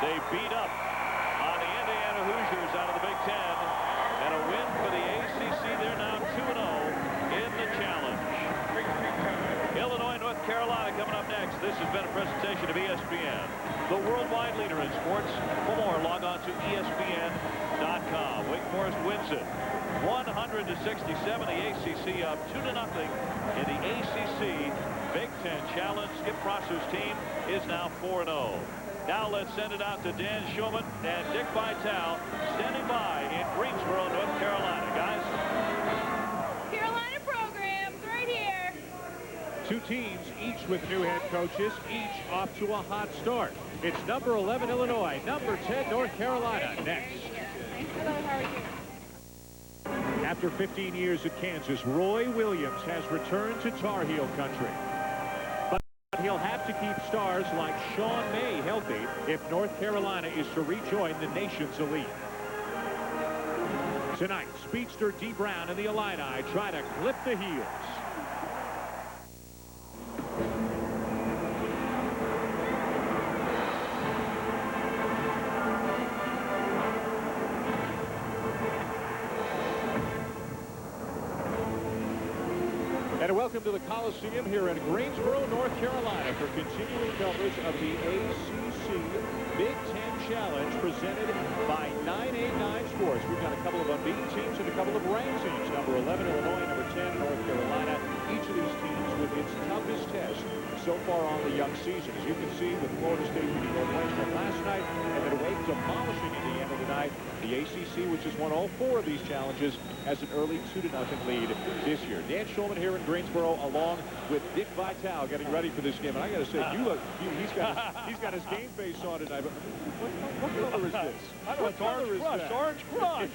They beat up on the Indiana Hoosiers out of the Big Ten. And a win for the ACC. They're now 2-0 in the challenge. Illinois, North Carolina coming up next. This has been a presentation of ESPN, the worldwide leader in sports. For more, log on to ESPN.com. Wake Forest wins it 100-67. The ACC up 2-0 in the ACC Big Ten Challenge. Skip Prosser's team is now 4-0. Now let's send it out to Dan Schulman and Dick Vitale standing by in Greensboro, North Carolina. Guys. Carolina programs right here. Two teams, each with new head coaches, each off to a hot start. It's number 11 Illinois, number 10 North Carolina next. Hello, how are you? After 15 years at Kansas, Roy Williams has returned to Tar Heel country. But he'll have to keep stars like Sean May healthy if North Carolina is to rejoin the nation's elite. Tonight, speedster Dee Brown and the Illini try to clip the heels. And welcome to the Coliseum here in Greensboro, North Carolina for continuing coverage of the ACC Big Ten Challenge presented by 989 Sports. We've got a couple of unbeaten teams and a couple of ranked teams. Number 11 Illinois, number 10 North Carolina. Each of these teams with its toughest test so far on the young season. As you can see with Florida State beating Northwestern last night and then Wake demolishing Indiana tonight. The ACC, which has won all 4 of these challenges, has an early 2-0 lead this year. Dan Schulman here in Greensboro, along with Dick Vitale, getting ready for this game. And I got to say, you look, he's got his game face on tonight. But what color is this? What color is that? Orange Crush.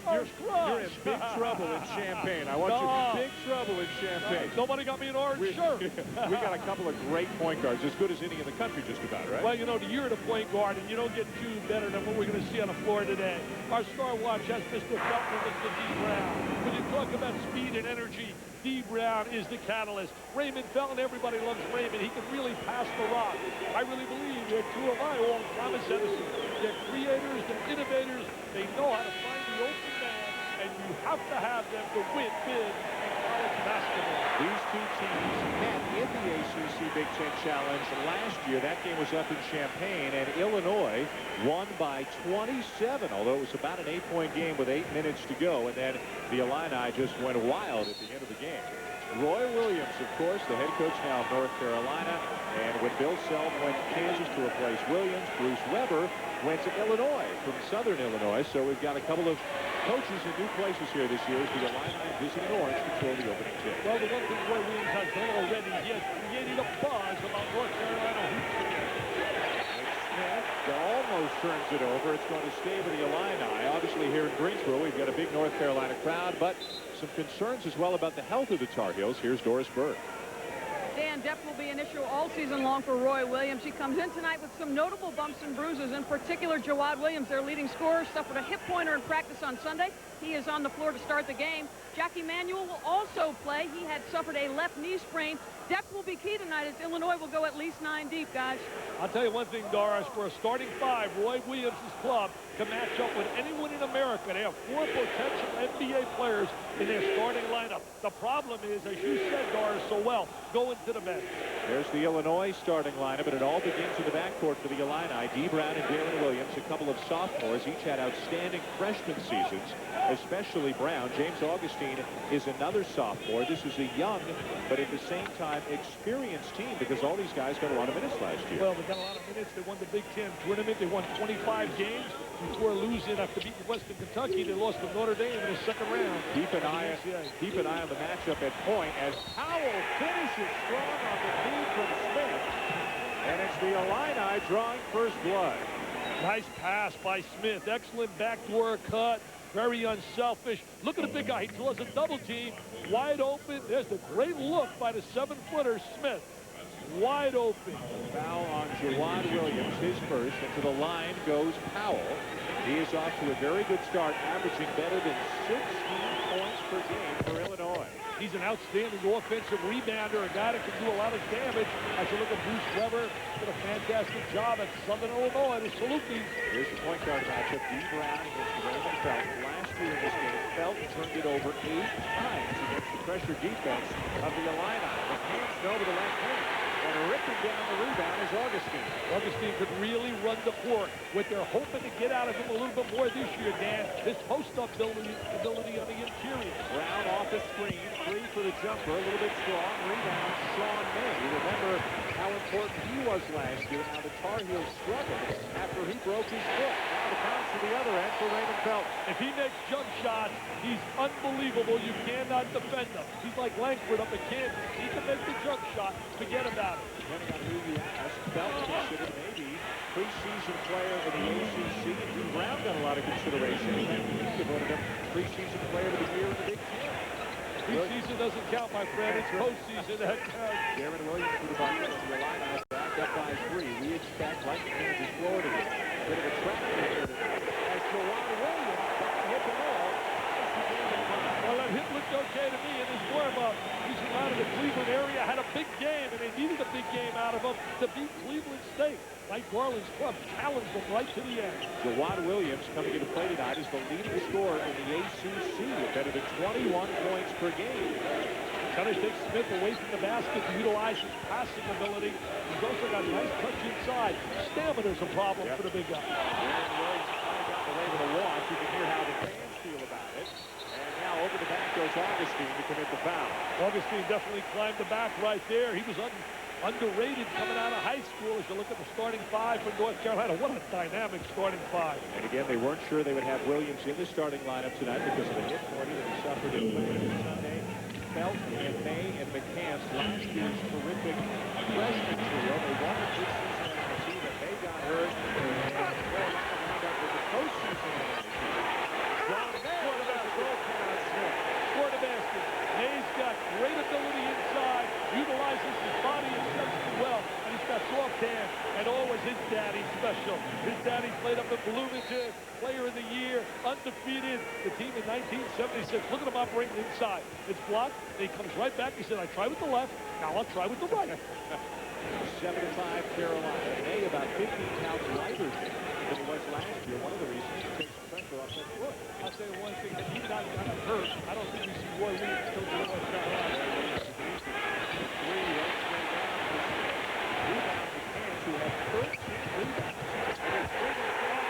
You're in big trouble in Champaign. I want you in big trouble in Champaign. Nobody got me an orange shirt. We got a couple of great point guards, as good as any in the country, just about, right? Well, you know, you're the point guard, and you don't get two better than what we're going to see on the floor today. Our star watch has Mr. Felton and Mr. Dee Brown. When you talk about speed and energy, Dee Brown is the catalyst. Raymond Felton, everybody loves Raymond. He can really pass the rock. I really believe that two of my own Thomas Edison. They're creators, they're innovators. They know how to find the open man, and you have to have them to win big in college basketball. These two teams met in the ACC Big Ten Challenge last year. That game was up in Champaign, and Illinois won by 27, although it was about an 8-point game with 8 minutes to go, and then the Illini just went wild at the end of the game. Roy Williams, of course, the head coach now of North Carolina, and when Bill Self went to Kansas to replace Williams, Bruce Weber went to Illinois from Southern Illinois, so we've got a couple of coaches in new places here this year as the Illini visiting Orange before the opening tip. Well, the one thing Roy Williams has done already, he has created a buzz about North Carolina hoops again. Smith almost turns it over. It's going to stay with the Illini. Obviously, here in Greensboro, we've got a big North Carolina crowd, but some concerns as well about the health of the Tar Heels. Here's Doris Berg. Dan, depth will be an issue all season long for Roy Williams. He comes in tonight with some notable bumps and bruises. In particular, Jawad Williams, their leading scorer, suffered a hip pointer in practice on Sunday. He is on the floor to start the game. Jack Emanuel will also play. He had suffered a left knee sprain. Depth will be key tonight as Illinois will go at least 9 deep, guys. I'll tell you one thing, Doris, for a starting 5, Roy Williams' club can match up with anyone in America. They have 4 potential NBA players in their starting lineup. The problem is, as you said, Doris, so well, going to the bench. There's the Illinois starting lineup, and it all begins in the backcourt for the Illini. Dee Brown and Darren Williams, a couple of sophomores, each had outstanding freshman seasons, especially Brown. James Augustine is another sophomore. This is a young, but at the same time, experienced team because all these guys got a lot of minutes last year. Well, they got a lot of minutes. They won the Big Ten tournament. They won 25 games before losing after beating Western Kentucky. They lost to Notre Dame in the second round. Keep an eye on the matchup at point as Powell finishes strong on the feed from Smith. And it's the Illini drawing first blood. Nice pass by Smith. Excellent backdoor cut. Very unselfish. Look at the big guy. He draws a double team. Wide open. There's the great look by the 7-footer, Smith. Wide open. Foul on Jawad Williams, his first. And to the line goes Powell. He is off to a very good start, averaging better than 16 points per game for Illinois. He's an outstanding offensive rebounder, a guy that can do a lot of damage. As you look at Bruce Weber, did a fantastic job at Southern Illinois to salute me. Here's the point guard matchup. D. Brown against Raymond Felt. Last year in this game, Felt turned it over 8 times against the pressure defense of the Illini. The hands over the left hand. And ripping down the rebound is Augustine. Augustine could really run the court. What they're hoping to get out of him a little bit more this year, Dan, is post-up ability on the interior. Brown off the screen, 3 for the jumper, a little bit strong. Rebound, Sean May. Remember how important he was last year. Now the Tar Heels struggled after he broke his foot. Now the bounce to the other end for Raymond Felt. If he makes jump shots, he's unbelievable. You cannot defend him. He's like Langford up at Kansas. He can make the jump shot. Forget about it. Depending on who you ask, Felt considered maybe preseason player of the ACC. And D. Brown got a lot of consideration. He voted him preseason player of the year in the Big Ten. Preseason doesn't count, my friend. It's postseason that counts. Darren Williams for the Buckeyes. The Illini back up by 3. We expect, like Kansas, Florida, a bit of a track record as Jawad Williams doesn't hit the ball. Well, that hit looked okay to me in his warm-up. He's from out of the Cleveland area, had a big game, and they needed a big game out of him to beat Cleveland State. Mike Garland's club challenged them right to the end. Jawad Williams coming into play tonight is the leading scorer in the ACC with better than 21 points per game. Trying to take Smith away from the basket to utilize his passing ability. He's also got a nice touch inside. Stamina's a problem for the big guy. Darren Williams finally got the way with a walk. You can hear how the fans feel about it. And now over the back goes Augustine to commit the foul. Augustine definitely climbed the back right there. He was underrated coming out of high school as you look at the starting 5 for North Carolina. What a dynamic starting 5. And again, they weren't sure they would have Williams in the starting lineup tonight because of the hip injury that he suffered in Wimbledon Sunday. Felt and May and McCants, last year's terrific freshman trio. They won the preseason NIT, but they got hurt. And Carolina wound up with the postseason NIT. John May with a goal count. Scored a basket. May's got great ability inside, utilizes his body exceptionally well, and he's got soft hands, and always his daddy special. His daddy played up in Bloomington, player of the year, undefeated, the team in 1976. Look at him operating inside. It's blocked, and he comes right back. He said, I tried with the left, now I'll try with the right. 7-5 Carolina. May about 15 pounds lighter than he was last year. One of the reasons he takes pressure off that foot. I'll say one thing, that he's not hurt. I don't think we see Roy Williams still doing North Carolina. Three, right straight down. Rebound McCants, who had 13 rebounds. And it's big and strong.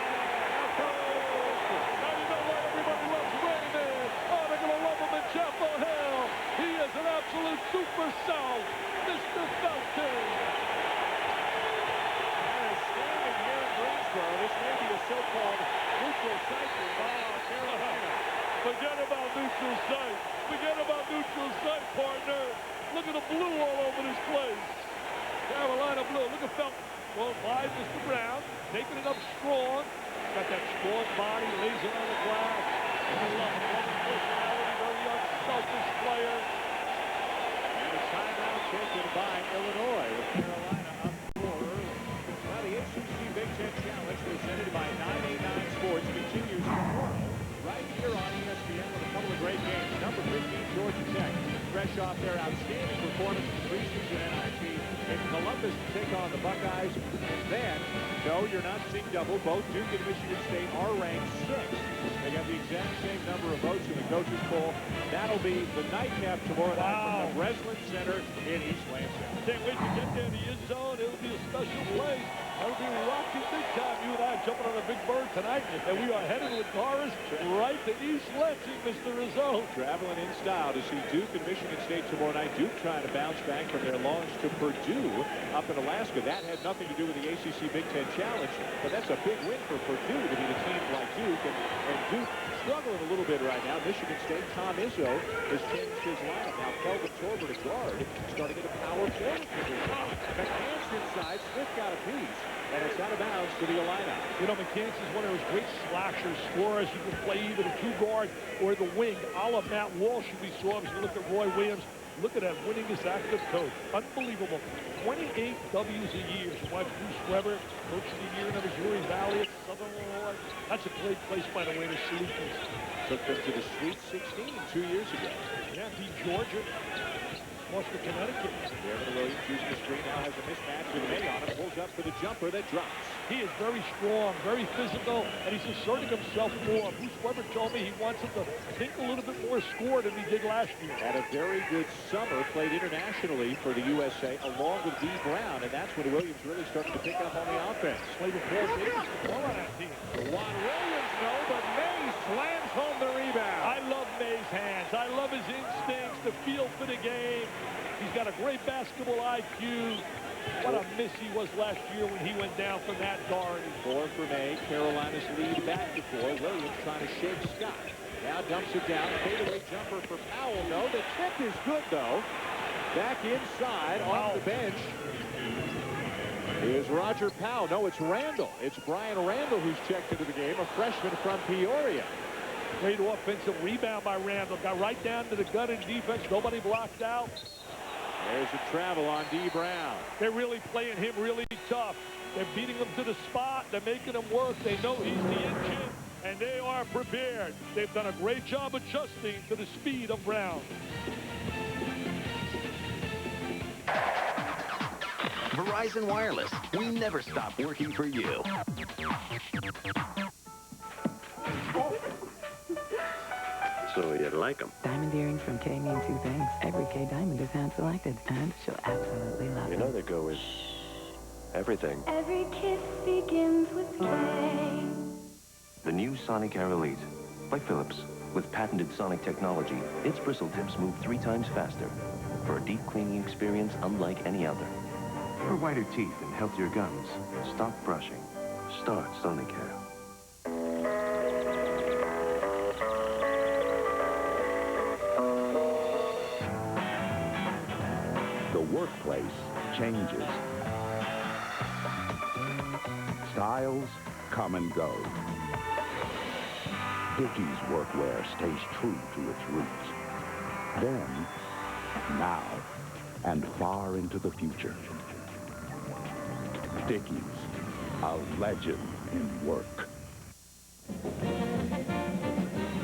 Now you know why everybody loves Raymond. Oh, they're going to love him in Chapel Hill. He is an absolute super south, Mr. Felton. And standing here in Greensboro, this may be a so-called neutral site for Carolina. Forget about neutral site. Forget about neutral site, partner. Look at the blue all over this place. Carolina blue. Look at Felton. Well, by Mr. Brown, taking it up strong. Got that strong body, lays it on the glass. I love him. Personality, very unselfish player. And a timeout taken by Illinois with Carolina up 4 early. Now the ACC Big Ten Challenge presented by 989 Sports continues tomorrow right here on ESPN with a couple of great games. Number 15, Georgia Tech, fresh off their outstanding performance in preseason NIT in Columbus to take on the Buckeyes. And then, no, you're not seeing double. Both Duke and Michigan State are ranked 6th. They got the exact same number of votes in the coaches poll. That'll be the nightcap tomorrow night from the Breslin Center in East Lansing. Can't wait to get there in the end zone. It'll be a special place. It'll be rocking big time. You and I jumping on a big bird tonight, and we are headed with cars right to East Lansing, Mr. Rizzo. Traveling in style to see Duke and Michigan State tomorrow night. Duke trying to bounce back from their loss to Purdue up in Alaska. That had nothing to do with the ACC Big Ten Challenge, but that's a big win for Purdue to beat a team like Duke. And Duke struggling a little bit right now. Michigan State, Tom Izzo has changed his lineup. Now Kelvin Torber to guard, starting at a power forward position. McCants inside, Smith got a piece, and it's out of bounds to the Illini. You know, McCants is one of those great slashers, scorers. He can play either the 2 guard or the wing. A la Matt Walsh, we saw as we look at Roy Williams. Look at that winningest active coach. Unbelievable. 28 W's a year. So watch Bruce Weber, coach of the year in the Missouri Valley at Southern Illinois. That's a great place, by the way, to salute this. Took them to the Sweet 16 2 years ago. Yeah, beat Georgia. Lost to Connecticut. Devin Williams using the screen, now has a mismatch with May on him. Pulls up for the jumper that drops. He is very strong, very physical, and he's asserting himself more. Bruce Weber told me he wants him to think a little bit more score than he did last year. Had a very good summer, played internationally for the USA along with Dee Brown, and that's when Williams really started to pick up on the offense. Played with Paul Davis, the ball on that team. Juan Williams, no, but May slams home the rebound. I love May's hands. I love his instincts, the feel for the game. He's got a great basketball IQ. What a miss he was last year when he went down from that guard. 4 for May. Carolina's lead back to 4. Williams trying to shake Scott. Now dumps it down. Fadeaway jumper for Powell. No, the tip is good, though. Back inside off the bench is Roger Powell. No, it's Randall. It's Brian Randall who's checked into the game, a freshman from Peoria. Great offensive rebound by Randall. Got right down to the gut in defense. Nobody blocked out. There's a travel on Dee Brown. They're really playing him really tough. They're beating him to the spot. They're making him work. They know he's the engine, and they are prepared. They've done a great job adjusting to the speed of Brown. Verizon Wireless. We never stop working for you. So you didn't like them? Diamond earrings from K mean 2 things. Every K diamond is hand-selected, and she'll absolutely love You them. know they go with everything. Every kiss begins with K. The new Sonic Air Elite. By Philips. With patented sonic technology, its bristle tips move 3 times faster. For a deep cleaning experience unlike any other. For whiter teeth and healthier gums, stop brushing. Start Sonicare. The workplace changes. Styles come and go. Dickies workwear stays true to its roots. Then, now, and far into the future. Dickies, a legend in work.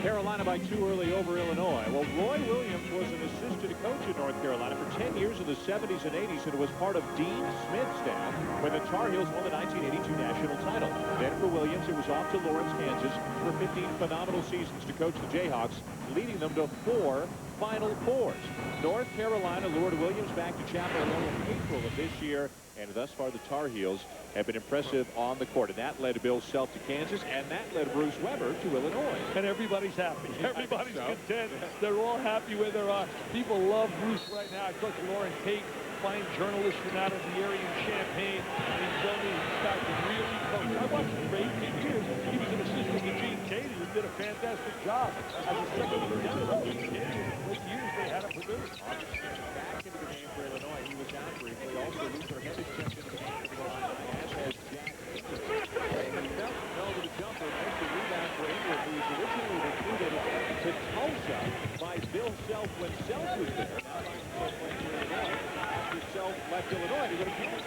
Carolina by 2 early over Illinois. Well, Roy Williams was an assistant coach in North Carolina for 10 years in the 70s and 80s and was part of Dean Smith's staff when the Tar Heels won the 1982 national title. Then for Williams, it was off to Lawrence, Kansas for 15 phenomenal seasons to coach the Jayhawks, leading them to 4 Final Fours. North Carolina lured Williams back to Chapel Hill in April of this year, and thus far the Tar Heels have been impressive on the court. And that led Bill Self to Kansas, and that led Bruce Weber to Illinois. And everybody's happy. Everybody's content. They're all happy where they are. People love Bruce right now. I talked to Lauren Tate, fine journalist from out of the area in Champaign, and he told me he's got to really coach. I watched him for 18 years. He was an assistant to Gene Katie, who did a fantastic job as a second lieutenant of Gene Katie. What years they had him produce. Back into the game for Illinois. He was out briefly. Also, Luther Hendricks checked into the game for the line, as has Jack. Fell to the jumper, makes the rebound for Ingram, who was originally recruited to Tulsa by Bill Self when Self was there. Now playing for Illinois. After Self left Illinois to go to Kansas.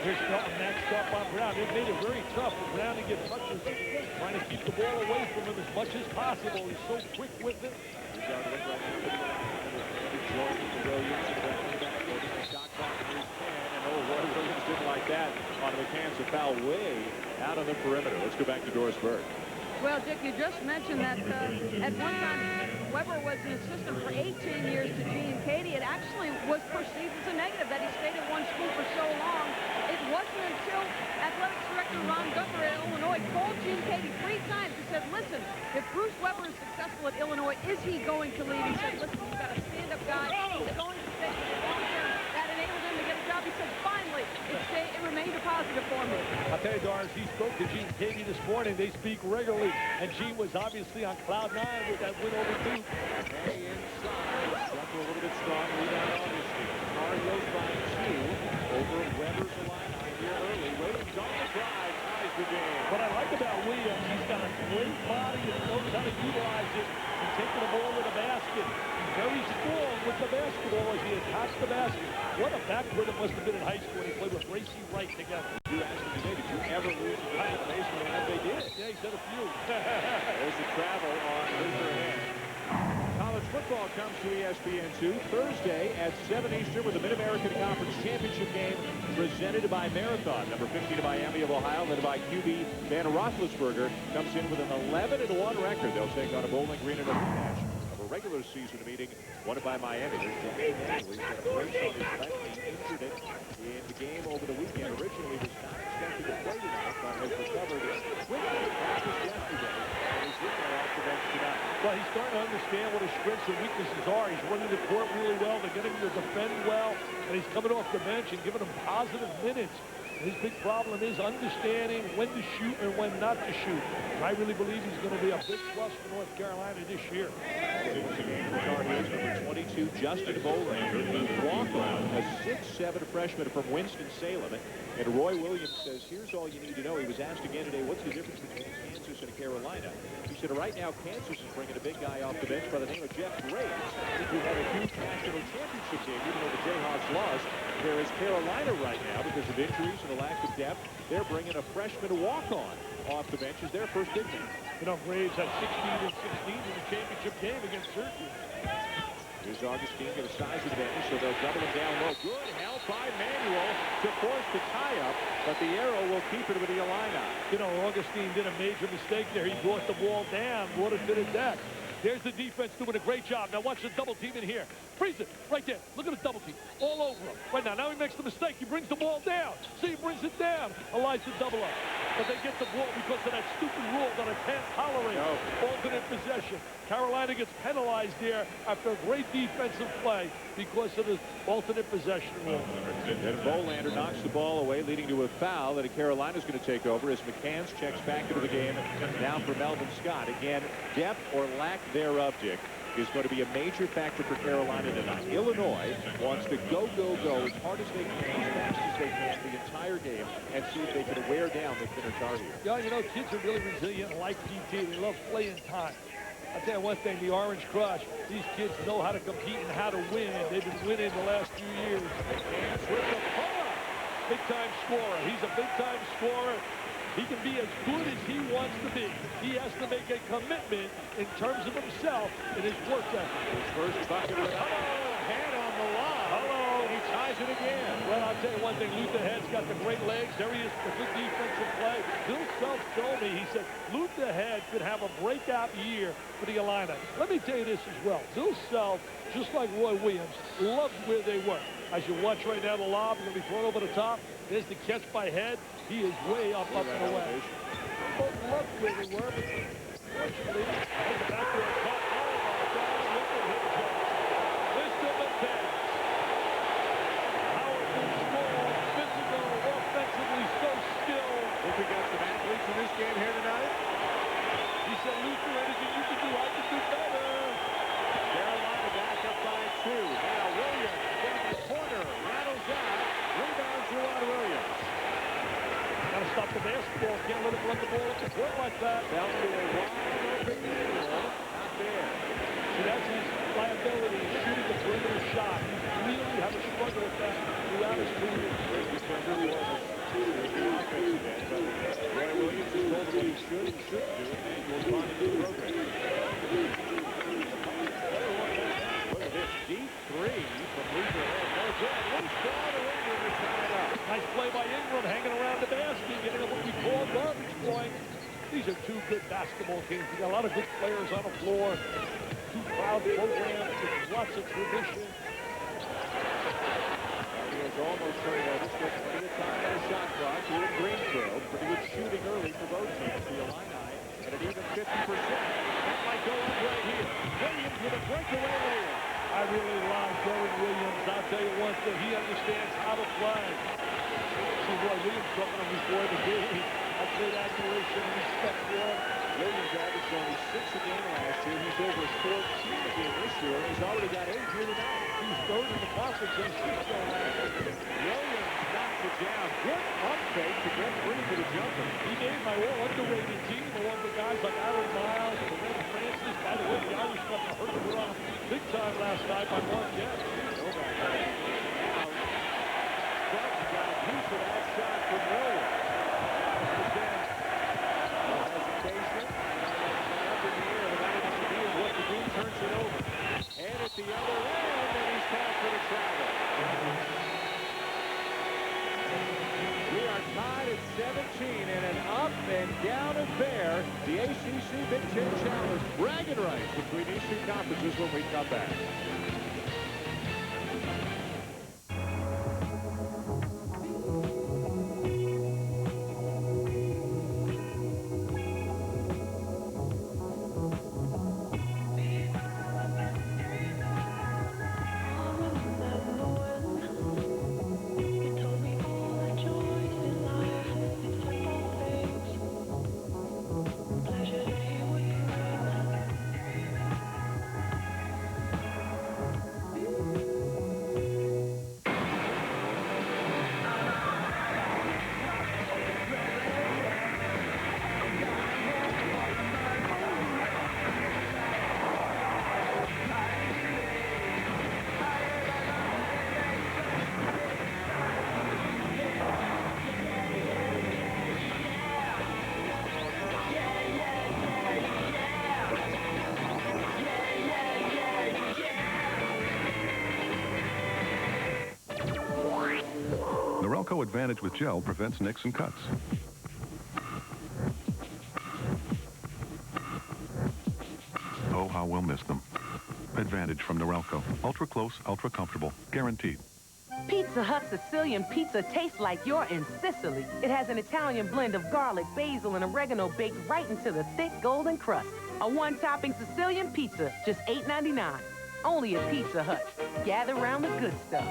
Here's Felton maxed up on Brown. They've made it very tough for Brown to get touches, trying to keep the ball away from him as much as possible. He's so quick with it. He's got to look right now for the line. Jordan to Williams and back to the back. Loading the shot clock in his 10. And Roy Williams didn't like that on the chance to foul way out on the perimeter. Let's go back to Doris Burke. Well, Dick, you just mentioned that at one time Weber was an assistant for 18 years to Gene Katie. It actually was perceived as a negative that he stayed at one school for so long. It wasn't until athletics director Ron Gupper at Illinois called Gene Katie 3 times. He said, listen, if Bruce Weber is successful at Illinois, is he going to leave? He said, listen, he's got a stand-up guy. He's going to stay for the long term. That enabled him to get a job. He said, finally, it remained a positive for me. I'll tell you, Doris, he spoke to Gene Katie this morning. They speak regularly. And Gene was obviously on cloud 9 with that win over Duke. Hey, inside. Jumper a little bit strong. Rebound Augustine. Tar Heels by 2 over Weber's line here early. Williams on the drive. Ties the game. What I like about Williams, he's got a great body and knows how to utilize it. He's taking the ball to the basket. He's very strong with the basketball as he attacks the basket. What a backcourt it must have been in high school when he played with Gracie Wright together. You asked him today, did you ever lose a game in baseball? And they did. Yeah, he said a few. There's the travel on Hoosier Head. College football comes to ESPN2 Thursday at 7 Eastern with the Mid-American Conference Championship game presented by Marathon. Number 15 Miami of Ohio, led by QB Van Roethlisberger, comes in with an 11-1 record. They'll take on a Bowling Green in a rematch of a regular season meeting won by Miami. There's Jack Daniels. He's got a brace on his leg. He injured it in the game over the weekend. Originally was not expected to play tonight, but has recovered quickly practiced yesterday. And he's looking off the bench tonight. Well, he's starting to understand what his strengths and weaknesses are. He's running the court really well. They're getting him to defend well. And he's coming off the bench and giving him positive minutes. His big problem is understanding when to shoot and when not to shoot. And I really believe he's going to be a big plus for North Carolina this year. Number 22, Justin Bolander, the walk-on, a 6'7" freshman from Winston-Salem. And Roy Williams says, here's all you need to know. He was asked again today, what's the difference between Kansas and Carolina? He said, right now, Kansas is bringing a big guy off the bench by the name of Jeff Graves, who had a huge national championship game, even though the Jayhawks lost. There is Carolina right now, because of injuries and a lack of depth. They're bringing a freshman walk-on off the bench as their first big man. You know, Graves had 16 and 16 in the championship game against Syracuse. Here's Augustine get a size advantage, so they'll double him down low. Good help by Manuel to force the tie-up, but the arrow will keep it with the Illini. You know, Augustine did a major mistake there. He brought the ball down, brought it to the deck. There's the defense doing a great job. Now watch the double team in here. Freeze it right there. Look at the double team all over him. Right now. Now he makes the mistake. He brings the ball down. See, he brings it down. Elijah double up. But they get the ball because of that stupid rule that I can't tolerate. Alternate possession. Carolina gets penalized there after a great defensive play because of the alternate possession rule. And Bolander knocks the ball away, leading to a foul that Carolina's going to take over as McCants checks back into the game now for Melvin Scott. Again, depth or lack thereof, Dick, is going to be a major factor for Carolina tonight. Illinois wants to go as hard as they can, as fast as they can the entire game and see if they can wear down the thinner Tar Heels. Yeah, you know, kids are really resilient like PT. They love playing time. I'll tell you one thing, the Orange Crush, these kids know how to compete and how to win. They've been winning the last few years. And with the pull-up. Big-time scorer. He's a big-time scorer. He can be as good as he wants to be. He has to make a commitment in terms of himself and his work ethic. His first bucket with head on the line. And he ties it again. Well, I'll tell you one thing. Luther Head's got the great legs. There he is for good defensive play. Bill Self told me, he said, Luther Head could have a breakout year for the Illini. Let me tell you this as well. Bill Self, just like Roy Williams, loved where they were. As you watch right now, the lob is going to be thrown over the top. There's the catch by Head. He is way up and away. Both loved where they were, but fortunately, there's a backdoor cut. Oh, my God, look at him jump. Mr. McCants. Powerful, strong, physical, offensively so skilled. If we got some athletes in this game here tonight. He said, Luther, anything you can do, I can do better. Carolina back up by 2. Now Williams from the corner rattles out. Rebounds Juwan Williams. Got to stop the basketball. Can't let him run the ball up the court like that. Down to a wide open not there. See, that's his liability, shooting the perimeter shot. He really had a struggle with that throughout his career. Roy Williams has told him what he should and shouldn't do, and he will respond to the program. Look at this deep three from Luther Head. No good. Loose ball to Ingram to tie it up. Nice play by Ingram, hanging around the basket, getting what we call garbage points. These are two good basketball teams. We got a lot of good players on the floor. Two proud programs with lots of tradition. He has almost turned over. Still plenty of time on the shot clock here in Greensboro. Pretty good shooting early for both teams. The Illini at an even 50%. That might go up right here. Williams with a breakaway layup. I really love Derrick Williams. I'll tell you one thing. He understands how to play. See Roy Williams talking to him before the game. have great admiration and respect for him. Williams averaged only 6 a game last year. He's over 14 a game this year. He's already got 8 here tonight. He's third in the conference in assists going last year. Williams knocks it down. Good pump fake to get free for the jumper. He gave my all underrated team along with guys like Aaron Miles and Red Francis. By the way, the Irish got the hurt run big time last night by Marquette. Now, Bucks got a piece of that shot from Williams. Hesitation. Up in the air. The guy has to do is what to do. Turns it over. And at the other end, and he's called for the travel. We are tied at 17 in an up and down affair. The ACC Big Ten Challenge. Bragging rights between these two conferences when we come back. Norelco Advantage with gel prevents nicks and cuts. Oh, how we'll miss them. Advantage from Norelco. Ultra close, ultra comfortable. Guaranteed. Pizza Hut Sicilian pizza tastes like you're in Sicily. It has an Italian blend of garlic, basil, and oregano baked right into the thick golden crust. A one-topping Sicilian pizza, just $8.99. Only at Pizza Hut. Gather round the good stuff.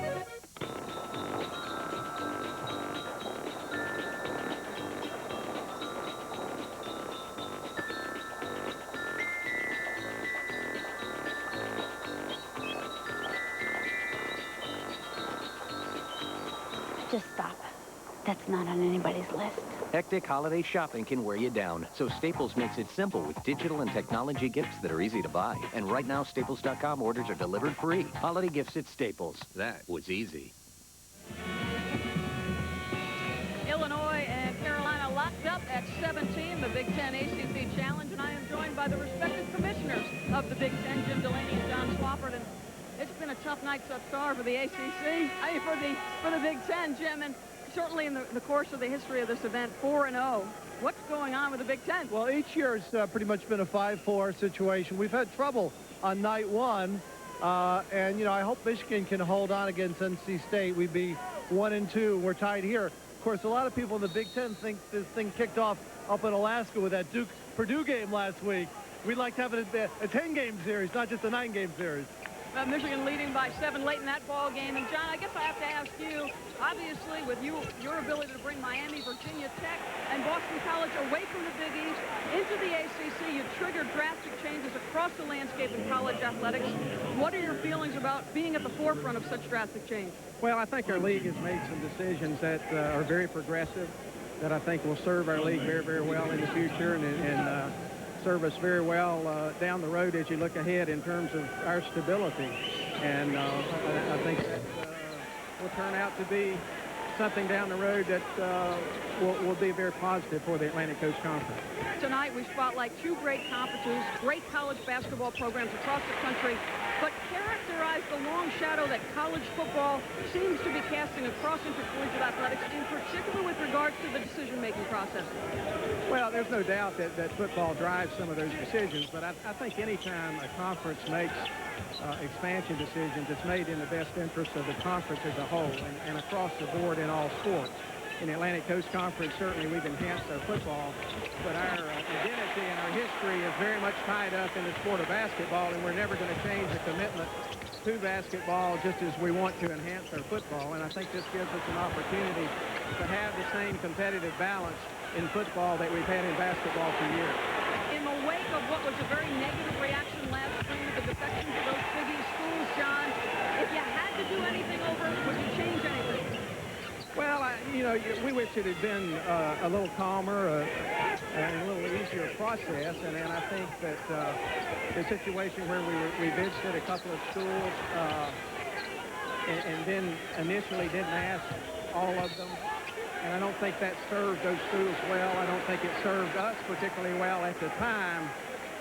Just stop. That's not on anybody's list. Hectic holiday shopping can wear you down, so Staples makes it simple with digital and technology gifts that are easy to buy. And right now, Staples.com orders are delivered free. Holiday gifts at Staples. That was easy. Illinois and Carolina locked up at 17, the Big Ten ACC Challenge, and I am joined by the respective commissioners of the Big Ten, Jim Delaney and John Swafford. And it's been a tough night so far for the ACC, for the Big Ten, Jim, and certainly in the course of the history of this event, 4-0. What's going on with the Big Ten? Well, each year it's pretty much been a 5-4 situation. We've had trouble on night one, and, you know, I hope Michigan can hold on against NC State. We'd be 1-2. We're tied here. Of course, a lot of people in the Big Ten think this thing kicked off up in Alaska with that Duke-Purdue game last week. We'd like to have it a 10-game series, not just a 9-game series. Michigan leading by 7 late in that ball game. And, John, I guess I have to ask you, obviously, with your ability to bring Miami, Virginia Tech, and Boston College away from the Big East into the ACC, you've triggered drastic changes across the landscape in college athletics. What are your feelings about being at the forefront of such drastic change? Well, I think our league has made some decisions that are very progressive, that I think will serve our league very, very well in the future, and serve us very well down the road as you look ahead in terms of our stability. And I think that will turn out to be something down the road that will be very positive for the Atlantic Coast Conference. Tonight we spotlight 2 great conferences, great college basketball programs across the country, but characterize the long shadow that college football seems to be casting across intercollegiate athletics, in particular with regards to the decision-making process. Well, there's no doubt that football drives some of those decisions, but I think anytime a conference makes expansion decisions, it's made in the best interest of the conference as a whole and across the board in all sports. In the Atlantic Coast Conference, certainly we've enhanced our football, but our identity and our history is very much tied up in the sport of basketball, and we're never going to change the commitment to basketball just as we want to enhance our football. And I think this gives us an opportunity to have the same competitive balance in football that we've had in basketball for years. In the wake of what was a very negative reaction last spring with the defections of those Big East schools, John, if you had to do anything over, would you change anything? Well, we wish it had been a little calmer and a little easier process, and I think that the situation where we visited a couple of schools and then initially didn't ask all of them, and I don't think that served those schools well. I don't think it served us particularly well at the time,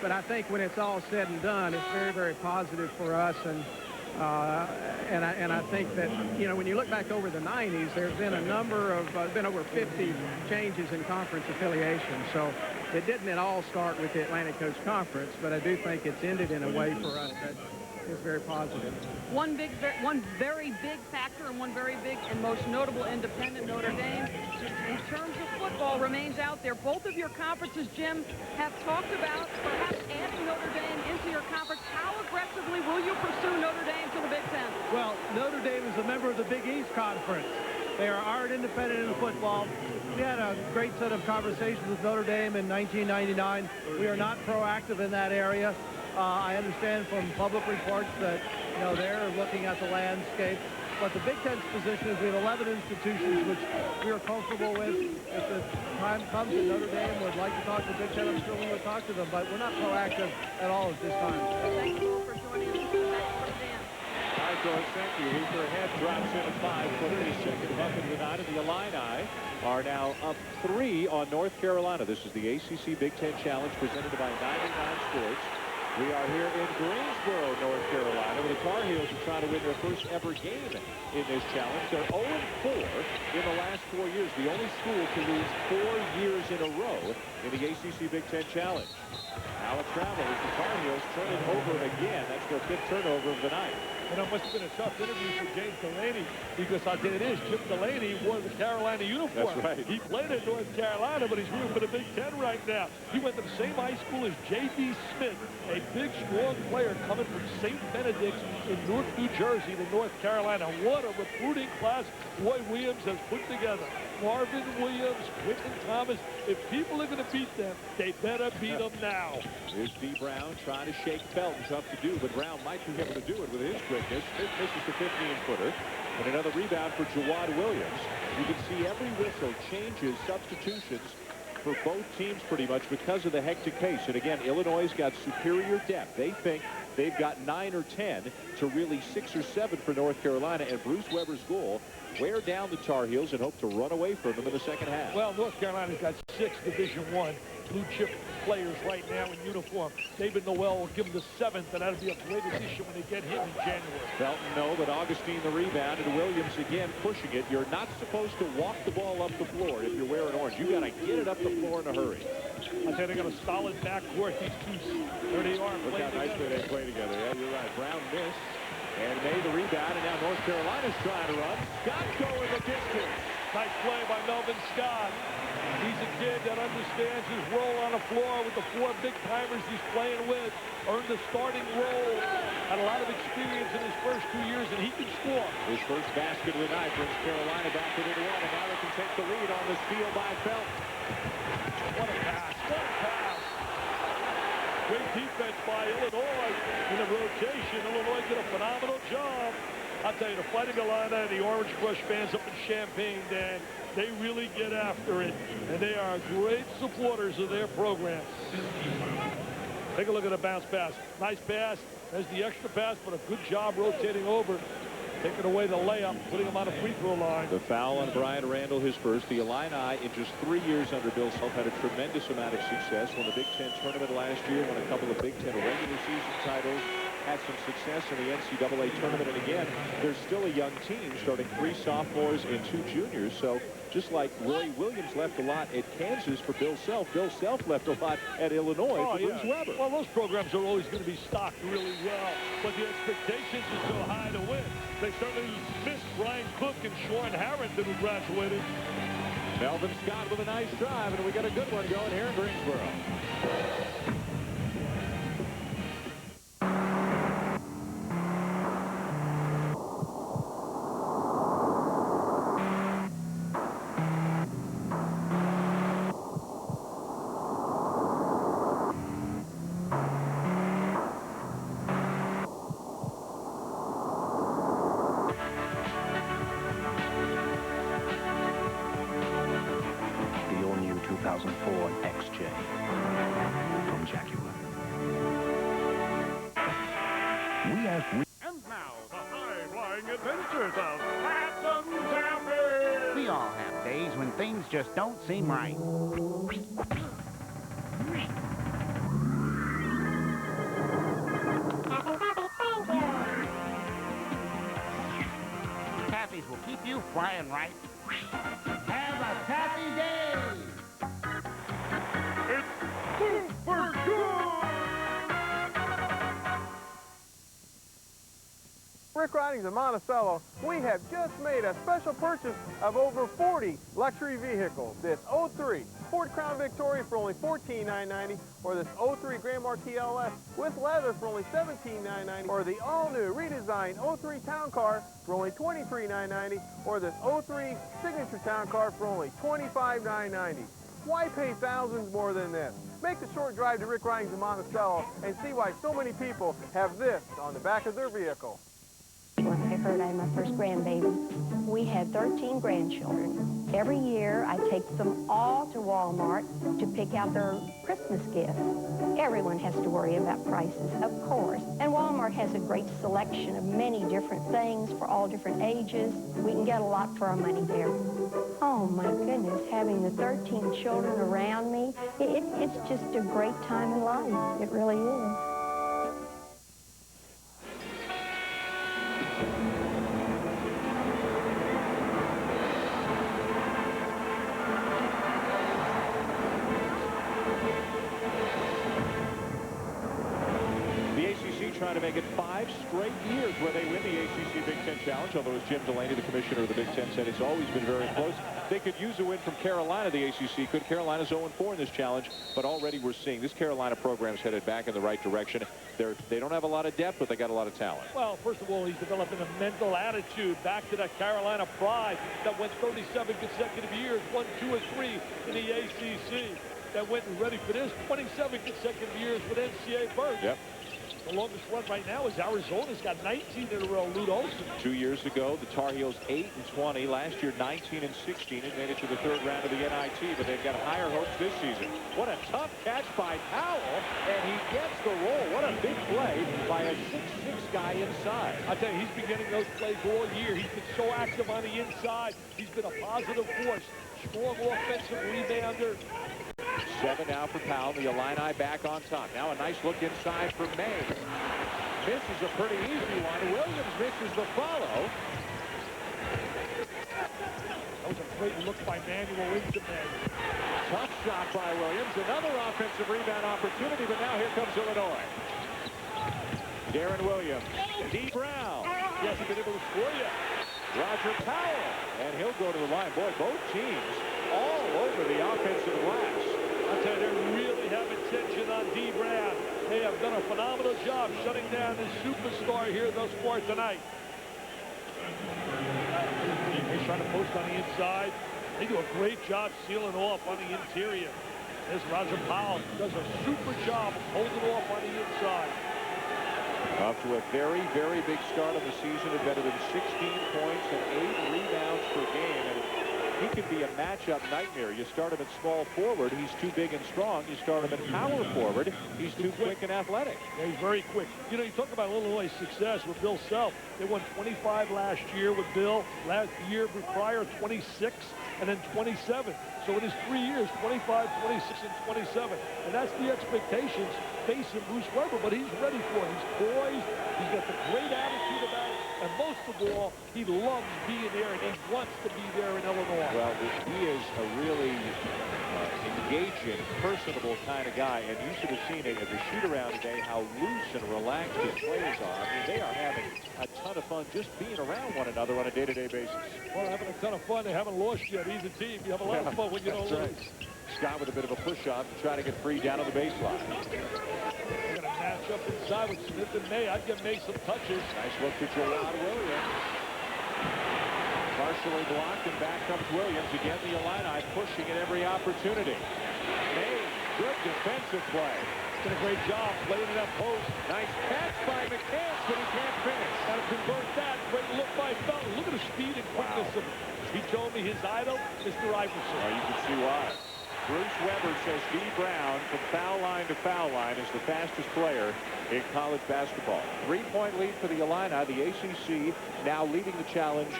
but I think when it's all said and done, it's very, very positive for us, and I think that, when you look back over the 90s, there's been a number of, been over 50 changes in conference affiliation. So it didn't at all start with the Atlantic Coast Conference, but I do think it's ended in a way for us that is very positive. One very big factor and one very big and most notable independent, Notre Dame, in terms of football, remains out there. Both of your conferences, Jim, have talked about perhaps adding Notre Dame into your conference. How aggressively will you pursue Notre Dame to the Big Ten? Well, Notre Dame is a member of the Big East Conference. They are independent in football. We had a great set of conversations with Notre Dame in 1999. We are not proactive in that area. I understand from public reports that, they're looking at the landscape. But the Big Ten's position is we have 11 institutions which we are comfortable with. If the time comes that Notre Dame would like to talk to the Big Ten, I'm sure we would talk to them. But we're not proactive at all at this time. Thank you all for joining us. All right, George, thank you. Hooper ahead, drops in at 5 for the second bucket of the night. And the Illini are now up 3 on North Carolina. This is the ACC Big Ten Challenge presented by 99 Sports. We are here in Greensboro, North Carolina, where the Tar Heels are trying to win their first ever game in this challenge. They're 0-4 in the last 4 years. The only school to lose 4 years in a row in the ACC Big Ten Challenge. Now it travels as the Tar Heels turn it over again. That's their 5th turnover of the night. And it must have been a tough interview for James Delaney, because I'll tell you this, Chip Delaney wore the Carolina uniform. That's right. He played at North Carolina, but he's rooting for the Big Ten right now. He went to the same high school as J.D. Smith, a big, strong player coming from St. Benedict's in Newark, New Jersey to North Carolina. What a recruiting class Roy Williams has put together. Marvin Williams, Quentin Thomas. If people are going to beat them, they better beat them now. Here's D. Brown trying to shake Felton. Tough to do, but Brown might be able to do it with his quickness. Smith misses the 15-footer. And another rebound for Jawad Williams. You can see every whistle changes substitutions for both teams pretty much because of the hectic pace. And again, Illinois' got superior depth. They think they've got 9 or 10 to really 6 or 7 for North Carolina. And Bruce Weber's goal, wear down the Tar Heels and hope to run away from them in the second half. Well, North Carolina's got 6 Division I blue-chip players right now in uniform. David Noel will give them the 7th, and that'll be a great addition when they get him in January. Felton, no, but Augustine the rebound, and Williams again pushing it. You're not supposed to walk the ball up the floor if you're wearing orange. You got to get it up the floor in a hurry. I think they got a solid backcourt. These two, there they are. Look how nicely they play together. Yeah, you're right. Brown missed and made the rebound, and now North Carolina's trying to run. Scott going the distance. Nice play by Melvin Scott. He's a kid that understands his role on the floor with the 4 big-timers he's playing with. Earned a starting role. Had a lot of experience in his first 2 years, and he can score. His first basket of the night brings Carolina back within 1, and now they can take the lead on the steal by Felton. What a pass. What a pass. Great defense by Illinois in the rotation. Illinois did a phenomenal job. I'll tell you, the Fighting Illini and the Orange Crush fans up in Champaign, Dan, they really get after it, and they are great supporters of their program. Take a look at the bounce pass. Nice pass. There's the extra pass, but a good job rotating over. Taking away the layup, putting him on a free throw line. The foul on Brian Randall, his first. The Illini, in just 3 years under Bill Self, had a tremendous amount of success. Won the Big Ten tournament last year, won a couple of Big Ten regular season titles, had some success in the NCAA tournament. And again, there's still a young team, starting 3 sophomores and 2 juniors. So just like Roy Williams left a lot at Kansas for Bill Self left a lot at Illinois for Bruce Weber. Well, those programs are always going to be stocked really well, but the expectations are so high to win. They certainly missed Brian Cook and Sean Harrington, who graduated. Melvin Scott with a nice drive, and we got a good one going here in Greensboro. 2004 XJ from Jaguar. We have... And now, the high-flying adventures of Phantom Taffy! We all have days when things just don't seem right. Taffies will keep you flying right. Have a taffy day! It's super good! Rick Ridings of Monticello, we have just made a special purchase of over 40 luxury vehicles. This 03 Ford Crown Victoria for only $14,990, or this 03 Grand Marquis LS with leather for only $17,990, or the all-new redesigned 03 Town Car for only $23,990, or this 03 Signature Town Car for only $25,990. Why pay thousands more than this? Make the short drive to Rick Ridings of Monticello and see why so many people have this on the back of their vehicle. When I heard I had my first grandbaby, we had 13 grandchildren. Every year, I take them all to Walmart to pick out their Christmas gifts. Everyone has to worry about prices, of course. And Walmart has a great selection of many different things for all different ages. We can get a lot for our money there. Oh, my goodness, having the 13 children around me, it's just a great time in life. It really is. Trying to make it 5 straight years where they win the ACC Big Ten Challenge, although as Jim Delaney, the commissioner of the Big Ten, said it's always been very close. They could use a win from Carolina, the ACC could. Carolina's 0-4 in this challenge, but already we're seeing this Carolina program's headed back in the right direction. They don't have a lot of depth, but they got a lot of talent. Well, first of all, he's developing a mental attitude back to that Carolina pride that went 37 consecutive years, 1, 2, or 3 in the ACC. That went ready for this 27 consecutive years with NCAA berth. Yep. The longest run right now is Arizona's got 19 in a row. Lute Olson. 2 years ago, the Tar Heels 8-20. Last year, 19-16, and made it to the 3rd round of the NIT, but they've got higher hopes this season. What a tough catch by Powell, and he gets the roll. What a big play by a 6'6" guy inside. I tell you, he's been getting those plays all year. He's been so active on the inside. He's been a positive force. Strong offensive rebounder. 7 now for Powell. The Illini back on top. Now a nice look inside for May. Misses a pretty easy one. Williams misses the follow. That was a great look by Manuel into May. Tough shot by Williams. Another offensive rebound opportunity, but now here comes Illinois. Darren Williams. D. Brown. He hasn't been able to score yet. Roger Powell. And he'll go to the line. Boy, both teams all over the offensive glass. I tell you, they're really having tension on D. Brown. They have done a phenomenal job shutting down this superstar here thus far tonight. He's trying to post on the inside. They do a great job sealing off on the interior. There's Roger Powell. Does a super job of holding off on the inside. Off to a very, very big start of the season at better than 16 points and 8 rebounds per game. And he could be a matchup nightmare. You start him at small forward, he's too big and strong. You start him at power forward, he's too quick and athletic. Yeah, he's very quick. You know, you talk about Illinois' success with Bill Self. They won 25 last year with Bill. Last year prior, 26, and then 27. So in his 3 years, 25, 26, and 27. And that's the expectations facing Bruce Weber, but he's ready for it. He's poised. He's got the great attitude about it. And most of all, he loves being there, and he wants to be there in Illinois. Well, he is a really engaging, personable kind of guy. And you should have seen it at the shoot-around today, how loose and relaxed his players are. I mean, they are having a ton of fun just being around one another on a day-to-day basis. Well, having a ton of fun. They haven't lost yet. Either team. You have a lot of fun when you don't lose. Scott with a bit of a push-off to try to get free down on the baseline. They're going to match up inside with Smith and May. I'd give May some touches. Nice look to Jawad Williams. Partially blocked, and back comes Williams. Again, the Illini pushing at every opportunity. May, good defensive play. Did a great job playing in that post. Nice catch by McCants, but he can't finish. Got to convert that. Great look by Felton. Look at the speed and quickness of. He told me his idol, Mr. Iverson. Well, you can see why. Bruce Weber says Dee Brown from foul line to foul line is the fastest player in college basketball. 3-point lead for the Illini. The ACC now leading the challenge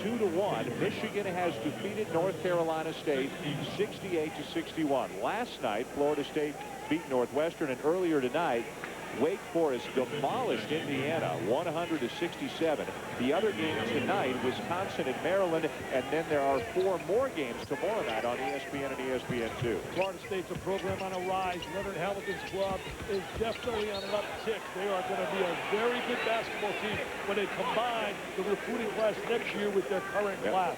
2-1. Michigan has defeated North Carolina State 68-61. Last night, Florida State beat Northwestern, and earlier tonight, Wake Forest demolished Indiana 100-67. The other game tonight, Wisconsin and Maryland, and then there are 4 more games tomorrow night on ESPN and ESPN2. Florida State's a program on a rise. Leonard Hamilton's club is definitely on an uptick. They are going to be a very good basketball team when they combine the recruiting class next year with their current class.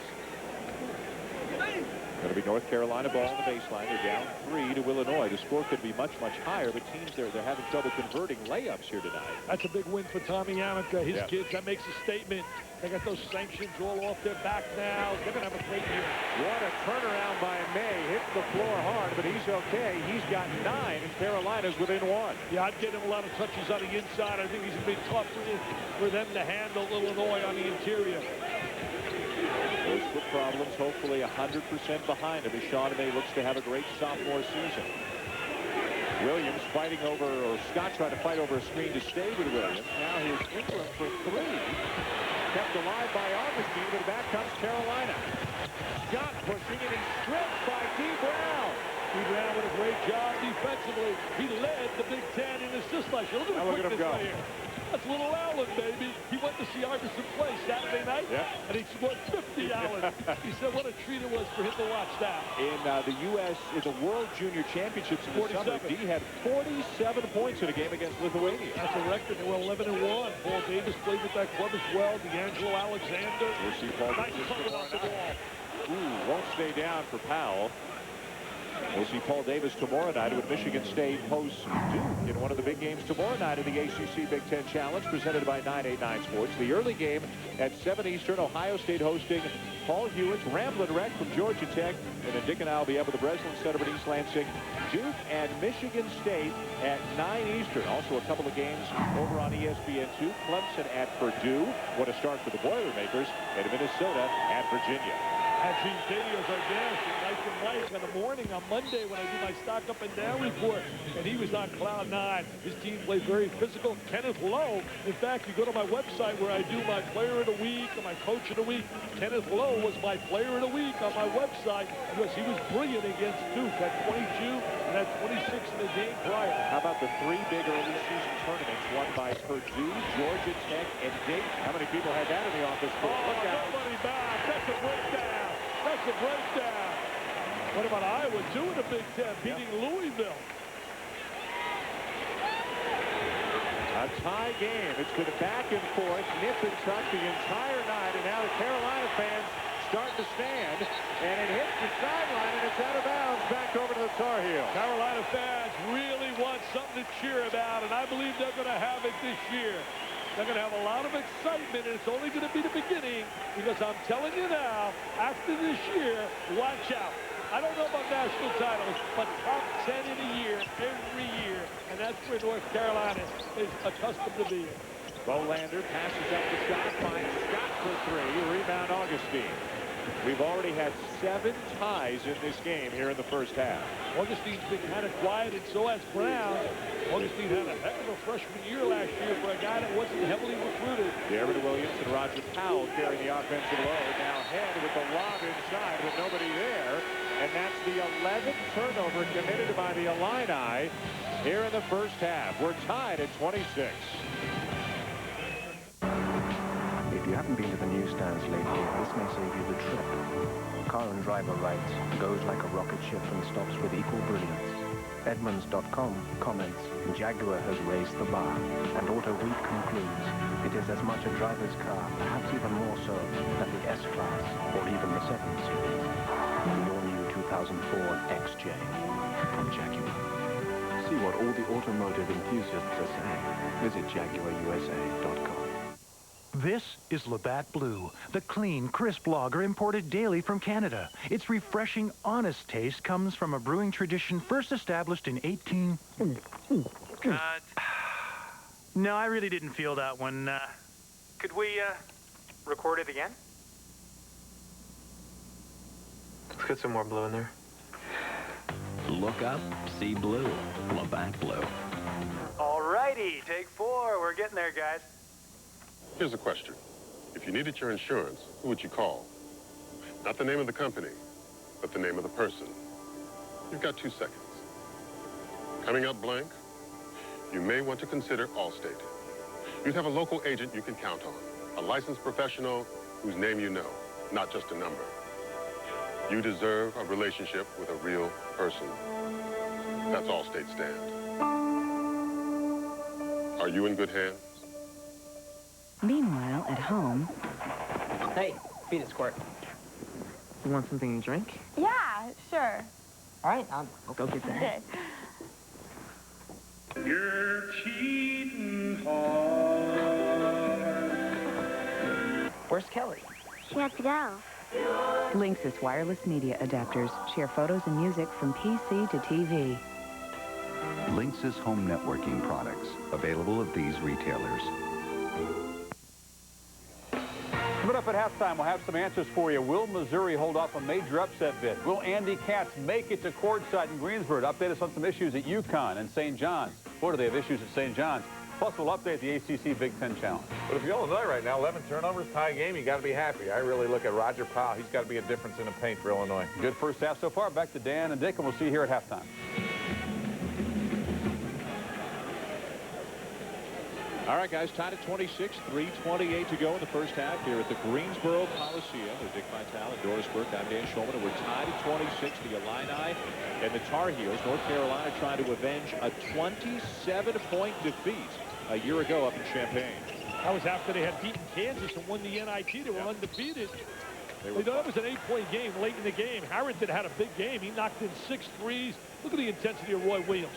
Going to be North Carolina ball on the baseline. They're down 3 to Illinois. The score could be much, much higher, but teams they're having trouble converting layups here tonight. That's a big win for Tommy Amica. His kids, that makes a statement. They got those sanctions all off their back now. They're going to have a great year. What a turnaround by May. Hits the floor hard, but he's okay. He's got 9, and Carolina's within 1. Yeah, I'd get him a lot of touches on the inside. I think he's going to be tough for them to handle Illinois on the interior. Those foot problems, hopefully 100% behind him as Sean May looks to have a great sophomore season. Williams fighting over, or Scott trying to fight over a screen to stay with Williams. Now here's Ingram for 3. Kept alive by Augustine, but back comes Carolina. Scott pushing, and he's stripped by Dee Brown. Dee Brown with a great job defensively. He led the Big Ten in assists last year. Look at him go. Right here. That's Little Allen, baby. He went to see Iverson play Saturday night, and he scored 50 Allen. He said what a treat it was for him to watch that. In the U.S., in the World Junior Championships in the summer, Dee had 47 points in a game against Lithuania. That's a record. They were 11-1. Paul Davis played with that club as well. D'Angelo Alexander. We'll see Paul Davis off the wall. Ooh, won't stay down for Powell. We'll see Paul Davis tomorrow night when Michigan State hosts Duke in one of the big games tomorrow night of the ACC Big Ten Challenge presented by 989 Sports. The early game at 7 Eastern, Ohio State hosting Paul Hewitt's Ramblin' Wreck from Georgia Tech. And then Dick and I will be able to Breslin Center in East Lansing. Duke and Michigan State at 9 Eastern. Also a couple of games over on ESPN2. Clemson at Purdue. What a start for the Boilermakers. And Minnesota at Virginia. Gene Stadios are dancing nice and light in the morning on Monday when I do my stock up and down report, and he was on cloud 9. His team played very physical. Kenneth Lowe, in fact, you go to my website where I do my player of the week and my coach of the week. Kenneth Lowe was my player of the week on my website because he was brilliant against Duke at 22 and at 26 in the game prior. How about the 3 big early season tournaments won by Purdue, Georgia Tech, and Dayton? How many people had that in the office? Look out. Nobody back. That's a breakdown. That's a breakdown. What about Iowa, too, in the Big Ten, beating Louisville? A tie game. It's been back and forth, nip and tuck the entire night, and now the Carolina fans start to stand, and it hits the sideline, and it's out of bounds back over to the Tar Heels. Carolina fans really want something to cheer about, and I believe they're going to have it this year. They're going to have a lot of excitement, and it's only going to be the beginning because I'm telling you now, after this year, watch out. I don't know about national titles, but top 10 in a year, every year, and that's where North Carolina is accustomed to being. Bolander passes up the shot, finds Scott for 3, rebound Augustine. We've already had 7 ties in this game here in the first half. Augustine's been kind of quiet, and so has Brown. Augustine had a heck of a freshman year last year for a guy that wasn't heavily recruited. Darren Williams and Roger Powell carrying the offensive load. Now Head with the lob inside with nobody there. And that's the 11th turnover committed by the Illini here in the first half. We're tied at 26. If you haven't been to the newsstands lately, this may save you the trip. Car and Driver writes, goes like a rocket ship and stops with equal brilliance. Edmunds.com comments, Jaguar has raised the bar. And Auto Week concludes, it is as much a driver's car, perhaps even more so, than the S-Class or even the 7 Series. The all-new 2004 XJ from Jaguar. See what all the automotive enthusiasts are saying. Visit JaguarUSA.com. This is Labatt Blue, the clean, crisp lager imported daily from Canada. Its refreshing, honest taste comes from a brewing tradition first established in 18... Cut. No, I really didn't feel that one. Could we, record it again? Let's get some more blue in there. look up, see blue. Labatt Blue. All righty, take 4. We're getting there, guys. Here's a question. If you needed your insurance, who would you call? Not the name of the company, but the name of the person. You've got 2 seconds. Coming up blank, you may want to consider Allstate. You'd have a local agent you can count on, a licensed professional whose name you know, not just a number. You deserve a relationship with a real person. That's Allstate stand. Are you in good hands? Meanwhile, at home... Hey, feed it, Squirt. You want something to drink? Yeah, sure. All right, I'll go get that. Okay. You're cheating hard. Where's Kelly? She had to go. Linksys wireless media adapters share photos and music from PC to TV. Linksys home networking products, available at these retailers. Coming up at halftime, we'll have some answers for you. Will Missouri hold off a major upset bid? Will Andy Katz make it to courtside in Greensboro? Update us on some issues at UConn and St. John's. Boy, do they have issues at St. John's. Plus, we'll update the ACC Big Ten Challenge. But if you're Illinois right now, 11 turnovers, tie game, you got to be happy. I really look at Roger Powell. He's got to be a difference in the paint for Illinois. Good first half so far. Back to Dan and Dick, and we'll see you here at halftime. All right, guys, tied at 26, 3:28 to go in the first half here at the Greensboro Coliseum with Dick Vitale and Doris Burke. I'm Dan Shulman, and we're tied at 26. The Illini and the Tar Heels, North Carolina, trying to avenge a 27-point defeat a year ago up in Champaign. That was after they had beaten Kansas and won the NIT. They were undefeated. That was an 8-point game late in the game. Harrington had a big game. He knocked in 6 threes. Look at the intensity of Roy Williams.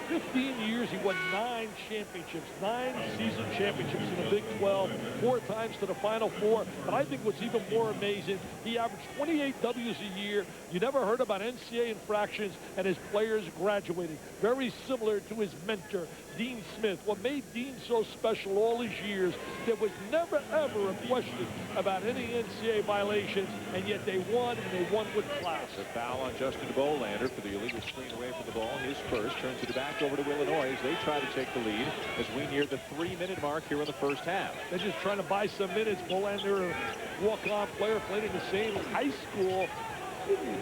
15 years, he won 9 championships, 9 season championships in the Big 12, 4 times to the Final Four. But I think what's even more amazing, he averaged 28 W's a year. You never heard about NCAA infractions, and his players graduating. Very similar to his mentor, Dean Smith. What made Dean so special all these years, there was never, ever a question about any NCAA violations, and yet they won, and they won with class. The foul on Justin Bolander for the illegal screen away from the ball. His first turns it back over to Illinois as they try to take the lead as we near the 3-minute mark here in the first half. They're just trying to buy some minutes. Bolander, a walk-on player, played in the same high school.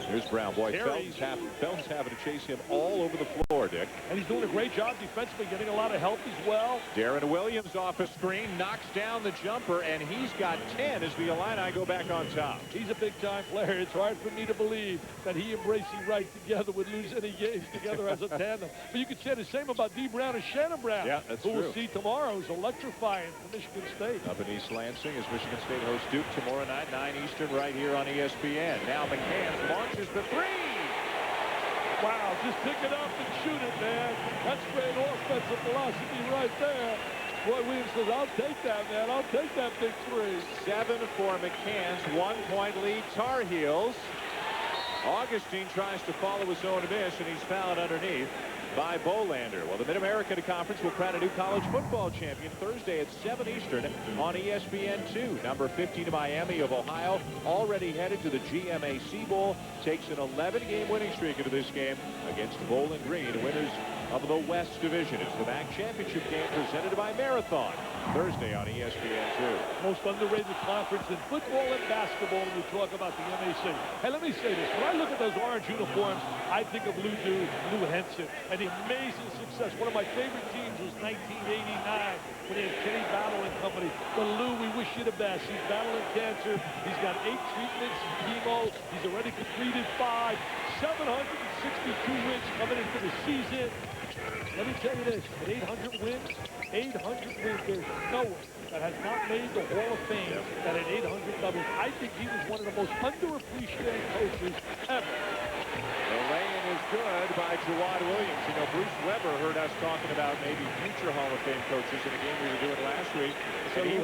Here's Brown. Boy, Felton's having to chase him all over the floor, Dick. And he's doing a great job defensively, getting a lot of help as well. Darren Williams off a screen, knocks down the jumper, and he's got 10 as the Illini go back on top. He's a big-time player. It's hard for me to believe that he and Bracy Wright together would lose any games together as a tandem. But you could say the same about D. Brown and Shannon Brown. Yeah, that's who true. We'll see tomorrow is electrifying for Michigan State. Up in East Lansing as Michigan State hosts Duke tomorrow night, 9 Eastern, right here on ESPN. Now McCann launches the 3. Wow, just pick it up and shoot it, man. That's great offensive philosophy right there. Roy Williams says, I'll take that, man. I'll take that big 3. 7 for McCann's 1-point lead. Tar Heels. Augustine tries to follow his own miss, and he's fouled underneath by Bolander. Well, the Mid-American Conference will crown a new college football champion Thursday at 7 Eastern on ESPN2. Number 15, Miami of Ohio, already headed to the GMAC Bowl, takes an 11-game winning streak into this game against Bowling Green, winners of the West Division. It's the MAC Championship game presented by Marathon, Thursday on ESPN2. Most underrated conference in football and basketball when we talk about the MAC. Hey, let me say this. When I look at those orange uniforms, I think of Lou Henson and the amazing success. One of my favorite teams was 1989 when he had Kenny Battle and company. But Lou, we wish you the best. He's battling cancer. He's got 8 treatments, chemo. He's already completed 5. 762 wins coming into the season. Let me tell you this, at 800 wins, there's no one that has not made the Hall of Fame that at 800 W's. I think he was one of the most underappreciated coaches ever. The lay-in is good by Jawad Williams. You know, Bruce Weber heard us talking about maybe future Hall of Fame coaches in a game we were doing last week. And he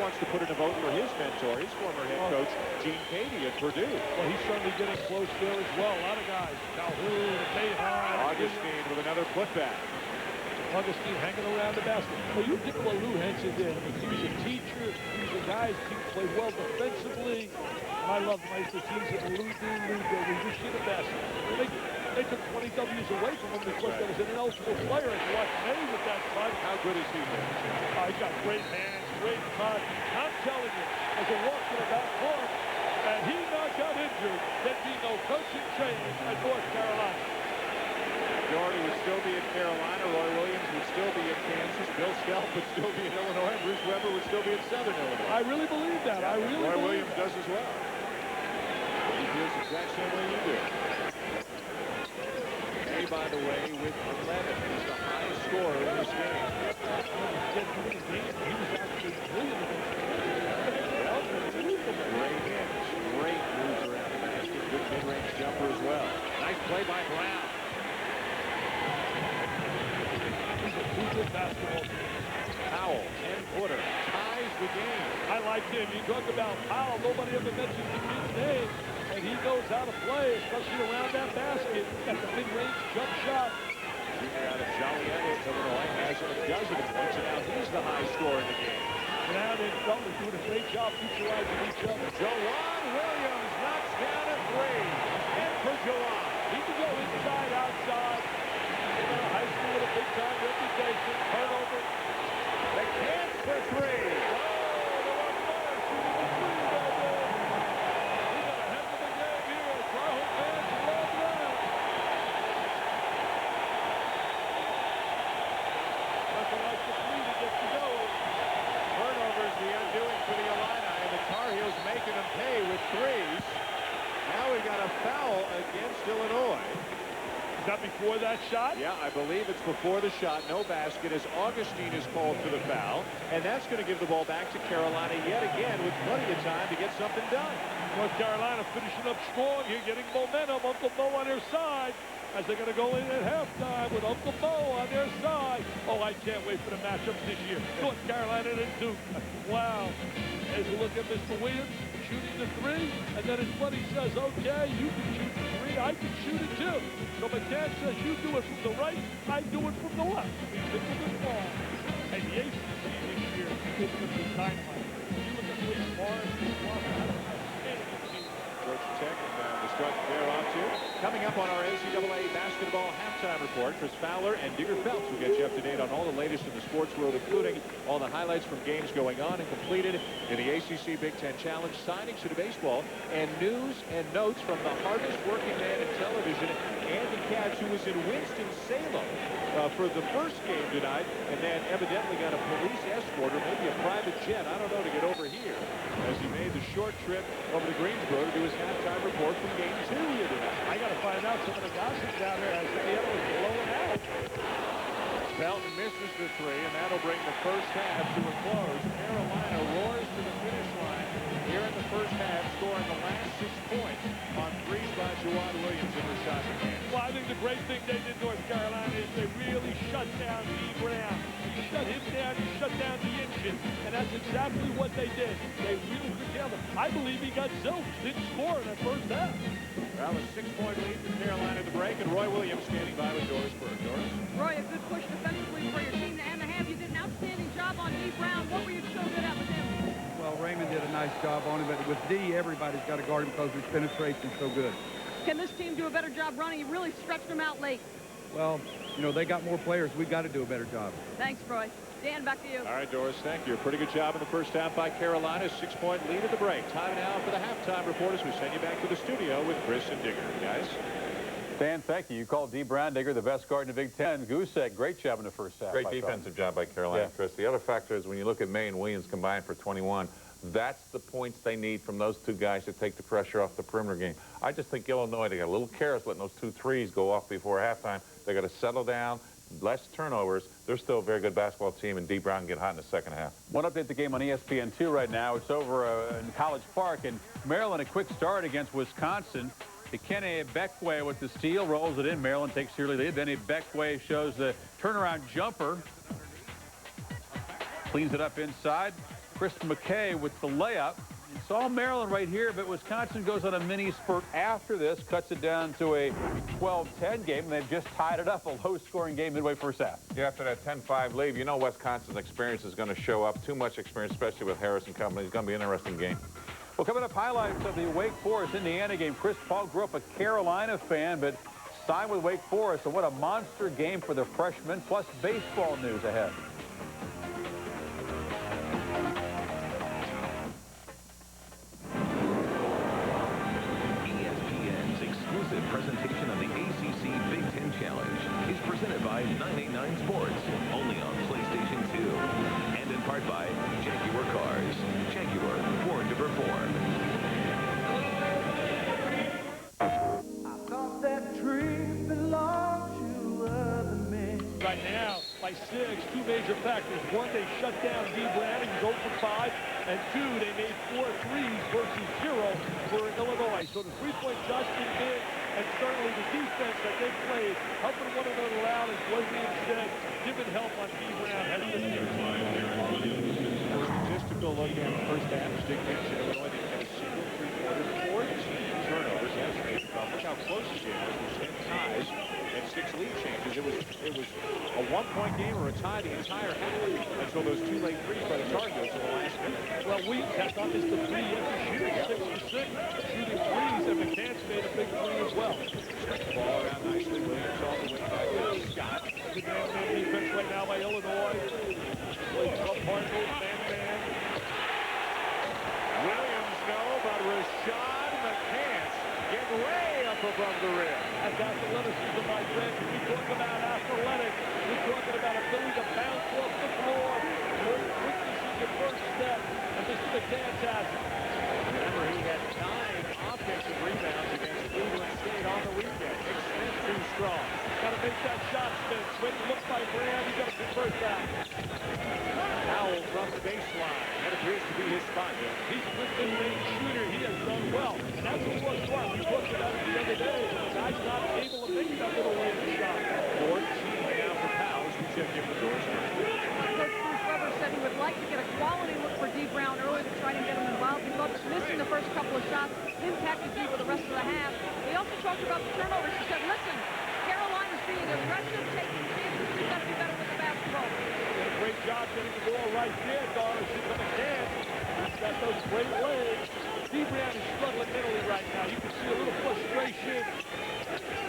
wants to put in a vote for his mentor, his former head coach, Gene Cady at Purdue. Well, he's certainly getting close there as well. A lot of guys. Calhoun, Bayhard. Augustine with another putback. Augustine hanging around the basket. Well, you think what Lou Henson did. I mean, he was a teacher. He was a guy who played well defensively. And I love him. I used to tease him. Lou, we wish you the best. They took 20 W's away from him because there was an ineligible player. And watch May with that cut. How good is he there? He's got great hands, great cut. I'm telling you, as a walk to the back court, and he not got injured, there'd be no coaching change at North Carolina. Doherty would still be at Carolina. Roy Williams would still be at Kansas. Bill Stelp would still be in Illinois. And Bruce Weber would still be at Southern Illinois. I really believe that. Yeah, I really Roy believe Williams that. does as well. He feels the exact same way you do. May, by the way, with 11, is the highest scorer in this game. Great hits, great moves around the basket, good mid-range jumper as well. Nice play by Brown. Good basketball team. Powell, 10-footer, ties the game. I like him. You talk about Powell. Nobody ever mentions the kid's name, and he knows how to play, especially around that basket. Got the mid-range jump shot. Junior out of Joliet, Illinois, has a dozen points, and now he's the high scorer in the game. Brown and Butler doing a great job neutralizing each other. Jawan Williams knocks down a three. And for Jawan. He can go inside, outside. He's got a high school with a big-time reputation. Turnover. The chance for three. Making them pay with threes. Now we got a foul against Illinois. Is that before that shot? Yeah, I believe it's before the shot. No basket as Augustine is called for the foul. And that's going to give the ball back to Carolina yet again with plenty of time to get something done. North Carolina finishing up strong here, getting momentum. Uncle Mo on their side as they're going to go in at halftime with Uncle Mo on their side. Oh, I can't wait for the matchups this year. North Carolina and Duke. Wow. As we look at Mr. Williams shooting the three, and then his buddy says, okay, you can shoot the three, I can shoot it too. So McCann says, you do it from the right, I do it from the left. We pick a good ball. And the ACC this year is going to be dynamite. You look at Wake Forest, Georgia Tech and the start they're off to. Coming up on our NCAA basketball halftime report, Chris Fowler and Digger Phelps will get you up to date on all the latest in the sports world, including all the highlights from games going on and completed in the ACC Big Ten Challenge, signings to the baseball, and news and notes from the hardest working man in television, Andy Katz, who was in Winston-Salem for the first game tonight, and then evidently got a police escort or maybe a private jet, I don't know, to get over here as he made the short trip over to Greensboro to do his halftime report from game 2 here tonight. I got to find out some of the gossip down there as the other was blowing out. Felton misses the three, and that'll bring the first half to a close. Carolina roars to the finish line here in the first half, scoring the last 6 points on threes by Jawad Williams and Rashad McCann. Well, I think the great thing they did, North Carolina, is they really shut down D. Brown. You shut him down, you shut down the engine, and that's exactly what they did. They really curtailed him. I believe he got zilch, didn't score in that first half. Well, a 6-point lead for Carolina at the break, and Roy Williams standing by with Doris Burke. Doris? Roy, a good push defensively for your team to end the half. You did an outstanding job on D. Brown. What were you so good at with him? Well, Raymond did a nice job on him, but with D, everybody's got to guard him because his penetration's so good. Can this team do a better job running? You really stretched them out late. Well, you know, they got more players. We've got to do a better job. Thanks, Roy. Dan, back to you. All right, Doris, thank you. A pretty good job in the first half by Carolina. 6-point lead at the break. Time now for the halftime report as we send you back to the studio with Chris and Digger. Guys? Dan, thank you. You called D. Brown Digger the best guard in the Big Ten. Goosek, great job in the first half. Great defensive job by Carolina, Chris. The other factor is when you look at May and Williams combined for 21, that's the points they need from those two guys to take the pressure off the perimeter game. I just think Illinois, they got a little careless letting those 2 threes go off before halftime. They got to settle down, less turnovers. They're still a very good basketball team, and D. Brown can get hot in the second half. One update the game on ESPN2 right now. It's over in College Park, and Maryland a quick start against Wisconsin. Ikene Ebekwe with the steal, rolls it in. Maryland takes the early lead. Then Ebekwe shows the turnaround jumper. Cleans it up inside. Chris McKay with the layup. It's all Maryland right here, but Wisconsin goes on a mini spurt after this, cuts it down to a 12-10 game, and they've just tied it up, a low-scoring game midway first half. Yeah, after that 10-5 lead, you know Wisconsin's experience is going to show up. Too much experience, especially with Harris and company. It's going to be an interesting game. Well, coming up, highlights of the Wake Forest-Indiana game. Chris Paul grew up a Carolina fan, but signed with Wake Forest. So what a monster game for the freshmen, plus baseball news ahead. ESPN's exclusive presentation of the ACC Big Ten Challenge is presented by 989 Sports, only on PlayStation 2. And in part by Jaguar Cars. Jaguar, born to perform. Right now, by 6, two major factors. One, they shut down D. Brown, he was 0 for 5. And 2, they made 4 threes versus 0 for Illinois. So the three-point shot's been big, and certainly the defense that they played, helping one another out, as was being said, giving help on D. Brown. Has been Statistical look at the first half is dictates Illinois didn't have a single three-pointer, 14 turnovers. Look how close the game was. It was 10 ties and 6 lead changes. It was a one-point game or a tie the entire half until those 2 late threes by the Tar Heels in the last minute. Well, Wheaton has not missed a 3 yet this year. 6 for 6, shooting threes, and McCann's made a big 3 as well. Ball around nicely. Williams all the way back to Scott. Good man-man defense right now by Illinois. Plays up Cardinals, man-man. Williams, no, but Rashad McCants getting way up above the rim. That's athleticism, my friend. We talk about athletic. We're talking about ability to bounce off the floor. More quickness in your first step. And Mr. McCants has it. Remember, he had 9 offensive rebounds against Cleveland State on the weekend. Makes Smith too strong. Got to make that shot, Smith. When you look by Brown, you got to convert that. Powell from the baseline. That appears to be his spot. He's a good mid-range shooter. He has done well. And that's what was smart. We talked about it the other day. The guy's not able to make that little range shot. 14 now for Powell as we check in with Doris. Coach Bruce Weber said he would like to get a quality look for D. Brown early to try to get him involved. He thought missing the first couple of shots impacted D for the rest of the half. He also talked about the turnovers. He said, listen, Carolina's being aggressive, taking chances. We've got to be better with the basketball. Did a great job getting the ball right there, Doris. He's going to dance. He's got those great legs. D. Brown is struggling mentally right now. You can see a little frustration.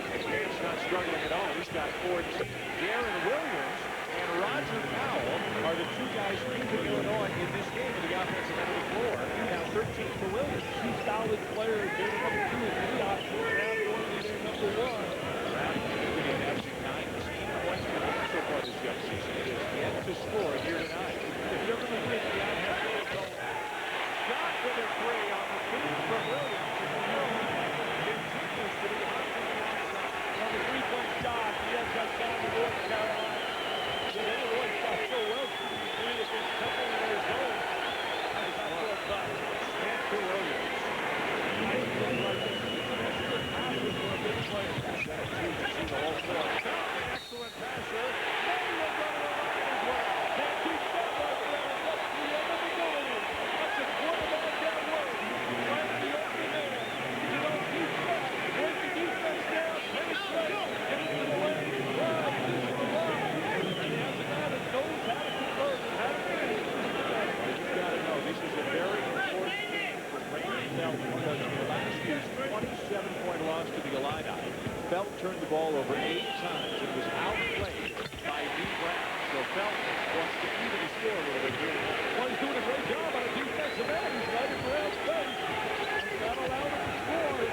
McCants not struggling at all. He's got 14. Darren Williams and Roger Powell are the 2 guys keeping Illinois in this game at the offensive end of the floor. Now 13 for Williams. 2 solid players. They're number 2 and 3 options. Brown going to be number 1. Brown averaging 19 points per game so far this young season. He has yet to score here tonight. If you're going to win, you got to have to go. Scott with a 3 on the feed from Williams. Continues to be hot from the outside. On the 3-point shot, he has that down to North Carolina. The Illinois shot so well, shooting 3 against Temple in their zone. That's not for a cut. Smith to Williams. Nice play like this. That's a good passer for a big player. Excellent passer. Now you're going to run as well. Can't keep that right there. That's the inability. That's a quarterback at work. Right the open man. You don't keep that. Break the defense down. Penetrate. Get into the lane. Drive. Finish the line. And he has a guy that knows how to convert and how to finish. You've got to know, this is a very important game for Raymond Felton because in last year's 27-point loss to the Illini, Felton turned the ball over 8 times and was outplayed by D. Brown. So Felton wants to even the score a little bit here. Well, he's doing a great job on a defensive end. He's right in Brown's face. He's not allowed him to score.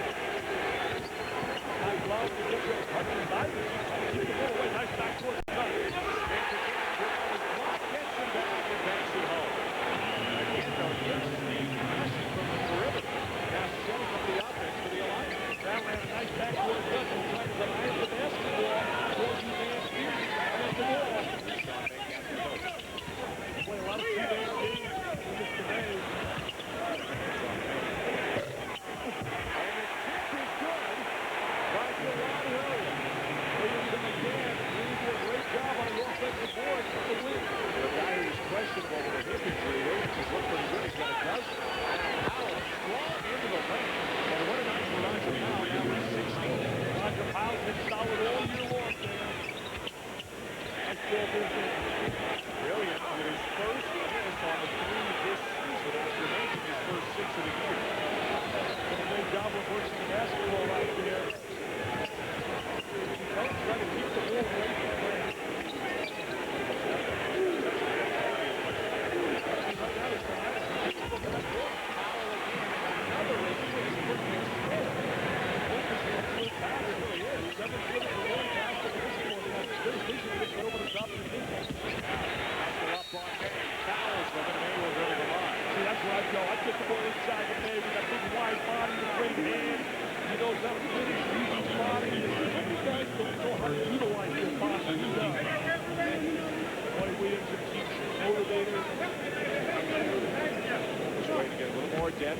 Not allowed to get the punches out. Keep the ball away. Nice backcourt cut. Gets him back and backs it home. Again, though, yes, passing from the perimeter. Now setting up the offense for the Illini. Brown ran a nice backcourt cut and tried to deny the basketball. Before you man feet. Get the ball. Play a lot of two-man games in this domain. And the kick is good by Jawad Williams. Williams and McCann really do a great job on the offensive board for the win. The guy who's questionable with a hip injury, Williams has looked pretty good. He's got a dozen. Now Powell strong into the lane. And what a night for Roger Powell now with 16. Roger Powell's been solid all year long, man. Nice ball movement. Williams with his first miss on the 3 this season after making his first 6 of the year. Did a great job of working the basketball right there.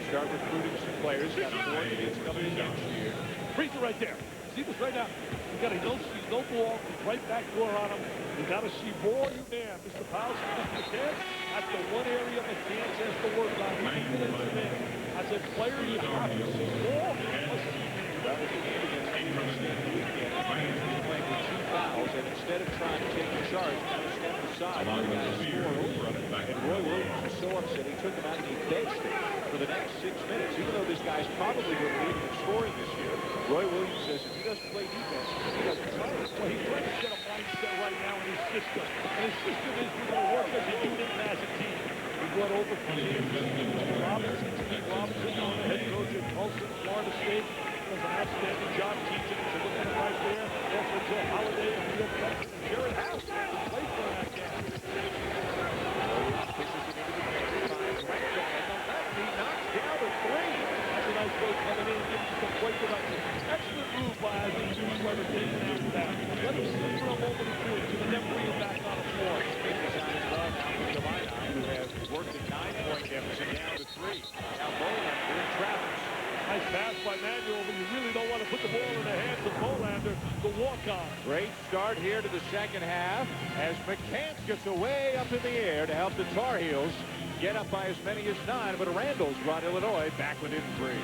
start recruiting some players. Got 4 kids coming in next year. Freeze it right there. See this right now. You got to see no ball. Right back door on him. You got to see more you man. Mr. Powell, Mr. McCants, that's the one area McCants has to work on. As a player, you have to see more. That was a game against Michigan State the weekend. He's playing with 2 fouls, and instead of trying to take the charge, kind of stepped aside. The guy scored over him, and Roy Williams was so upset he took him out and he benched him for the next 6 minutes. Even though this guy's probably going to lead in scoring this year, Roy Williams says if he doesn't play defense, he doesn't play. Well, he's trying to set a mindset right now in his system. And his system is we're going to work as a unit and as a team. He brought over from Robinson, Steve Robinson, the head coach at Tulsa, Florida State. Does an outstanding job teaching. So look at him right there. Also Joe Holiday and Neil Preston and Jared House played for that game. Pushes it into the paint, finds Randall, and the lefty knocks down the 3. That's a nice play coming in, giving some great production. Excellent move by Isaac Greensboro taking after that. Let him sit for a moment or two, and then bring him back on the floor. Speakers on his run now for the Illini, who have worked a 9-point deficit down to 3. Now Bolander in traffic. Nice pass by Manuel, but you really don't want to put the ball in the hands of Bolander, the walk-on. Great start here to the second half as McCants gets away up in the air to help the Tar Heels get up by as many as 9, but Randall's brought Illinois back within 3.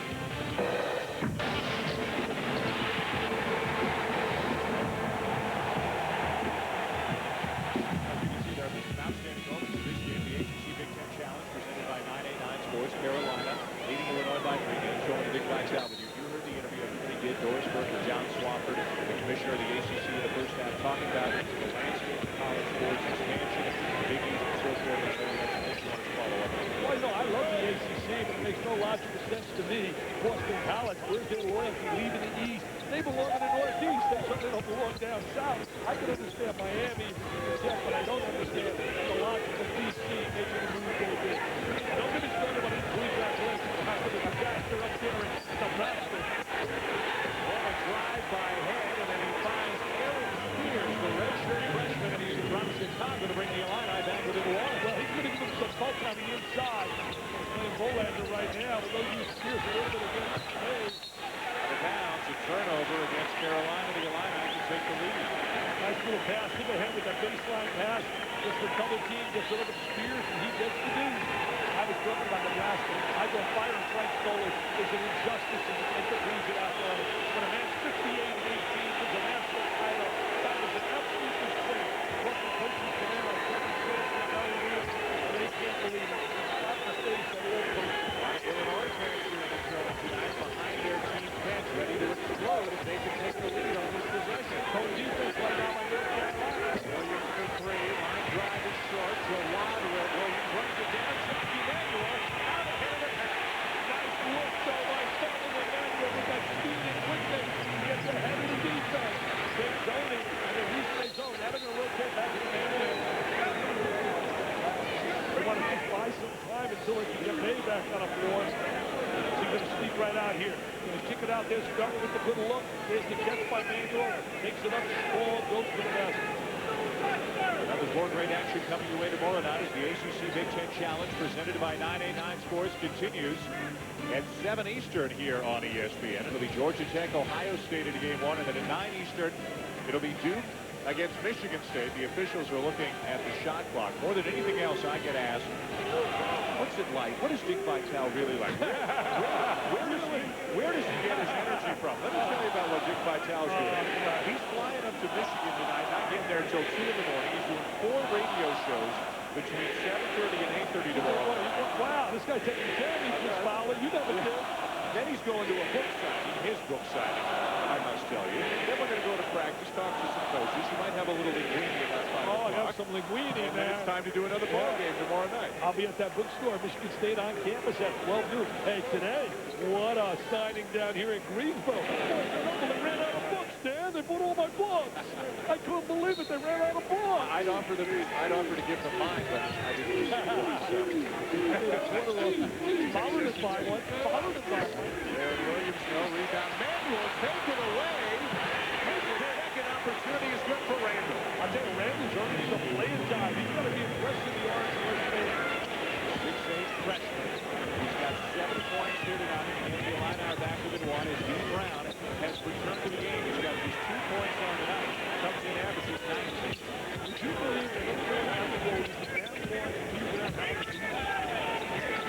Outstanding moments in this game, the ACC Big Ten Challenge presented by 989 Sports. Carolina leading Illinois by 3 games, showing the big lights out with you. You heard the interview everybody did. Doris Burke and John Swafford, the commissioner of the ACC in the first half, talking about the landscape of college sports, expansion, Big East, and so forth. And so that's what you want to follow up on. Well, no, I love the ACC, but it makes no logical sense to me. Boston College, where's their loyalty leaving the East? They belong in the Northeast. They certainly don't belong down South. I can understand Miami, but I don't understand the logic of DC making the move they did. Don't get me started on these congratulations to the disaster up there in Nebraska. On a drive by Head, and then he finds Eric Spears, the redshirt freshman, and he's from Chicago to bring the Illini back within 1. Well, he's going to give him some bulk on the inside. He's playing Bolander right now, but they'll use Spears a little bit against the Hayes. Bounce, a turnover against Carolina. The Illini can take the lead. Nice little pass to the head with that baseline pass. Just the double team gets a little Spears, and he gets the dude. I was talking about Nebraska. I go firing Frank Stoller is an injustice, and the collegiate athletic. When a man's 58 and 18 wins a national title, that was an absolute mistake. What the coaches can do, like Kevin State and Ellie Williams, and they can't believe it. That's the stage of all coaches. Illinois fans here in the show tonight behind their team bench, ready to explode if they can take the lead on this possession. Home defense right now by North Carolina. Williams for 3. Line drive is short. Jawad Williams runs it down. Chuck Emmanuel out ahead of the pack. Nice look, though, by Sullivan Emmanuel with that speed and quickness. He gets ahead of the defense. They zone it, and the reason they zone, now they're going to rotate back to Emmanuel. They want to just buy some time until they can get payback on the floor. So he's going to sneak right out here. Going to kick it out there, starting with the good look. There's the catch by Manuel. Takes it up, ball goes to the basket. That was more great action coming your way tomorrow night as the ACC Big Ten Challenge presented by 989 Sports continues at 7 Eastern here on ESPN. It'll be Georgia Tech, Ohio State in Game 1, and then at 9 Eastern, it'll be Duke against Michigan State. The officials are looking at the shot clock. More than anything else, I get asked, what's it like? What is Dick Vitale really like? Where does he get his energy from? Let me tell you about what Dick Vitale's doing. He's flying up to Michigan tonight, not getting there until 2 in the morning. He's doing 4 radio shows between 7:30 and 8:30 tomorrow. Wow, this guy taking care of me, Chris Fowler. You never did. Then he's going to a book signing, his book signing, I must tell you. Then we're going to go to practice, talk to some coaches. You might have a little linguine about 5 o'clock. Oh, I have some linguine, and then it's time to do another ball game tomorrow night. I'll be at that bookstore, Michigan State on campus at 12 noon. Hey, today, what a signing down here in Greensboro. They ran out of books, Dan. They put all my books. I couldn't believe it. They ran out of books. I'd offer to give them mine, but I didn't receive one. Followed it by one. Followed it by one. There, Williams, no rebound. Manuel take it away. His second opportunity is good for Randall. I tell you, Randall's earning some playing time. He's got to be impressed in the orange. 6'8" freshman. He's got got 7 points here tonight. And the Illini back within 1 as Dean Brown has returned to the game. He's got just 2 points on the night. Comes in, averages 19. Would you believe that Illinois has the goal to down one, Dean Brown out of the team?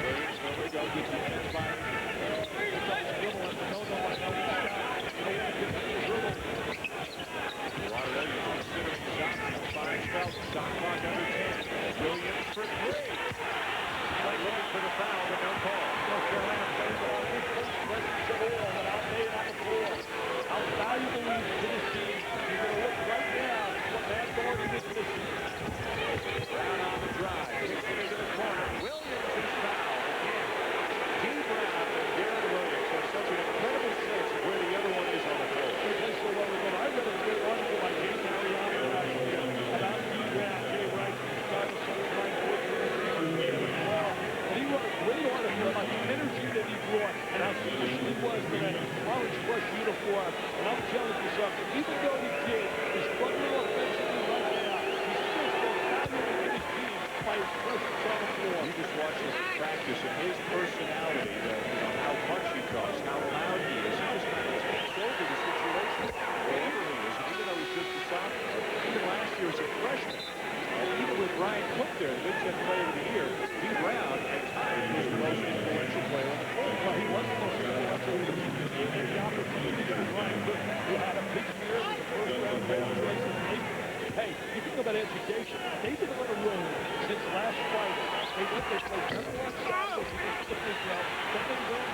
Williams, there we go. Good defense by dribble and no one knows the shot. No one gets the dribble. Water Williams considering his options. 5 fouls. Shot clock under 10. Williams for 3. Play looking for the foul, but no call. North Carolina plays a lot of good post presence of all, but out there on the floor. How valuable is to this team? You're going to look right now what Matt Gordon is missing. Brown on the drive. Kicks it into the corner. Williams is fouled again. Dean Brown and Darren Williams have such an incredible sense of where the other one is on the floor. They play so well together. I read a great article by Jay Mariano about Dean Brown, Jay Wright, Chicago Sun-Times, and he wrote a great article about the energy that he brought and how special he was to that orange brush uniform. And I'm telling you something, even though he did, he's struggling offensively right now, he's still so valuable to his team by his presence on the floor. You just watch this in practice and his personality, how much he talks, how loud he is. He just kind of takes over the situation wherever he is. And even though he's just a sophomore, even last year as a freshman, even with Brian Cook there, the Big Ten Player of the Year, Dean Brown at times was the most influential player on the court. Well, he was the most influential. He gave the opportunity to Brian Cook, who had a big year with the first-round draft choice in Lincoln. Hey, you think about education. They've been on the road since last Friday. They went, they played number 1 Saturday against the Big Ten. Then they win.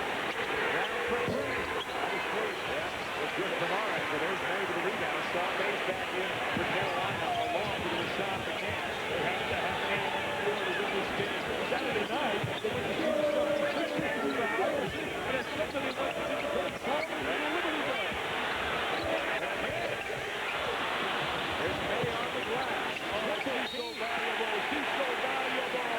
Brown for 3. That was first. Yeah, was good from Orange, but there's May to the rebound. Sean May's back in for Carolina along with the shot for Kansas. They have to have May on the floor to win this game. Saturday night, they went to see the Celtics 63 to Irish, and then Sunday night, they did the Great Salt and the Liberty Bell. There's May on the glass. He's so valuable. He's so valuable.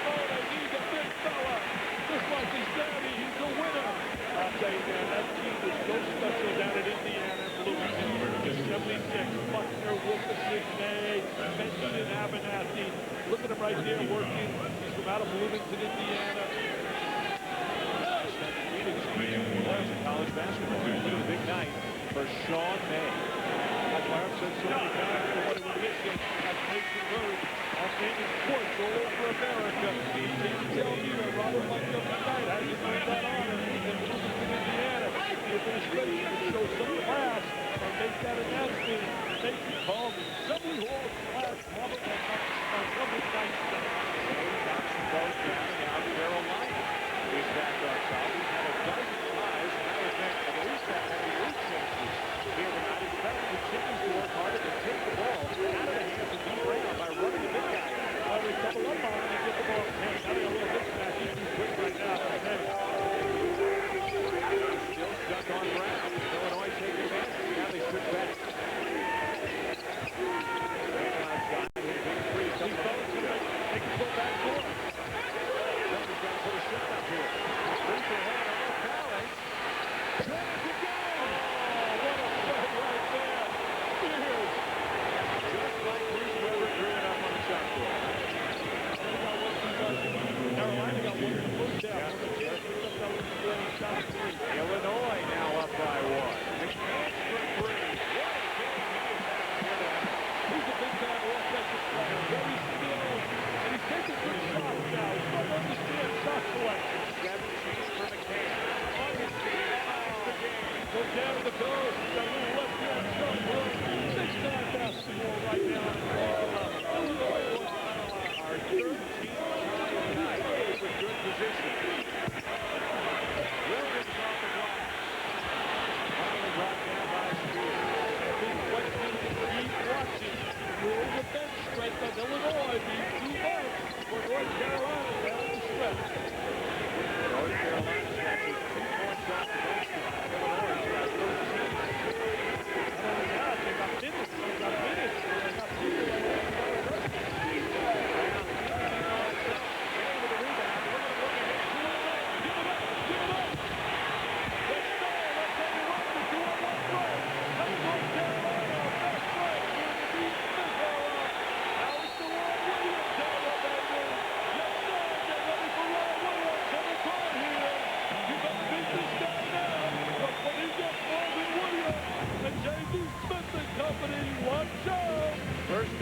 Oh, they need the big fella. Just like his daddy, he's a winner. I'll tell you, man, that team is so special down in Indiana, Bloomington. 76, Buckner, Wilkerson, May, Benson, Abernathy. Look at him right there working. He's from out of Bloomington, Indiana. Players in college basketball. It's been a big night for Sean May. That's why I've said so many times for what it would miss him at Mason Road. Our famous courts all over America. You can tell me that Robert Montgomery Knight hasn't earned that honor in Bloomington, Indiana. The administration would show some class and make that announcement. Make it call Assembly Hall class Robert Montgomery Knight. Johnson goes down and now Carolina is back on top. He's had a dozen tries. Matter of fact, at least that many lead chances here tonight. His Better continues to work harder to take the ball out of the hands of Dean Brown by running the big guy. Well, they double up on him and get the ball. Hey, now they got a little mismatch. He's too quick right now. Still stuck on Brown. Illinois taking advantage.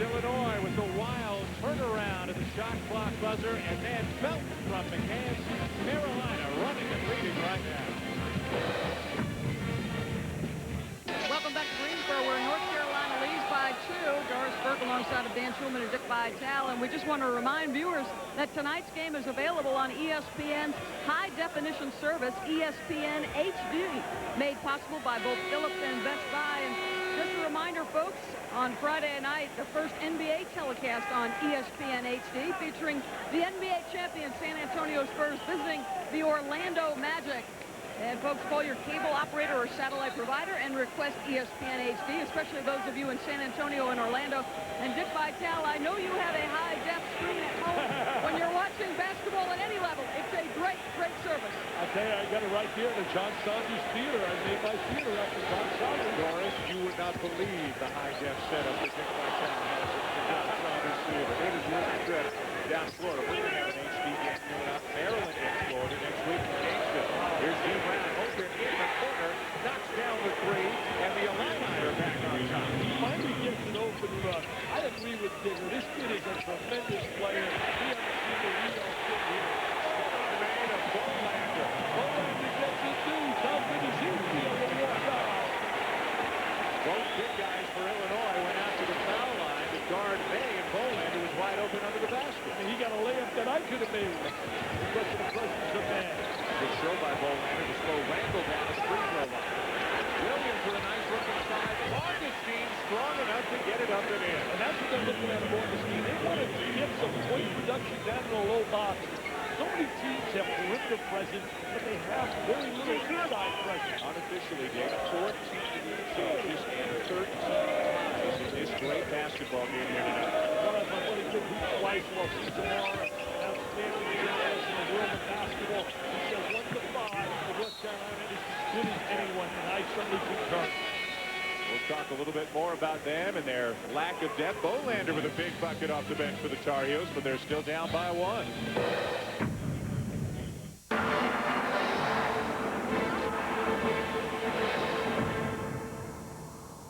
Illinois with the wild turnaround at the shot clock buzzer, and then Felton from McCann. Carolina running and leading right now. Welcome back to Greensboro, where North Carolina leads by 2. Doris Burke alongside of Dan Schulman and Dick Vitale. And we just want to remind viewers that tonight's game is available on ESPN's high-definition service, ESPN HD, made possible by both Philips and Best Buy. And just a reminder, folks, on Friday night, the first NBA telecast on ESPN HD, featuring the NBA champion San Antonio Spurs visiting the Orlando Magic. And folks, call your cable operator or satellite provider and request ESPN HD, especially those of you in San Antonio and Orlando. And Dick Vitale, I know you have a high-def screen at home when you're watching basketball at any level. It's a great, great service. I tell you, I got it right here at the John Saunders Theater. I made my theater up in John Saunders. Doris, you would not believe the high-def setup that Dick Vitale has at the John Saunders Theater. It is really good down in Florida. We're going to have an HD game coming up. Maryland in Florida next week in Gainesville. Here's Dee Brown, open in the corner, knocks down the 3, and the Illini are back on top. He finally gets an open run. I agree with Digger. This kid is a tremendous player. He hasn't seen the real kid here. Man of Bolander. Bolander gets it too. How good is he to be able to walk out? Both big guys for Illinois went out to the foul line to guard May, and Bolander was wide open under the basket. And he got a layup that I could have made because of the presence of man. Good show by Bolander to slow Randall down the free throw line. Williams with a nice look inside. Augustine strong enough to get it up and in. And that's what they're looking at Augustine. They want to get some point production down in the low box. So many teams have perimeter presence, but they have very little inside presence. Unofficially, Dave, 14 changes and 13 ties in this great basketball game here tonight. What a good hoop twice while Cesar, outstanding guys in the world of basketball. He says 1 to 5 for North Carolina is as good as anyone, and I certainly concur. We'll talk a little bit more about them and their lack of depth. Bolander with a big bucket off the bench for the Tar Heels, but they're still down by 1.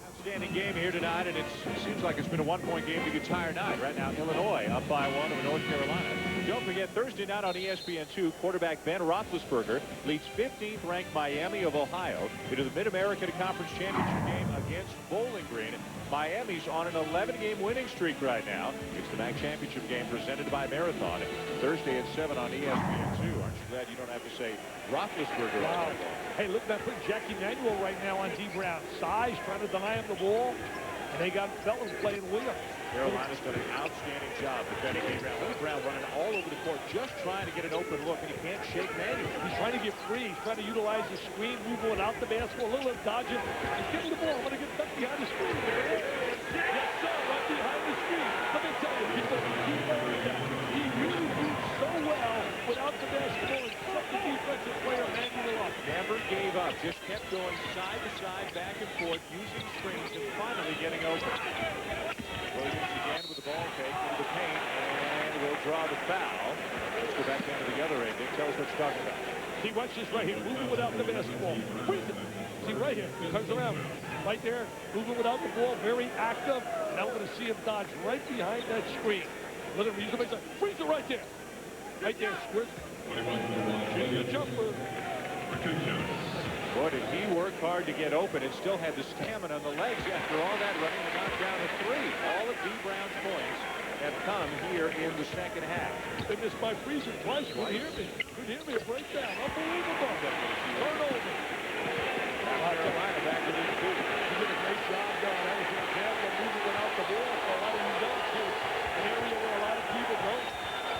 Outstanding game here tonight, and it seems like it's been a one-point game the entire night. Right now, Illinois up by 1 over North Carolina. Don't forget, Thursday night on ESPN2, quarterback Ben Roethlisberger leads 15th ranked Miami of Ohio into the Mid-American Conference Championship game against Bowling Green. Miami's on an 11-game winning streak right now. It's the MAC Championship game presented by Marathon. Thursday at 7 on ESPN2. Aren't you glad you don't have to say Roethlisberger? Wow. Hey, look, that put Jackie Manuel right now on Dee Brown. Size, trying to deny him the ball. And they got Felton playing Williams. Carolina's done an outstanding job defending Dee Brown. Dee Brown running all over the court, just trying to get an open look, and he can't shake Manuel. He's trying to get free. He's trying to utilize the screen, move without the basketball, a little bit dodging. He's getting the ball. I'm going to get back behind the screen. There it is. Yes, sir, right behind the screen. Let me tell you, he's going to keep going down. He really moves so well without the basketball and shut the defensive player Manuel up. Never gave up, just kept going side to side, back and forth, using screens and finally getting open. Williams again with the ball fake into the paint, and will draw the foul. Let's go back down to the other end. Dick, tell us what you're talking about. See, watch this right here, moving without the basketball. Freeze it. See, right here, he comes around. Right there, moving without the ball, very active. Now we're going to see him dodge right behind that screen. Look at him, he's going to freeze it right there. Right there, squirt. The jumper. Boy, did he work hard to get open and still had the stamina on the legs after all that running to knock down a 3. All of Dee Brown's points have come here in the second half. They missed my freezer twice. Couldn't hear me. Couldn't hear me. A breakdown. Unbelievable. Turnover. Carolina back to this 2. He did a great job down. That was an example of moving without the ball for a lot of these young kids. An area where a lot of people don't.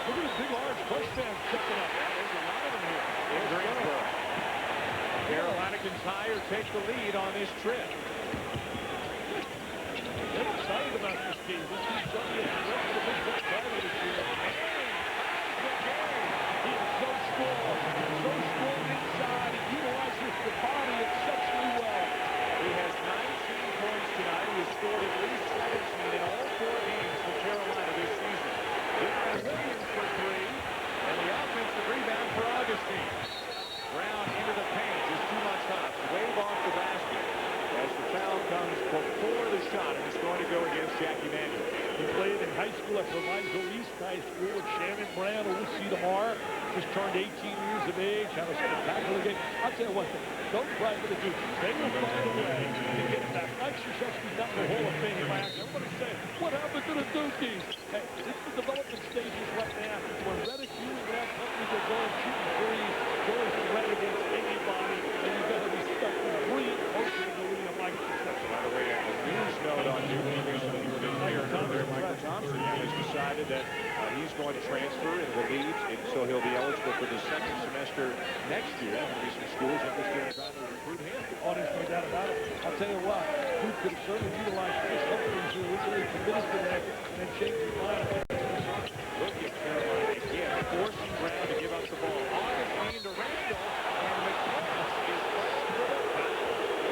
Look at the big, large push fans checking up. There's a lot of them here in Greensboro. Carolina can tie or take the lead on this trip. They're excited about this game. This team certainly is ready for the big Buck title this year. He is so strong inside. He utilizes the body exceptionally well. He has 19 points tonight. He has scored at least 17 in all 4 games for Carolina this season. Williams for 3, and the offensive rebound for Augustine. Brown into the paint, just too much hops. Wave off the basket as the foul comes before the shot, and it's going to go against Jackie Manuel. He played in high school at Proviso East High School with Shannon Brown, who we'll see tomorrow. Just turned 18 years of age, had a spectacular game. I'll tell you what, don't cry for the Dukies. They will find a way to get back. Mike Krzyzewski's not in the Hall of Fame. Everybody's saying, what happened to the Dukies? Hey, it's the development stages right now. When Reddick, you and that company are going shooting threes, going to red against anybody, and you got to respect the brilliant coaching of William Mike Krzyzewski. By the way, a news note on Duke recently with the player Michael Thompson has decided that he's going to transfer into the Leeds, and so he'll be eligible for the second semester next year. There will be some schools interested in trying to recruit him. Oh, there's no doubt about it. I'll tell you what, Duke could have certainly utilized this. Hopefully he's originally committed to that and then changed his mind. Look at Carolina again, forcing Brown to give up the ball. On the screen to Randall, and McComas is flashed for the foul.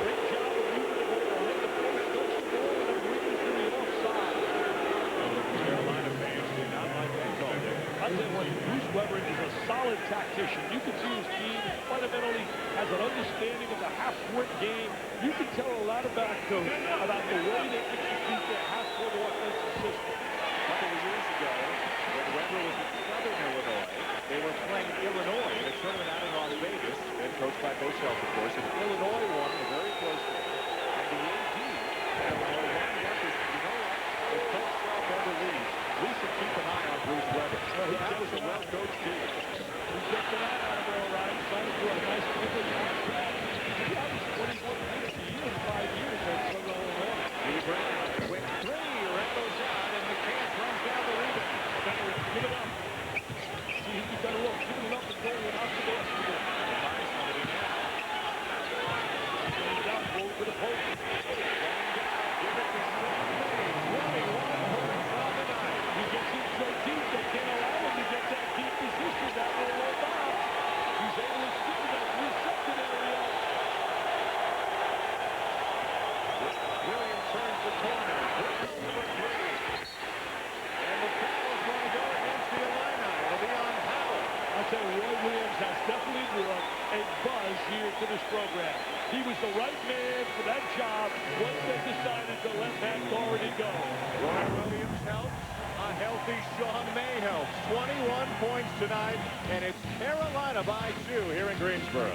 Great job of moving the ball. Then the force touched the ball and agrees to the offside. Carolina fans did not like that call there. I'll tell you what, Bruce Weber is a solid tactician. You can see his team fundamentally has an understanding of the half-court game. You can tell a lot about the way they execute their half-court offensive system. A couple of years ago, when Weber was at Southern Illinois, they were playing Illinois in a tournament out in Las Vegas, and coached by Bo Self, of course, and Illinois won a very close game. And the AD at Illinois lined up as, you know what, if Coach Self ever leaves, we should keep an eye on Bruce Weber. That was a well-coached team. He kept an eye on him all right. Signed him to a nice bigger contract. He averaged 21 points a year in 5 years at Southern Illinois. Lee Brown, quick three, Randall's out, and McCants runs down the rebound. Give it up. See, he's better off giving it up and going without the basketball. Finds somebody now. He's down low to the post. Give it to Sam. 21 points on the night. He gets in so deep, they can't allow him to get that deep position, that low bounce. He's able to stick in that 3-second area. Williams turns the corner. Number 3. And the foul's going to go against the Illini. It'll be on Howell. I'll tell you, Roy Williams has definitely brought a buzz here to this program. He was the right man for that job once they decided to let Matt Doherty go. Roy Williams helps. A healthy Sean May helps. 21 points tonight, and it's Carolina by 2 here in Greensboro.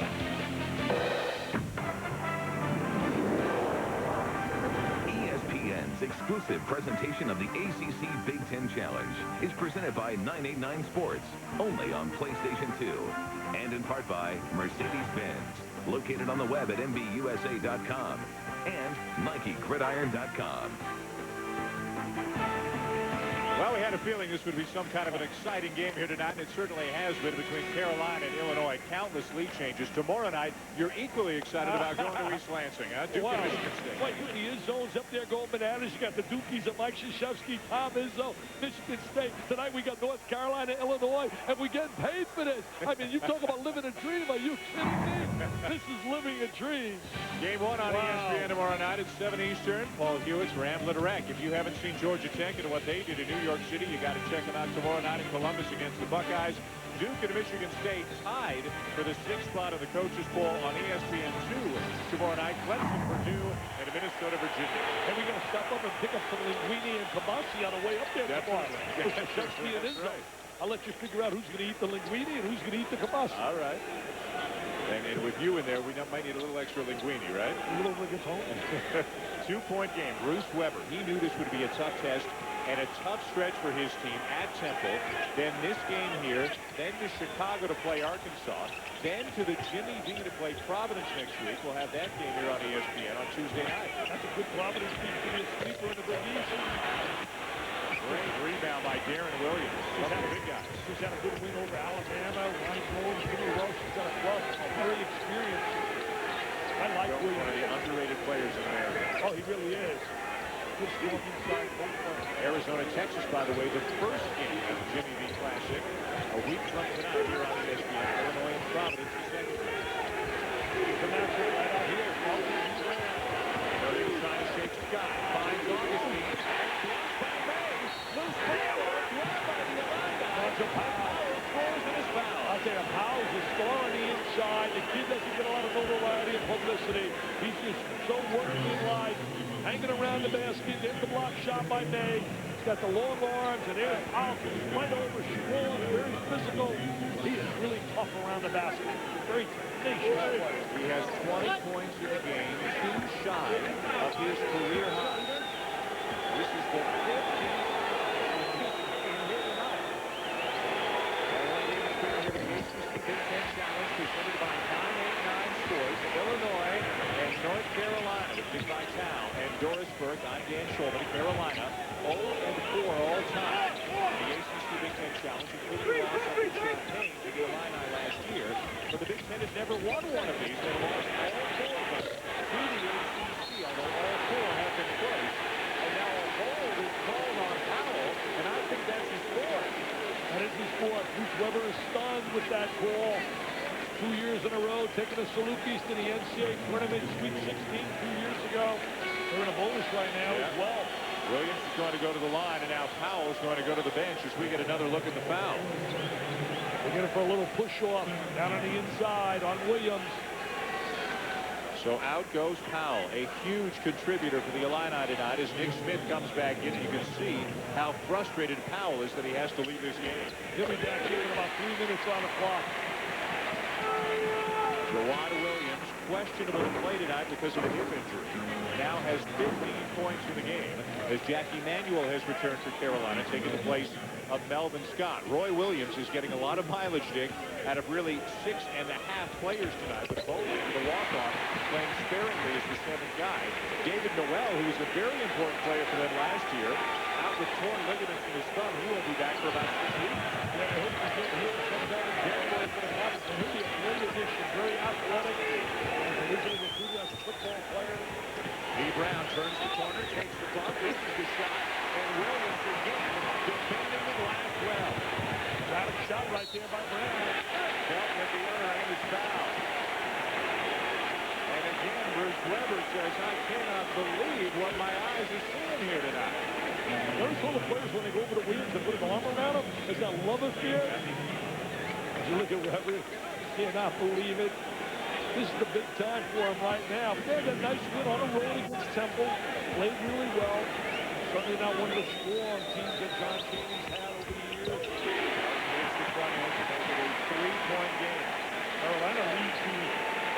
ESPN's exclusive presentation of the ACC Big Ten Challenge is presented by 989 Sports, only on PlayStation 2, and in part by Mercedes-Benz, located on the web at MBUSA.com, and NikeGridiron.com. Well, we had a feeling this would be some kind of an exciting game here tonight, and it certainly has been between Carolina and Illinois. Countless lead changes. Tomorrow night, you're equally excited about going to East Lansing, huh? Duke and Michigan State. Well, the Izzo's up there going bananas. You got the Dukies of Mike Krzyzewski, Tom Izzo, Michigan State. Tonight we got North Carolina, Illinois, and we're getting paid for this. I mean, you talk about living a dream. Are you kidding me? This is living a dream. Game 1 on ESPN tomorrow night at 7 Eastern. Paul Hewitt's Rambler Direct. If you haven't seen Georgia Tech and what they did in New York City, you got to check them out tomorrow night in Columbus against the Buckeyes. Duke and Michigan State tied for the 6th spot of the Coaches Bowl on ESPN 2 tomorrow night. Clemson, Purdue, and Minnesota, Virginia. And we're going to stop up and pick up some Linguini and Kamasi on the way up there tomorrow. Krzyzewski and Izzo. I'll let you figure out who's going to eat the linguine and who's going to eat the Kamasi. All right. And with you in there, we might need a little extra linguine, right? A little rigatone. 2-point game. Bruce Weber, he knew this would be a tough test and a tough stretch for his team at Temple. Then this game here, then to Chicago to play Arkansas, then to the Jimmy V to play Providence next week. We'll have that game here on ESPN on Tuesday night. That's a good Providence team to be a sleeper in the Big East. Great rebound by Darren Williams. One of the big guys. He's had a good win over Alabama. Ronnie Jones, Jimmy Welsh. He's got a club. Very experienced. I like Williams. One of the underrated players in America. Oh, he really is. Good skill inside both points. Arizona, Texas, by the way, the first game of the Jimmy V Classic. A week from tonight here on ESPN. Illinois and Providence, the second. The matchup right out here. Williams trying to shake Scott. Finds Augustine. Loose power. Grab by the Illini. Powell scores in his foul. I'll tell you, Powell's a star on the inside. The kid doesn't get a lot of notoriety and publicity. He's just so working in life. Hanging around the basket, get the block shot by May. got the long arms, and there's powerful. He's quite over, strong, very physical. He is really tough around the basket. Very tenacious player. He has 20 points in the game, 2 shy of his career high. This is the 15th in here tonight. And one game is here to the ACC Big Ten Challenge presented by 989 Sports. Illinois and North Carolina with Big Vital and Doris Burke. I'm Dan Schulman. Carolina 0-4 all time in the ACC Big Ten Challenge, including a loss up in Champaign to the Illini last year. But the Big Ten has never won one of these. They've lost all 4 of them to the ACC, although all 4 have been close. And now a hold is called on Powell, and I think that's his fourth. That is his fourth. Bruce Weber is stunned with that call. 2 years in a row, taking the Salukis to the NCAA tournament, Sweet 16 2 years ago. They're in a bonus right now as well. Williams is going to go to the line, and now Powell is going to go to the bench as we get another look at the foul. They get it for a little push-off down on the inside on Williams. So out goes Powell, a huge contributor for the Illini tonight as Nick Smith comes back in. You can see how frustrated Powell is that he has to leave this game. He'll be back here in about 3 minutes on the clock. Jawad Williams, questionable to play tonight because of a hip injury, now has 15 points in the game as Jackie Manuel has returned for Carolina, taking the place of Melvin Scott. Roy Williams is getting a lot of mileage, Dick, out of really 6.5 players tonight, with Bowling, the walk-on, playing sparingly as the 7th guy. David Noel, who was a very important player for them last year, out with torn ligaments in his thumb. He won't be back for about 6 weeks. Yeah, I hope he comes out in January for the Bucks. And he'll be a great addition, very athletic. Originally recruited as a football player. Lee Brown turns the corner, takes the bump, this is the shot, and Williams again defending the glass well. Got a shot right there by Brown. Felt that the other end is fouled. And again, Bruce Weber says, I cannot believe what my eyes are seeing here tonight. Notice all the players when they go over to Williams and put an arm around him. There's that love affair. As you look at Weber, cannot believe it. This is the big time for him right now. But they had a nice win on the road against Temple. Played really well. Certainly not one of the strong teams that John Cannon's had over the years. It's the front end to make it a 3-point game. Carolina leads the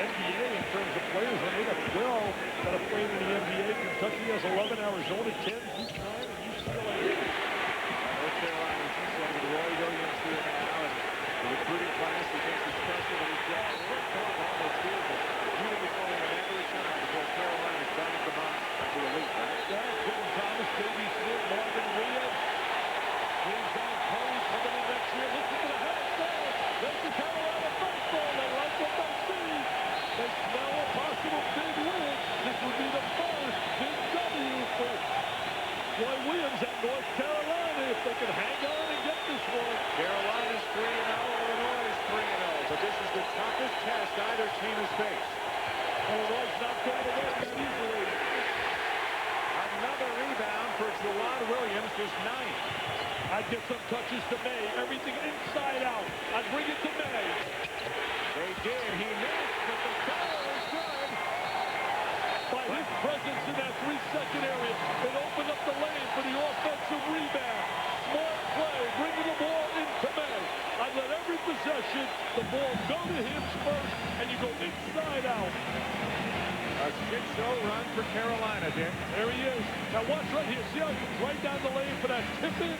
NBA in terms of players. They got 12 that have played in the NBA. Kentucky has 11, Arizona 10, Duke 9, and UCLA. North Carolina is sending Roy Williams here now, and the recruiting class he thinks is special that he's got. Almost feels it. Beautiful in a matter of time before Carolina's back at the box at the elite, right? Yeah, Quentin Thomas, J.B. Smith, Marvin Williams, James Van Curry coming in next year. Listen to the half ball. That's the Carolina fastball. They like what they see. They smell a possible big win. This would be the first big W for Roy Williams at North Carolina if they can hang on and get this one. Carolina's 3-0, Illinois is 3-0, but this is the toughest test either team has faced. Illinois not going away that easily. Another rebound for Jawad Williams, his 9th. I'd get some touches to May. Everything inside out. I'd bring it to May. They did. He missed, but the foul is good. By his presence in that 3-second area, it opened up the lane for the offensive rebound. Smart play, bringing the ball into May. I let every possession, the ball go to him first, and you go inside out. A 6-0 run for Carolina, Dick. There he is. Now watch right here. See how he's right down the lane for that tip-in?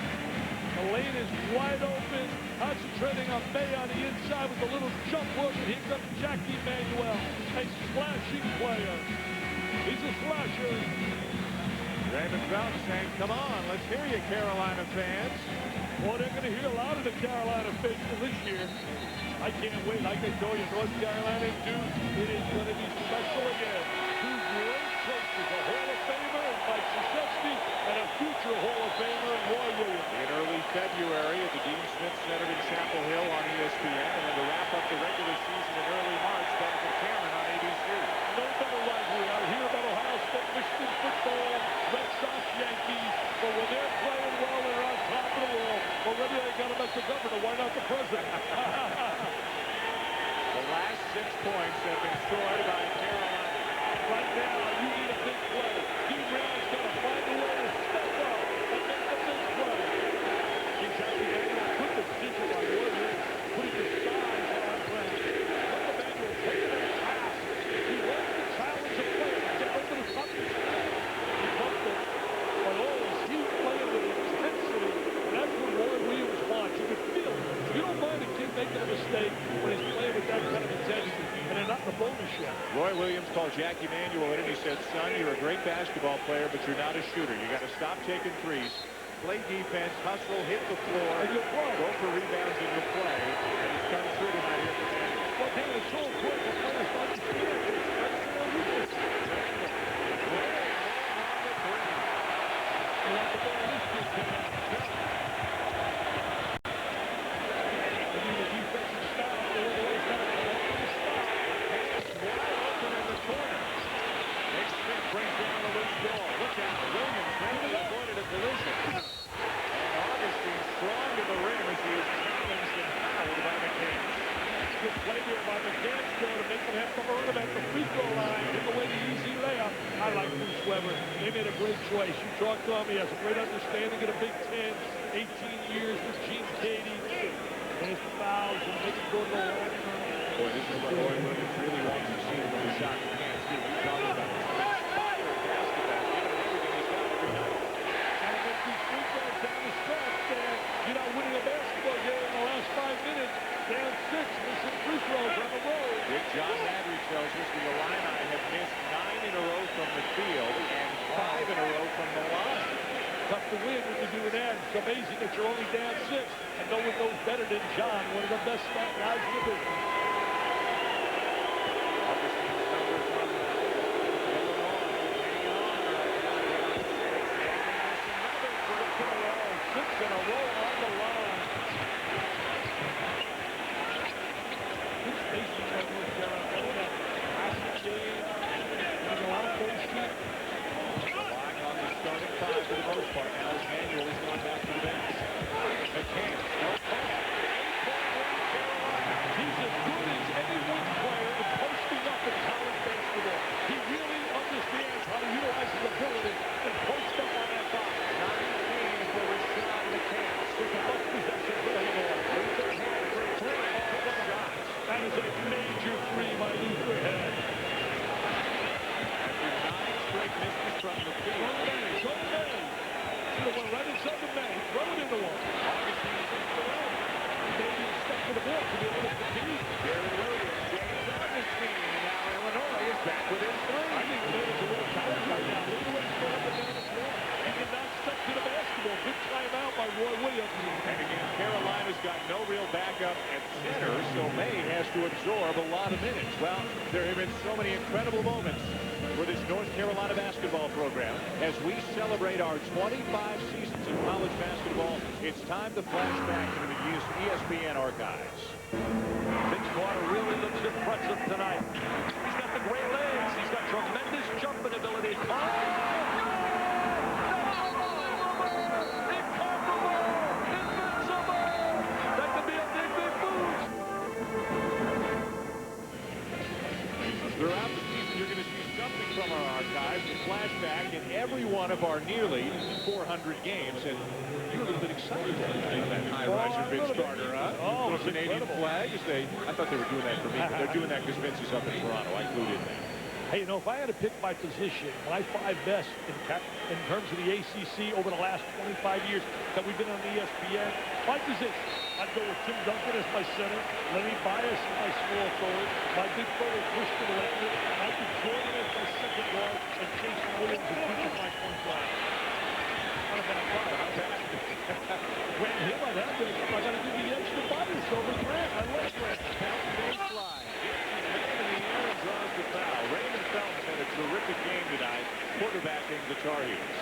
The lane is wide open. Concentrating on May on the inside with a little jump hook. And here comes Jackie Manuel, a slashing player. He's a slasher. Raymond Felton saying, come on, let's hear you, Carolina fans. Well, they're going to hear a lot of the Carolina faithful this year. I can't wait. Like I told you, North Carolina and Duke, it is going to be special again. Two great coaches, a Hall of Famer in Mike Krzyzewski and a future Hall of Famer in Roy Williams. In early February at the Dean Smith Center in Chapel Hill on ESPN, and then to wrap up the regular season in early March, Benedict Cameron on ABC. No better rivalry. I hear about Ohio State, Michigan football, Red Sox, Yankees, but when they're playing well, they're on top of the world. Well, maybe they got to make the governor. Why not the president? The last 6 points have been scored by Carolina. shift. Roy Williams called Jack Emanuel in and he said, son, you're a great basketball player, but you're not a shooter. You got to stop taking threes, play defense, hustle, hit the floor, and you'll play. Go for rebounds and you'll play. And he's come through tonight here for Daniel. Well, Dan, it's so important for players to understand their strengths and their weaknesses. They made a great choice. You talked to him. He has a great understanding of the Big Ten. 18 years with Gene Katie. There's the fouls and make it go to the line. Boy, this is what Roy Williams really wants to see from the shot. You can't see what he's talking about. Inspired basketball, giving everything he's got every night. And against these free throws down the stretch, you're not winning a basketball game in the last 5 minutes. Down 6, missing free throws on the road. Big John Madry tells us the Illini have missed 9 in a row from the field and 5 in a row from the line. Tough to win when you're doing that. It's amazing that you're only down 6. And no one knows better than John, one of the best guys in the business. As we celebrate our 25 seasons in college basketball, it's time to flash back into the ESPN archives. Fitzwater really looks impressive tonight. He's got the great legs. He's got tremendous jumping ability. That could be a big, big boost. Throughout the season, you're going to see something from our archives, a flashback in every one of our nearly 400 games. And you're a little bit excited about that high-riser Vince Carter, huh? Oh, little Canadian flag. I thought they were doing that for me, but they're doing that because Vince is up in Toronto. I included that. Hey, you know, if I had to pick my position, my 5 best in terms of the ACC over the last 25 years that we've been on the ESPN, my position, I'd go with Tim Duncan as my center, Lenny Bias as my small forward, my big forward Christian Laettner, Michael Jordan as my second guard, and Jason Williams as my point guard. Not a bad five. When him on that big, I got to give the edge to Bias over Grant. I love Grant. Baseline. In the air and draws the foul. Raymond Felton had a terrific game tonight, quarterbacking the Tar Heels.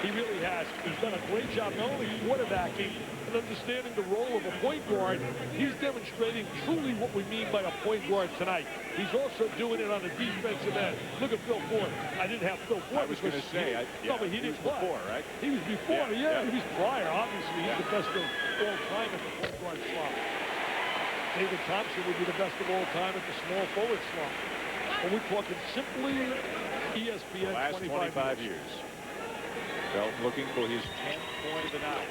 He really has. He's done a great job not only quarterbacking and understanding the role of a point guard. He's demonstrating truly what we mean by a point guard tonight. He's also doing it on the defensive end. Look at Phil Ford. I didn't have Phil Ford. I was going to say. No, but he didn't play. Before, right? He was before. Yeah. He was prior. Obviously, he's the best of all time at the point guard slot. David Thompson would be the best of all time at the small forward slot. But we're talking simply ESPN. The last 25 years. Felton looking for his 10th point of the night.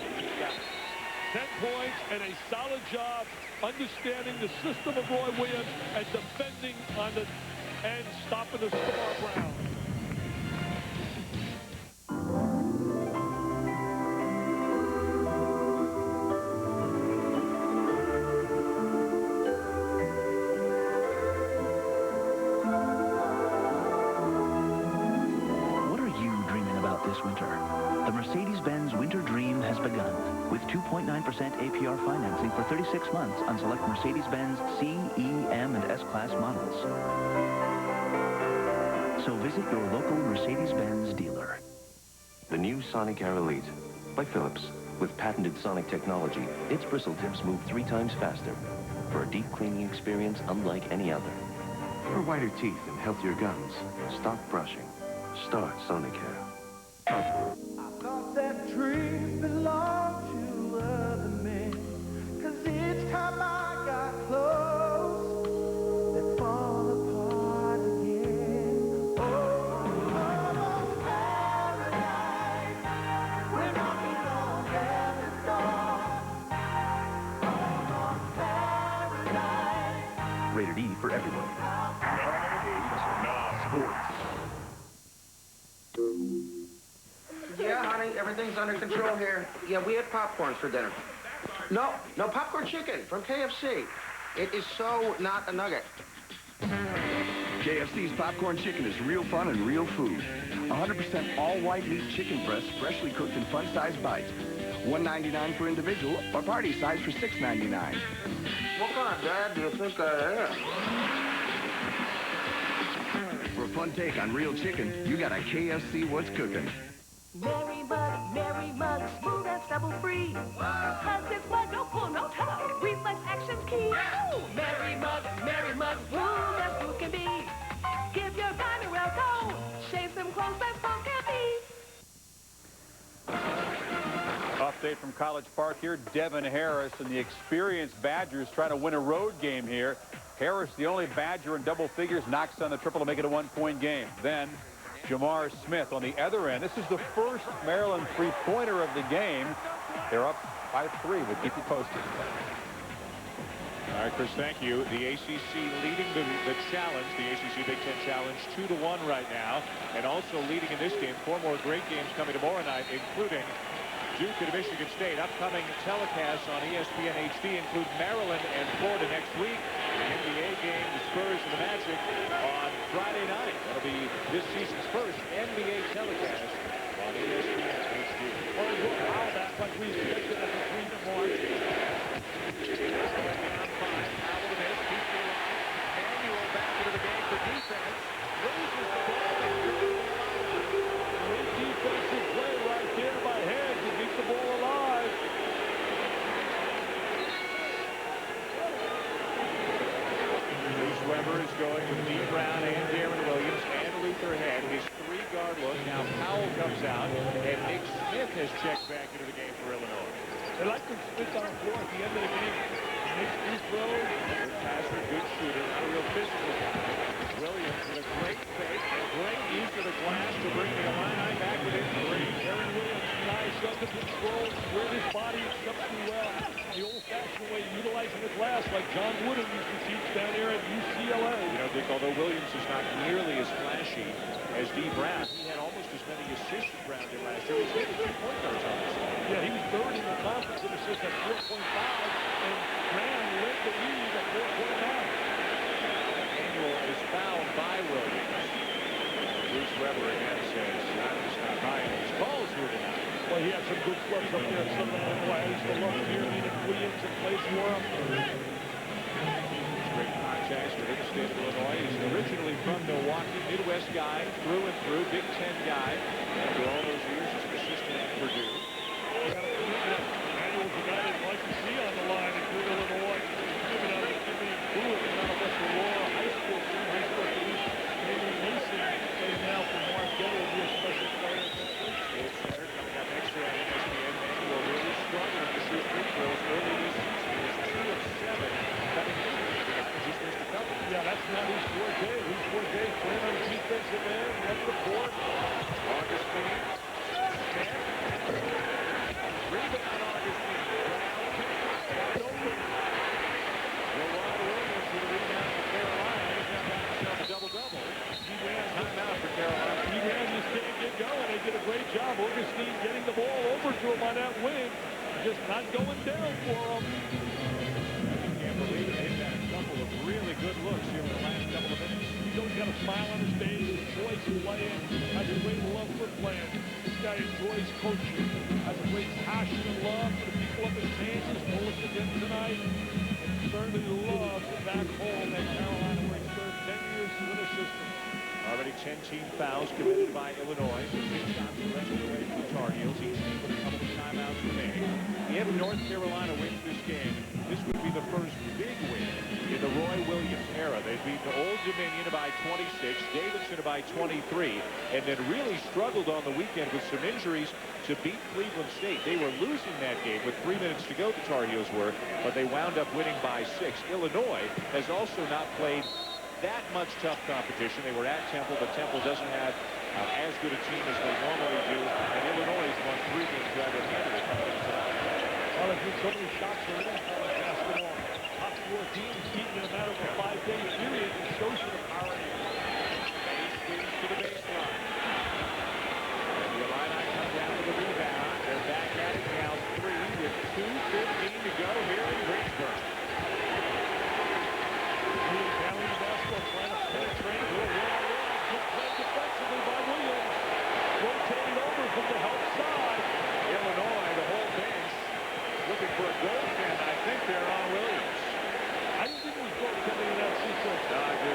10 points and a solid job understanding the system of Roy Williams and defending on the and stopping the Stamar Brown. this winter. The Mercedes-Benz Winter Dream has begun with 2.9% APR financing for 36 months on select Mercedes-Benz C, E, M, and S-Class models. So visit your local Mercedes-Benz dealer. The new Sonic Air Elite by Philips. With patented sonic technology, its bristle tips move 3 times faster for a deep cleaning experience unlike any other. For whiter teeth and healthier gums, stop brushing. Start Sonicare. I thought that dreams belonged to other men, 'cause each time I got close, they fall apart again. Almost paradise, we're knocking on heaven's door. Almost paradise. Rated E for everyone. Sports. Yeah, honey, everything's under control here. Yeah, we had popcorn for dinner. No popcorn chicken from KFC. It is so not a nugget. KFC's popcorn chicken is real fun and real food. 100% all-white meat chicken breast, freshly cooked in fun-sized bites. $1.99 for individual or party size for $6.99. What kind of dad do you think I am? For a fun take on real chicken, you got a KFC What's Cooking. Mary Mug, smooth and stubble-free. 'Cause it's mud, no pull, no tug. Reflex action's key. Ooh, Mary Mug, smooth as smooth can be. Give your guy a real go. Shave some clothes that smooth can be. Update from College Park here. Devin Harris and the experienced Badgers trying to win a road game here. Harris, the only Badger in double figures, knocks on the triple to make it a one-point game. Then Jamar Smith on the other end. This is the first Maryland three-pointer of the game. They're up by 3. We'll keep you posted. All right, Chris, thank you. The ACC leading the challenge, the ACC Big Ten Challenge, 2-1 right now. And also leading in this game. 4 more great games coming tomorrow night, including Duke and Michigan State. Upcoming telecasts on ESPN HD include Maryland and Florida next week. The NBA game, the Spurs and the Magic on Friday night. That'll be this season's first NBA telecast on ESPN HD. Well, we'll allow that, but we expected at the 3 to March. On 5. Powell to miss. Keeps the line. Manuel back into the game for defense. Loses the ball. Great defensive play right there by Head to keep the ball alive. Bruce Weber is going with Lee Brown and Darren Williams and Luther Head. His 3-guard look. Now Powell comes out, and Nick Smith has checked back into the game for Illinois. They like to Smith on the floor at the end of the game. Makes 2 throws. Good passer, good shooter, not a real physical guy. Williams with a great fake, a great use of the glass to bring the Illini back within 3. Darren Williams, nice under control, spread his body exceptionally well. The old-fashioned way, utilizing the glass like John Wooden used to teach down here at UCLA. You know, Dick, although Williams is not nearly as flashy as D. Brown, he had almost as many assists as Brown did last year. He's hit 2 point guards on this game. Yeah, he was 3rd in the conference in assists at 4.5, and Brown led the league at 4.9. Manuel is fouled by Williams. Bruce Weber again says, I'm just not buying these calls here tonight. Well, he had some good clubs up there at Southern Illinois. I used to love Tierney and Williams and plays for him. Great contacts within the state of Illinois. He's originally from Milwaukee, Midwest guy, through and through, Big Ten guy. After all those years as an assistant at Purdue. Manuel's a guy they'd like to see on the line in good Illinois. Giving out Jimmy Blewett out of West Aurora High School, police. Maybe Mason playing now for Marquette will be a special player. Sports Center coming up next year on ESPN. Manuel really struggling to shoot free throws early this season. He was 2 of 7 coming into this game. Just missed a couple. Yeah, that's not his forte. His forte is playing on the defensive end, running the court. Augustine. Smith. Rebound Augustine. Brown. Open. Jawad Williams with a rebound for Carolina. He's now got himself a double-double. Timeout for Carolina. He just can't get going. They did a great job. Augustine getting the ball over to him on that wing. Just not going down for him. Can't believe it. They've got a couple of really good looks here in the last couple of minutes. He's got a smile on his face. His voice playing. Has a great love for playing. guy enjoys coaching, has a great passion and love for the people up in Kansas. We'll look at them tonight. And certainly loves it back home at Carolina, where he served 10 years in the system. Already 10 team fouls committed by Illinois. So 6 shots the rest of the way for the Tar Heels. Each team with a couple of timeouts remaining. If North Carolina wins this game, this would be the first big win in the Roy Williams era. They've beaten Old Dominion by 26, Davidson by 23, and then really struggled on the weekend with some injuries to beat Cleveland State. They were losing that game with 3 minutes to go, the Tar Heels were, but they wound up winning by 6. Illinois has also not played that much tough competition. They were at Temple, but Temple doesn't have as good a team as they normally do, and Illinois has won 3 games rather handily. Well, there's been so many shots already in college basketball. Top 4 teams beaten in a matter of a 5-day period. It shows you the power. Spins to the baseline. And the Illini come down to the rebound. They're back at it now, 3 with 2:15 to go here in Greensboro. Trying to penetrate to a one-on-one. Good play defensively by Williams. Rotating over from the help side. Illinois, the whole bench, looking for a goaltend. I think they're on Williams. I didn't think it was goaltending in that sequence. No, I do.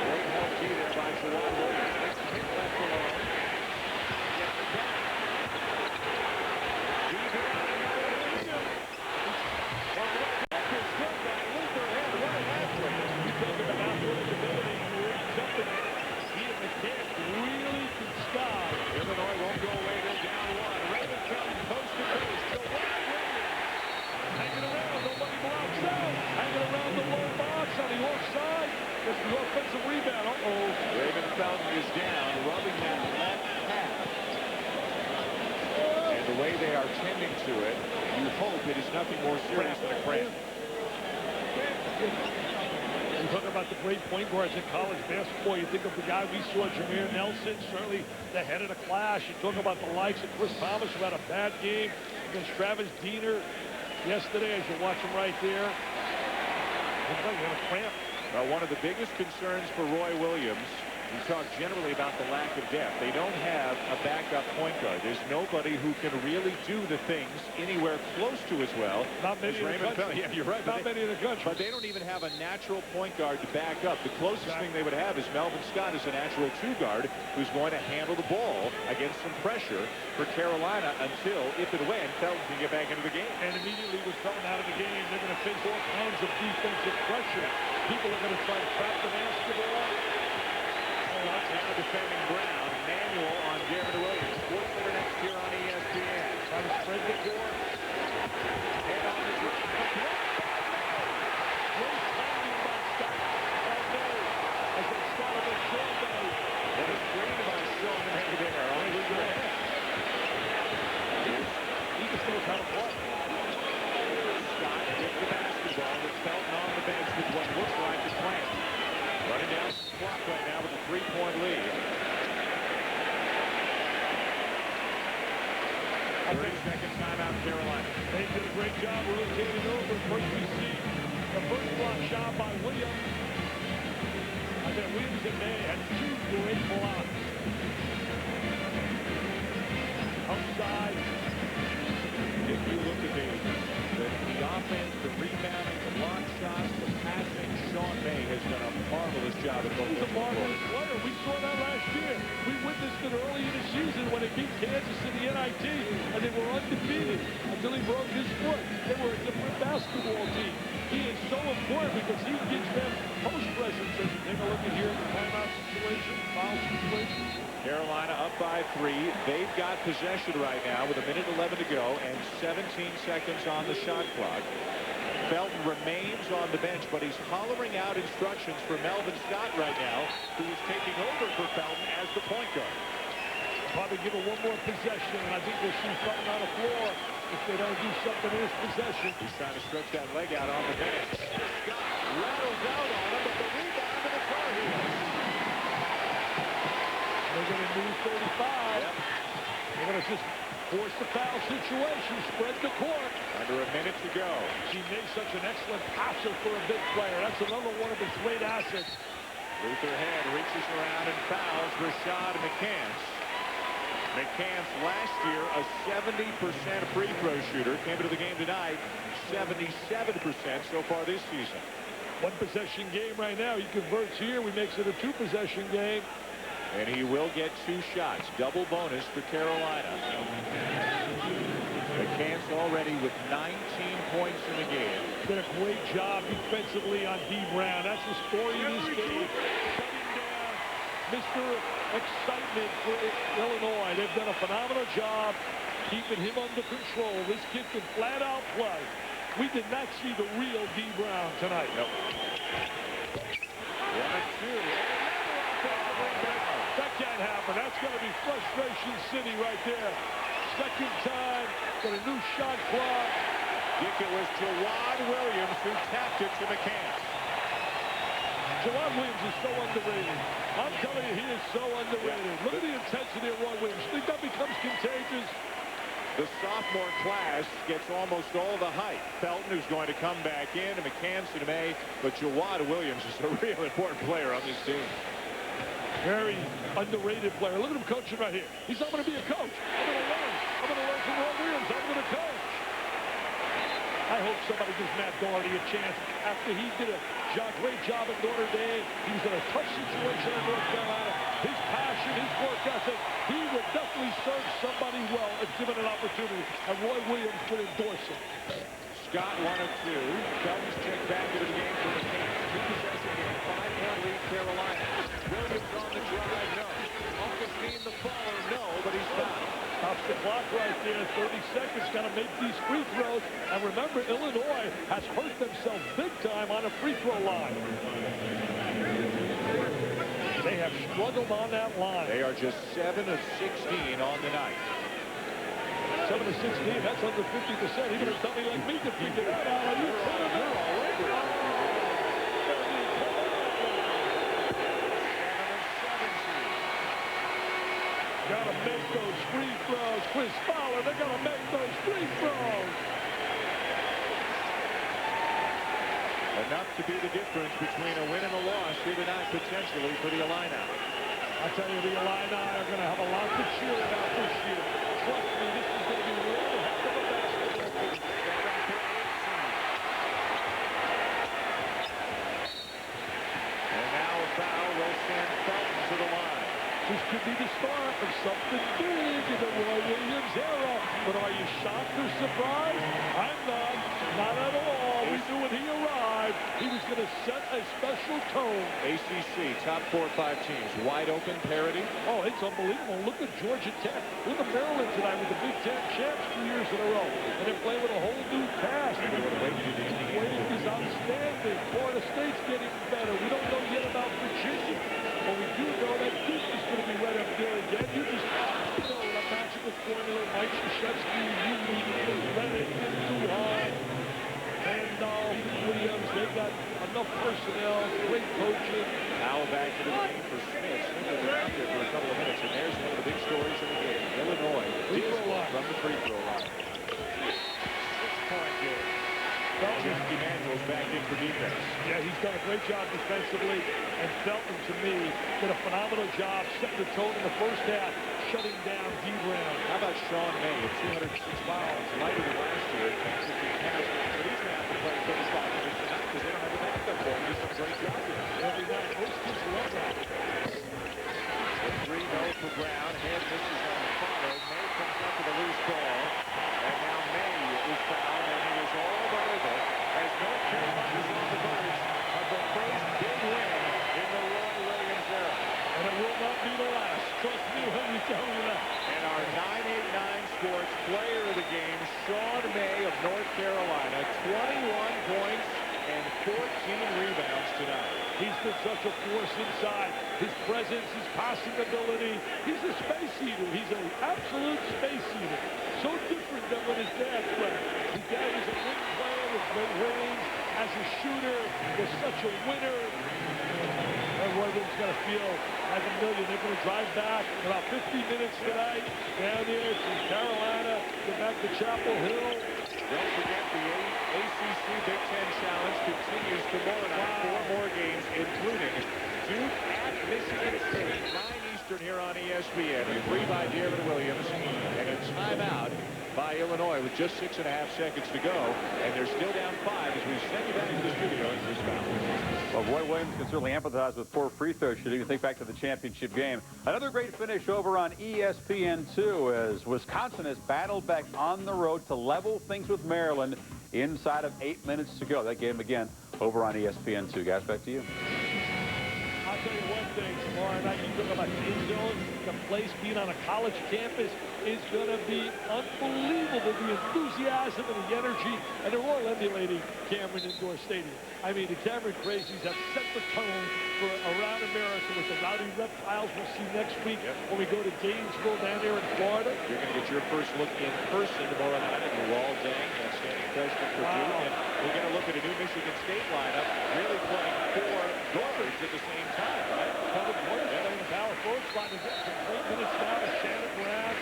Great help key there by Jawad Williams. Makes the hit left alone. Gets it back. Deep in. Is good by Luther and what an athlete. You talk about athletic ability. Something he and McCann really can stop. Illinois won't go away. They're down 1. Raven comes coast to coast. Jawad Williams. Hanging around. Nobody blocks out. Hanging around the low box on the offside. Gets the offensive rebound. Uh-oh. Raven Felton is down, rubbing that left half. And the way they are tending to it, you hope it is nothing more serious than a cramp. You talk about the great point guards in college basketball. You think of the guy we saw, Jameer Nelson, certainly the head of the class. You talk about the likes of Chris Thomas, who had a bad game against Travis Diener yesterday, as you watch him right there. Looks like he had a cramp. One of the biggest concerns for Roy Williams, we talk generally about the lack of depth. They don't have a backup point guard. There's nobody who can really do the things anywhere close to as well. Not many as in the Raymond country. Yeah, you're right. Not many in the country. But they don't even have a natural point guard to back up. The closest thing they would have is Melvin Scott as a natural 2 guard who's going to handle the ball against some pressure for Carolina until, if and when, Felton can get back into the game. And immediately with Felton out of the game, they're going to face all kinds of defensive pressure. People are going to try to trap the basketball. Now defending Brown. Manual on Darren Williams. Sports Center next here on ESPN. Trying to spread the court. And on the drop. Great timing by Scott. As they started with Shawman. And a screen by Shawman there on the ground. He can still kind of play. Scott gets the basketball with Felton on the bench with what looks like a clamp. Running down the clock right now with a 3-point lead. 30-second timeout, Carolina. They did a great job rotating over. First we see the first block shot by Williams. I bet Williams and May had 2 great blocks. Outside. If you look at the offense, the rebounding, the block shots, the passing, Sean May has done a marvelous job at both. He's a marvelous player. We saw that last year. We witnessed it early in the season when they beat Kansas in the NIT, and they were undefeated until he broke his foot. They were a different basketball team. He is so important because he gives them post presence. As you take a look at here, the timeout situation, foul situation. Carolina up by 3. They've got possession right now with 1:11 to go and 17 seconds on the shot clock. Felton remains on the bench, but he's hollering out instructions for Melvin Scott right now, who is taking over for Felton as the point guard. Probably give him one more possession, and I think we'll see Felton on the floor if they don't do something in his possession. He's trying to stretch that leg out on the bench. Scott rattles out on him, but the rebound to the Tar Heels. They're going to do 35. Yep. They're going to just force the foul situation, spread the court. Under a minute to go. He made such an excellent passer for a big player. That's another one of his great assets. Luther Head reaches around and fouls Rashad McCants. McCants last year a 70% free throw shooter. Came into the game tonight 77% so far this season. One possession game right now. He converts here. We makes it a 2-possession game. And he will get 2 shots. Double bonus for Carolina. McCants already with 19 points in the game. Did a great job defensively on D. Brown. That's the story of this game. Shutting down Mr. Excitement for Illinois. They've done a phenomenal job keeping him under control. This kid can flat out play. We did not see the real D. Brown tonight. Nope. 1 and 2. That can't happen. That's going to be frustration city right there. Second time, got a new shot clock. Dick, it was Jawad Williams who tapped it to McCants. Jawad Williams is so underrated. I'm telling you, he is so underrated. Look at the intensity of Ron Williams. You think that becomes contagious? The sophomore class gets almost all the hype. Felton, who's going to come back in, and McCants in May, but Jawad Williams is a real important player on this team. Very underrated player. Look at him coaching right here. He's not going to be a coach. I'm going to learn. I'm going to learn from Ron Williams. I'm going to coach. I hope somebody gives Matt Doherty a chance. After he did a great job at Notre Dame, he was in a tough situation at North Carolina. His passion, his work ethic, he would definitely serve somebody well if given an opportunity. And Roy Williams would endorse him. Scott 1 of 2. Felton's checked back into the game for McCants. 2-possession game, 5-point lead Carolina. Williams on the drive, no. Off his knee, the follow, no, but he's fouled. Stops the clock right there. 30 seconds. Got to make these free throws. And remember, Illinois has hurt themselves big time on a free throw line. They have struggled on that line. They are just 7 of 16 on the night. 7 of 16. That's under 50%. Even a dummy like me can figure that out. Are you kidding me? Got to make those free throws. Chris Fowler, they got to make those free throws. Enough to be the difference between a win and a loss here tonight, potentially, for the Illini. I tell you, the Illini are going to have a lot to cheer about this year. Trust me, this is going to be one heck of a basketball team. And now a foul will send Felton to the line. This could be the start of something big in the Roy Williams era. But are you shocked or surprised? I'm not. Not at all. We knew when he arrived, he was going to set a special tone. ACC, top 4 or 5 teams. Wide open parity. Oh, it's unbelievable. Look at Georgia Tech. Look at Maryland tonight with the Big Ten champs 2 years in a row. And they're playing with a whole new cast. Wade is outstanding. Florida State's getting better. We don't know yet about Virginia. But we do know that Duke is going to be right up there again. You just know the magical formula. Mike Krzyzewski, Lennon, Duhan, Randolph, Williams. They've got enough personnel, great coaching. Now back into the game for Smith. Smith has been out there for a couple of minutes, and there's one of the big stories in the game. Illinois from the free throw line. 6-point game. Jeff Emanuel's back in for defense. Yeah, he's done a great job defensively. And Felton, to me, did a phenomenal job setting the tone in the first half, shutting down D. Brown. How about Sean May at 206 fouls, lighter than last year? Kansas City has, but he's going to have to play 35 minutes tonight because they don't have a backup for him. He's done a great job here. Every night, most kids love that. The 3-0 for Brown. Head misses on the follow. May comes up with a loose ball. And now May is fouled, and he is all but over as North Carolina is on the verge of the first big win in the Roy Williams era. And it will not be the last. Trust me when we tell you that. And our 989 Sports Player of the game, Sean May of North Carolina, 21 points and 14 rebounds tonight. He's been such a force inside. His presence, his passing ability. He's a space eater. He's an absolute space eater. So different than when his dad played. His dad was a wing player with great range. As a shooter, was such a winner. And Roy Williams got to feel like a million. They're going to drive back about 50 minutes tonight down here to Carolina, get back to Chapel Hill. Don't forget the ACC Big Ten Challenge continues tomorrow night. 4 more games, including Duke at Michigan State, 9 Eastern. Eastern here on ESPN. A three by David Williams and a timeout by Illinois with just 6.5 seconds to go. And they're still down 5 as we send you back into the studio in Chris Ballard. Well, Roy Williams can certainly empathize with 4 free throw shooting. Think back to the championship game. Another great finish over on ESPN2 as Wisconsin has battled back on the road to level things with Maryland inside of 8 minutes to go. That game again over on ESPN2. Guys, back to you. I'll tell you one thing, tomorrow night you talk about end zone, the place being on a college campus is going to be unbelievable. The enthusiasm and the energy, and they're all emulating Cameron Indoor Stadium. I mean, the Cameron Crazies have set the tone for around America with the Rowdy Reptiles we'll see next week when we go to Gainesville down there in Florida. You're going to get your first look in person tomorrow night at the Wall Dang, standing freshman for Duke. And we're going to look at a new Michigan State lineup, really playing 4 guards at the same time, right? Covered one, and the power forward spot is up from 3 minutes now to Shannon Brown.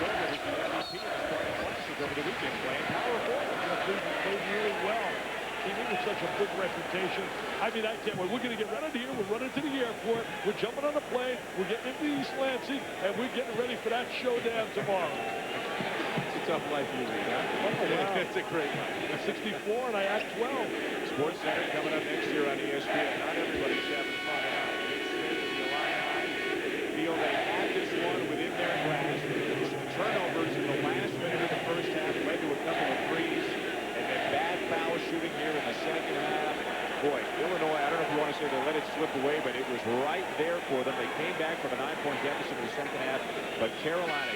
Over was the MVP in the starting Classic over the weekend, playing power forward. Played really well. He with such a big reputation. I mean, I can't wait. We're going to get right out of here. We're running to the airport. We're jumping on the plane. We're getting into East Lansing, and we're getting ready for that showdown tomorrow. It's a tough life you lead, huh? Oh, wow. It's a great life. 64, and I act 12. Sports Center coming up next year on ESPN. Not everybody's having fun out. Nick Smith and the Illini feel they had this one within their grasp. Some turnovers in the last minute of the first half led to a couple of threes, and then bad foul shooting here in the second half. Boy, Illinois, I don't know if you want to say they let it slip away, but it was right there for them. They came back from a 9-point deficit in the second half, but Carolina,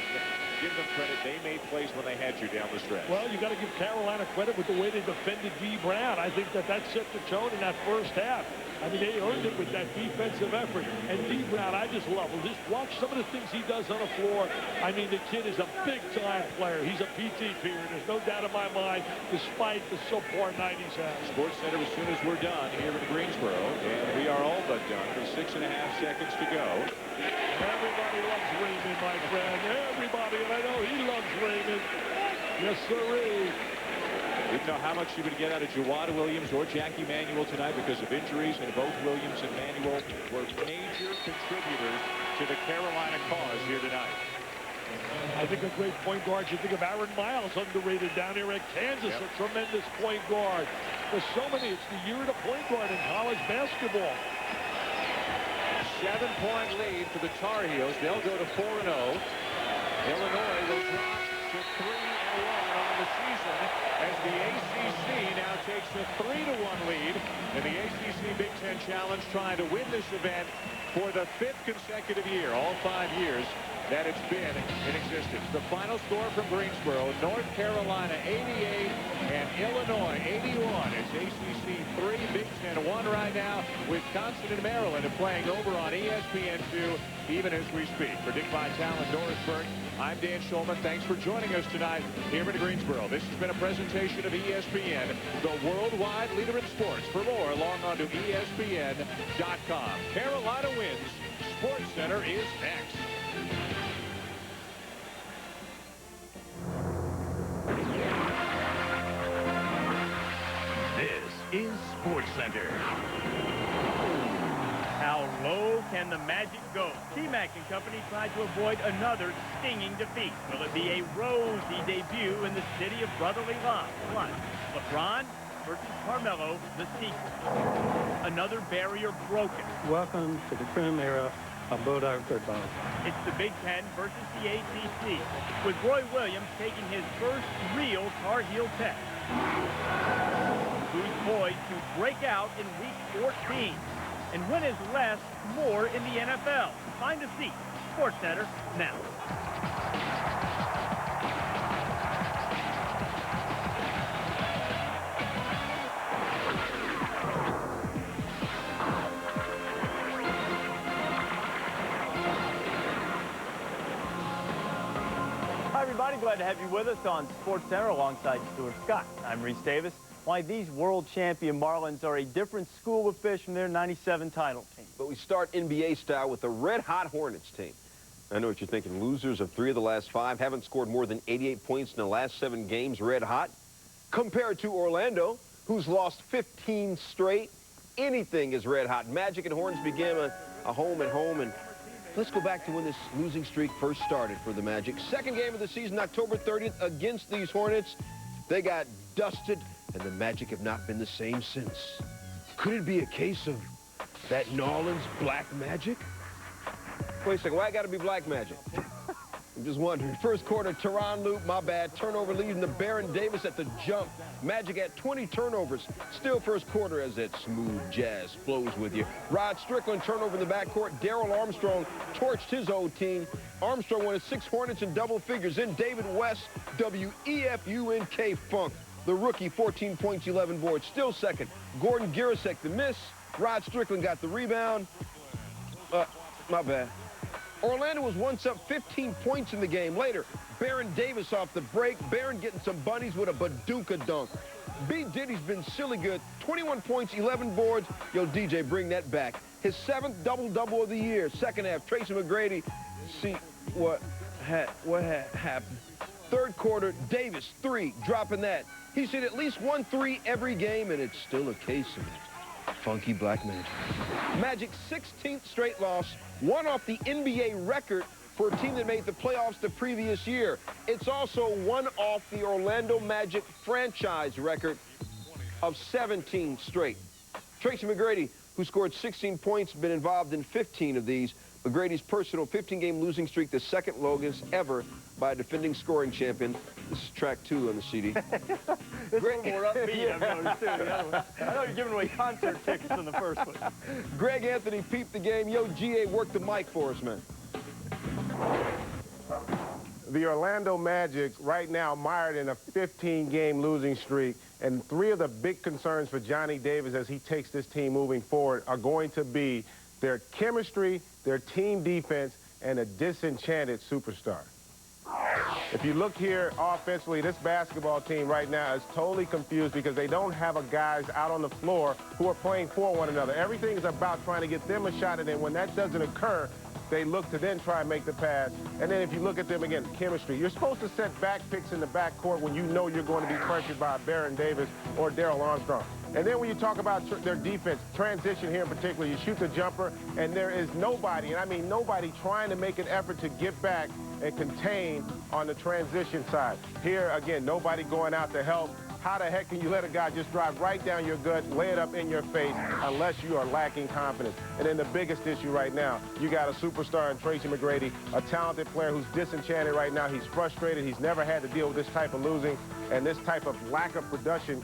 give them credit, they made plays when they had you down the stretch. Well, you got to give Carolina credit with the way they defended D. Brown. I think that set the tone in that first half. I mean, they earned it with that defensive effort. And D. Brown, I just love him. Just watch some of the things he does on the floor. I mean, the kid is a big-time player. He's a PT period. There's no doubt in my mind, despite the subpar 90s has. Sports Center, as soon as we're done here in Greensboro, and we are all but done with 6.5 seconds to go. Everybody loves Raymond, my friend. Everybody, and I know he loves Raymond. Yes, sirree. Didn't know how much you would get out of Jawad Williams or Jackie Manuel tonight because of injuries, and both Williams and Manuel were major contributors to the Carolina cause here tonight. I think a great point guard. You think of Aaron Miles, underrated down here at Kansas, a tremendous point guard. There's so many. It's the year of the point guard in college basketball. 7-point lead for the Tar Heels. They'll go to 4-0. Illinois will drop to 3-1 on the season as the ACC now takes a 3-1 lead in the ACC Big Ten Challenge, trying to win this event for the 5th consecutive year, all 5 years that it's been in existence. The final score from Greensboro, North Carolina 88 and Illinois 81. It's ACC 3, Big Ten 1 right now. Wisconsin and Maryland are playing over on ESPN2 even as we speak. For Dick Vitale and Doris Burke, I'm Dan Schulman. Thanks for joining us tonight here in Greensboro. This has been a presentation of ESPN, the worldwide leader in sports. For more, log on to ESPN.com. Carolina wins. Sports Center is next. This is Sports Center. How low can the Magic go? T-Mac and company tried to avoid another stinging defeat. Will it be a rosy debut in the city of brotherly love? Plus, LeBron versus Carmelo, the sequel. Another barrier broken. Welcome to the Crim era of Bulldog football. It's the Big Ten versus the ACC, with Roy Williams taking his first real Tar Heel test. Who's poised to break out in Week 14? And when is less more in the NFL? Find a seat. Sports Center now. Hi, everybody. Glad to have you with us on Sports Center alongside Stuart Scott. I'm Reese Davis. Why these world champion Marlins are a different school of fish from their 97 title team. But we start NBA style with the red-hot Hornets team. I know what you're thinking. Losers of 3 of the last 5, haven't scored more than 88 points in the last 7 games, red-hot. Compared to Orlando, who's lost 15 straight. Anything is red-hot. Magic and Horns became a home and home, and Let's go back to when this losing streak first started for the Magic. Second game of the season, October 30th, against these Hornets. They got dusted, and the Magic have not been the same since. Could it be a case of that New Orleans black magic? Wait a second, why I gotta be black magic? I'm just wondering. First quarter, Teron Loop, my bad. Turnover leading to Baron Davis at the jump. Magic at 20 turnovers. Still first quarter as that smooth jazz flows with you. Rod Strickland, turnover in the backcourt. Darrell Armstrong torched his old team. Armstrong won 6 Hornets in double figures. In David West, W-E-F-U-N-K Funk. The rookie, 14 points, 11 boards. Still second. Gordon Girasek, the miss. Rod Strickland got the rebound. My bad. Orlando was once up 15 points in the game. Later, Baron Davis off the break. Baron getting some bunnies with a Badooka dunk. B. Diddy's been silly good. 21 points, 11 boards. Yo, DJ, bring that back. His 7th double-double of the year. Second half, Tracy McGrady. See what happened. Third quarter, Davis, 3, dropping that. He's hit at least 1 3 every game, and it's still a case of funky black magic. Magic's 16th straight loss, one off the NBA record for a team that made the playoffs the previous year. It's also one off the Orlando Magic franchise record of 17 straight. Tracy McGrady, who scored 16 points, been involved in 15 of these. McGrady's personal 15-game losing streak, the second longest ever by a defending scoring champion. This is track 2 on the CD. This is more upbeat, I've noticed, too. I know you're giving away concert tickets in the first one. Greg Anthony peeped the game. Yo, GA, work the mic for us, man. The Orlando Magic right now mired in a 15-game losing streak, and 3 of the big concerns for Johnny Davis as he takes this team moving forward are going to be their chemistry, their team defense, and a disenchanted superstar. If you look here offensively, this basketball team right now is totally confused because they don't have a guys out on the floor who are playing for one another. Everything is about trying to get them a shot, and then when that doesn't occur, they look to then try and make the pass. And then if you look at them again, chemistry. You're supposed to set back picks in the backcourt when you know you're going to be pressured by Baron Davis or Darrell Armstrong. And then when you talk about their defense, transition here in particular, you shoot the jumper, and there is nobody, and I mean nobody, trying to make an effort to get back and contain on the transition side. Here, again, nobody going out to help. How the heck can you let a guy just drive right down your gut, lay it up in your face, unless you are lacking confidence? And then the biggest issue right now, you got a superstar in Tracy McGrady, a talented player who's disenchanted right now. He's frustrated. He's never had to deal with this type of losing and this type of lack of production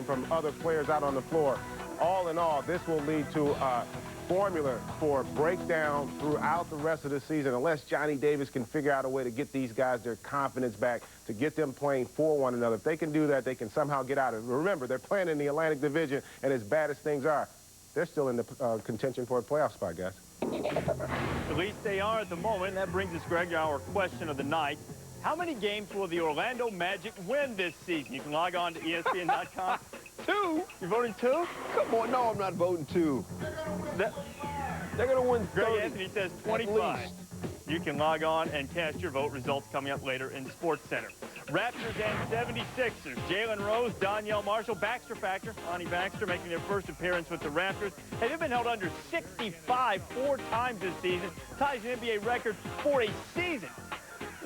from other players out on the floor. All in all, this will lead to a formula for breakdown throughout the rest of the season unless Johnny Davis can figure out a way to get these guys their confidence back, to get them playing for one another. If they can do that, they can somehow get out of it. Remember, they're playing in the Atlantic Division, and as bad as things are, they're still in the contention for a playoff spot, guys. At least they are at the moment. That brings us, Greg, to our question of the night. How many games will the Orlando Magic win this season? You can log on to ESPN.com. 2? You're voting 2? Come on, no, I'm not voting 2. They're going to win 30. Greg Anthony says 25. You can log on and cast your vote. Results coming up later in Sports Center. Raptors and 76ers. Jalen Rose, Donyell Marshall, Baxter Factor, Lonnie Baxter making their first appearance with the Raptors. Hey, they've been held under 65 4 times this season. Ties an NBA record for a season.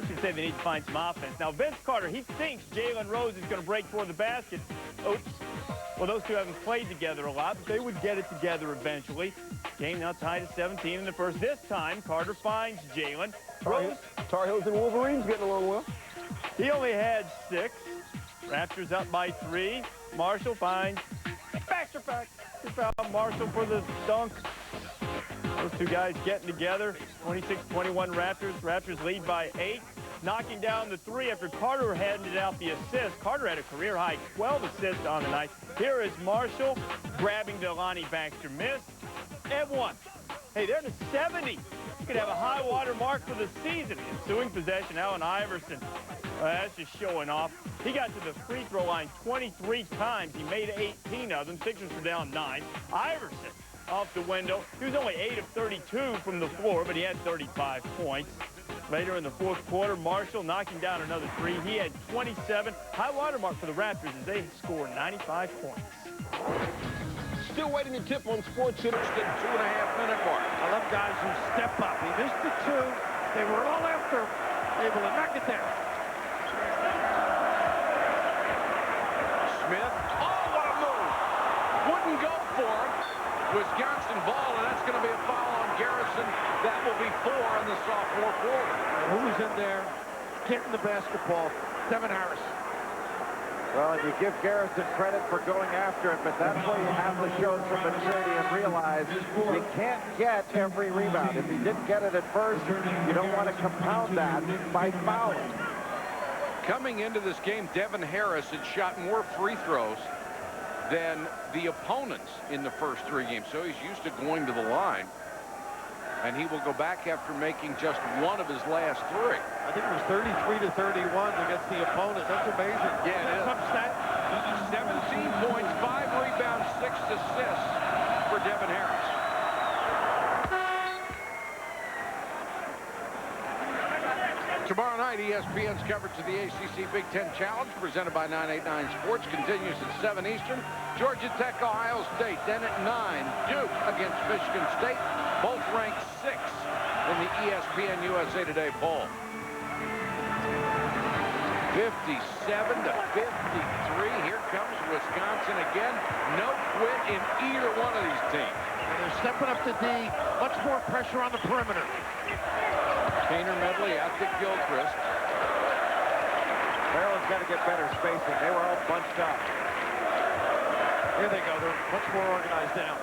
I should say they need to find some offense. Now, Vince Carter, he thinks Jalen Rose is going to break toward the basket. Oops. Well, those two haven't played together a lot, but they would get it together eventually. Game now tied at 17 in the first. This time, Carter finds Jalen. Tar Heels and Wolverines getting along well. He only had 6. Raptors up by 3. Marshall finds Baxter Factor. Found Marshall for the dunk. Those two guys getting together. 26-21 Raptors. Raptors lead by 8. Knocking down the 3 after Carter handed out the assist. Carter had a career-high 12 assists on the night. Here is Marshall grabbing the Lonnie Baxter miss. And 1. Hey, they're to 70. You could have a high water mark for the season. Ensuing possession, Allen Iverson. That's just showing off. He got to the free throw line 23 times. He made 18 of them. Sixers were down 9. Iverson off the window. He was only 8 of 32 from the floor, but he had 35 points. Later in the fourth quarter, Marshall knocking down another 3. He had 27. High water mark for the Raptors as they score 95 points. Still waiting to tip on Sports Center. The 2.5-minute mark. I love guys who step up. He missed the 2. They were all after, able to knock it down. Smith. Oh, what a move. Wouldn't go for him. Wisconsin ball, and that's going to be a foul on Garrison. That will be 4 on the sophomore forward. Who's in there getting the basketball? Devin Harris. Well, and you give Garrison credit for going after it, but that's where you have to show some maturity and realize you can't get every rebound. If he didn't get it at first, you don't want to compound that by fouling. Coming into this game, Devin Harris had shot more free throws than the opponents in the first 3 games. So he's used to going to the line. And he will go back after making just 1 of his last 3. I think it was 33 to 31 against the opponent. That's amazing. Yeah, it is. Some stat. 17 points, 5 rebounds, 6 assists for Devin Harris. Tomorrow night, ESPN's coverage of the ACC Big Ten Challenge, presented by 989 Sports, continues at 7 Eastern. Georgia Tech, Ohio State, then at 9, Duke against Michigan State, both ranked 6 in the ESPN USA Today poll. 57 to 53. Here comes Wisconsin again. No quit in either one of these teams. And they're stepping up to D. Much more pressure on the perimeter. Kaner Medley out to Gilchrist. Maryland's got to get better spacing. They were all bunched up. Here they go. They're much more organized now.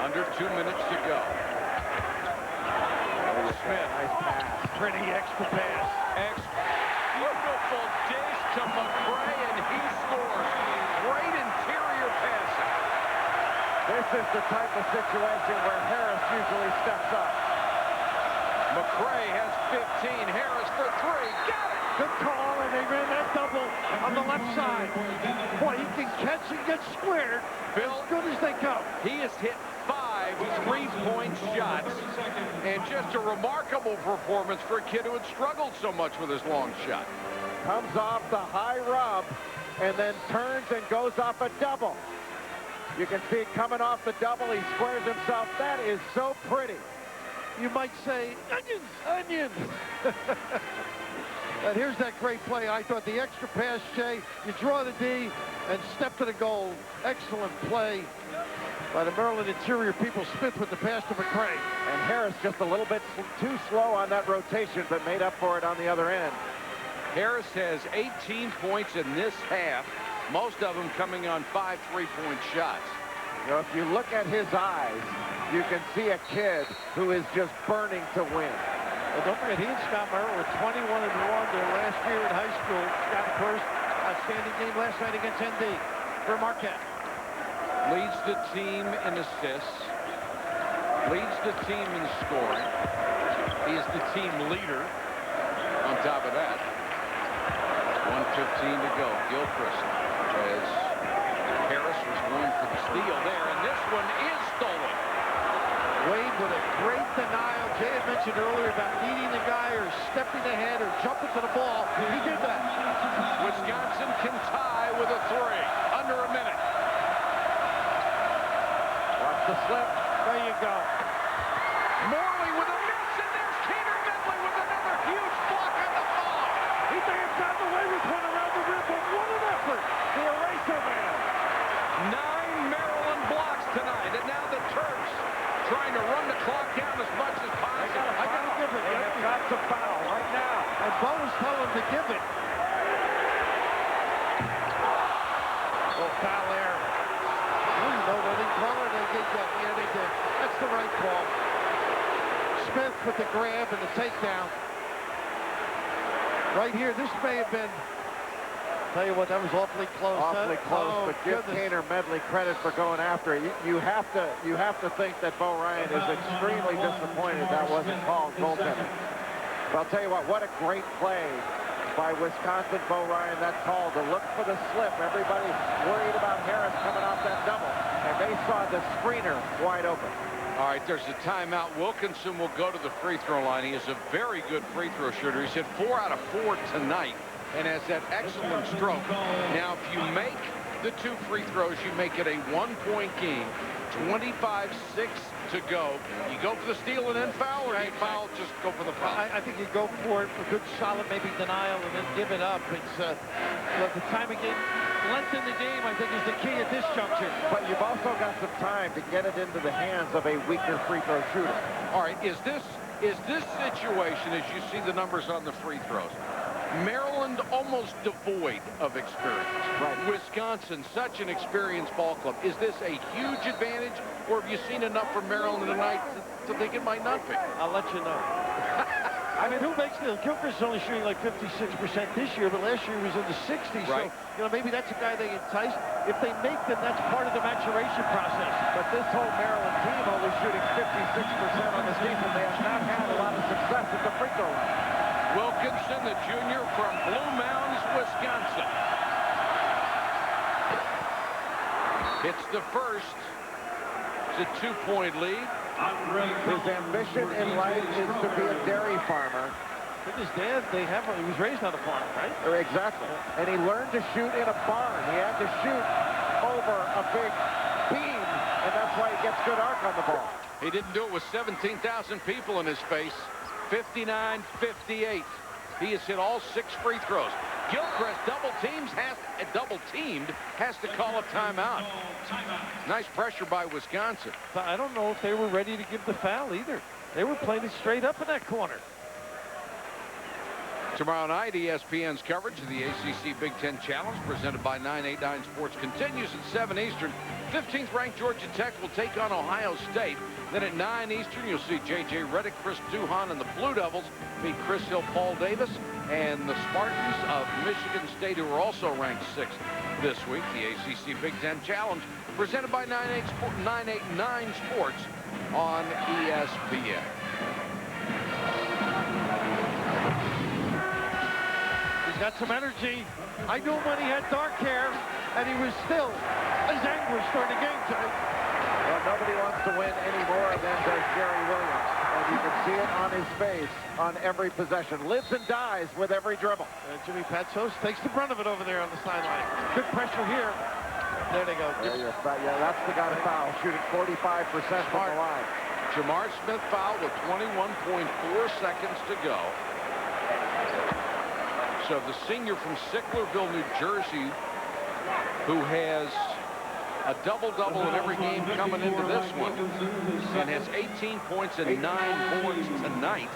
Under 2 minutes to go. Smith. Nice pass. Pretty extra pass. Beautiful dish to McCray, and he scores. Great interior passing. This is the type of situation where Harris usually steps up. McCray has 15. Harris for 3. Got it! Good call, and they ran that double on the left side. Boy, he can catch and get squared. Phil, as good as they come. He has hit 5 3-point shots, and just a remarkable performance for a kid who had struggled so much with his long shot. Comes off the high rub, and then turns and goes off a double. You can see coming off the double, he squares himself. That is so pretty. You might say, onions, onions. And here's that great play. I thought the extra pass, Jay, you draw the D and step to the goal. Excellent play by the Maryland interior people. Smith with the pass to McCray. And Harris just a little bit too slow on that rotation, but made up for it on the other end. Harris has 18 points in this half, most of them coming on 5 3-point shots. You know, if you look at his eyes, you can see a kid who is just burning to win. Well, don't forget, he and Scott Merrill were 21-1 their last year in high school. Scott first outstanding game last night against ND for Marquette. Leads the team in assists. Leads the team in scoring. He is the team leader on top of that. 1:15 to go. Gilchrist as Harris was going for the steal there, and this one is stolen. Wade with a great denial. Jay had mentioned earlier about needing the guy or stepping ahead or jumping to the ball. He did that. Wisconsin can tie with a 3. Under a minute. Watch the slip. There you go. Morley with a miss, and there's Kaner Medley with another huge block on the follow. He may have gotten away with one around the rim, but what an effort. The eraser man. 9 Maryland blocks tonight, and now the Terps trying to run the clock down as much as possible. I got to give it. They have got to foul right now. And Bo is telling him to give it. Oh, foul there. Oh, you know what they call it? They did that. Yeah, they did. That's the right call. Smith with the grab and the takedown. Right here, this may have been. Tell you what, that was awfully close. Awfully close, oh, but give Kaner Medley credit for going after it. You have to think that Bo Ryan is extremely disappointed that wasn't called goaltending. But I'll tell you what a great play by Wisconsin Bo Ryan, that call to look for the slip. Everybody worried about Harris coming off that double, and they saw the screener wide open. All right, there's a timeout. Wilkinson will go to the free throw line. He is a very good free throw shooter. He's hit 4 out of 4 tonight and has that excellent stroke. Now, if you make the 2 free throws, you make it a 1-point game. 25-6 to go. You go for the steal and then foul, or you foul, just go for the foul? I think you go for it, a good solid maybe denial, and then give it up. It's the time of game, length in the game, I think, is the key at this juncture. But you've also got some time to get it into the hands of a weaker free throw shooter. All right, is this situation, as you see the numbers on the free throws, Maryland almost devoid of experience. Right. Wisconsin, such an experienced ball club. Is this a huge advantage, or have you seen enough from Maryland tonight to think it might not be? I'll let you know. I mean, who makes the Gilchrist's only shooting like 56% this year, but last year he was in the 60s. Right. So, maybe that's a guy they entice. If they make them, that's part of the maturation process. But this whole Maryland team only shooting 56% on the season. They have not had a lot of success at the free throw line. Wilkinson, the junior from Blue Mounds, Wisconsin. It's the first. It's a 2-point lead. His ambition in life is to be a dairy farmer. With his dad, he was raised on a farm, right? Exactly. And he learned to shoot in a barn. He had to shoot over a big beam, and that's why he gets good arc on the ball. He didn't do it with 17,000 people in his face. 59-58. He has hit all 6 free throws. Gilchrist double-teamed has to call a timeout. Nice pressure by Wisconsin. But I don't know if they were ready to give the foul either. They were playing it straight up in that corner. Tomorrow night, ESPN's coverage of the ACC Big Ten Challenge presented by 989 Sports continues at 7 Eastern. 15th ranked Georgia Tech will take on Ohio State. Then at 9 Eastern, you'll see J.J. Redick, Chris Duhon, and the Blue Devils meet Chris Hill, Paul Davis, and the Spartans of Michigan State, who are also ranked 6th this week. The ACC Big Ten Challenge presented by 989 Sports on ESPN. He's got some energy. I knew him when he had dark hair, and he was still as anguished during the game tonight. Well, nobody wants to win any more than does Gary Williams. And you can see it on his face on every possession. Lives and dies with every dribble. Jimmy Patsos takes the brunt of it over there on the sideline. Good pressure here. There they go. Yeah, that's the guy to foul, shooting 45% from the line. Jamar Smith fouled with 21.4 seconds to go. So the senior from Sicklerville, New Jersey, who has a double-double in every game coming into this one and has 18 points and 9 boards tonight,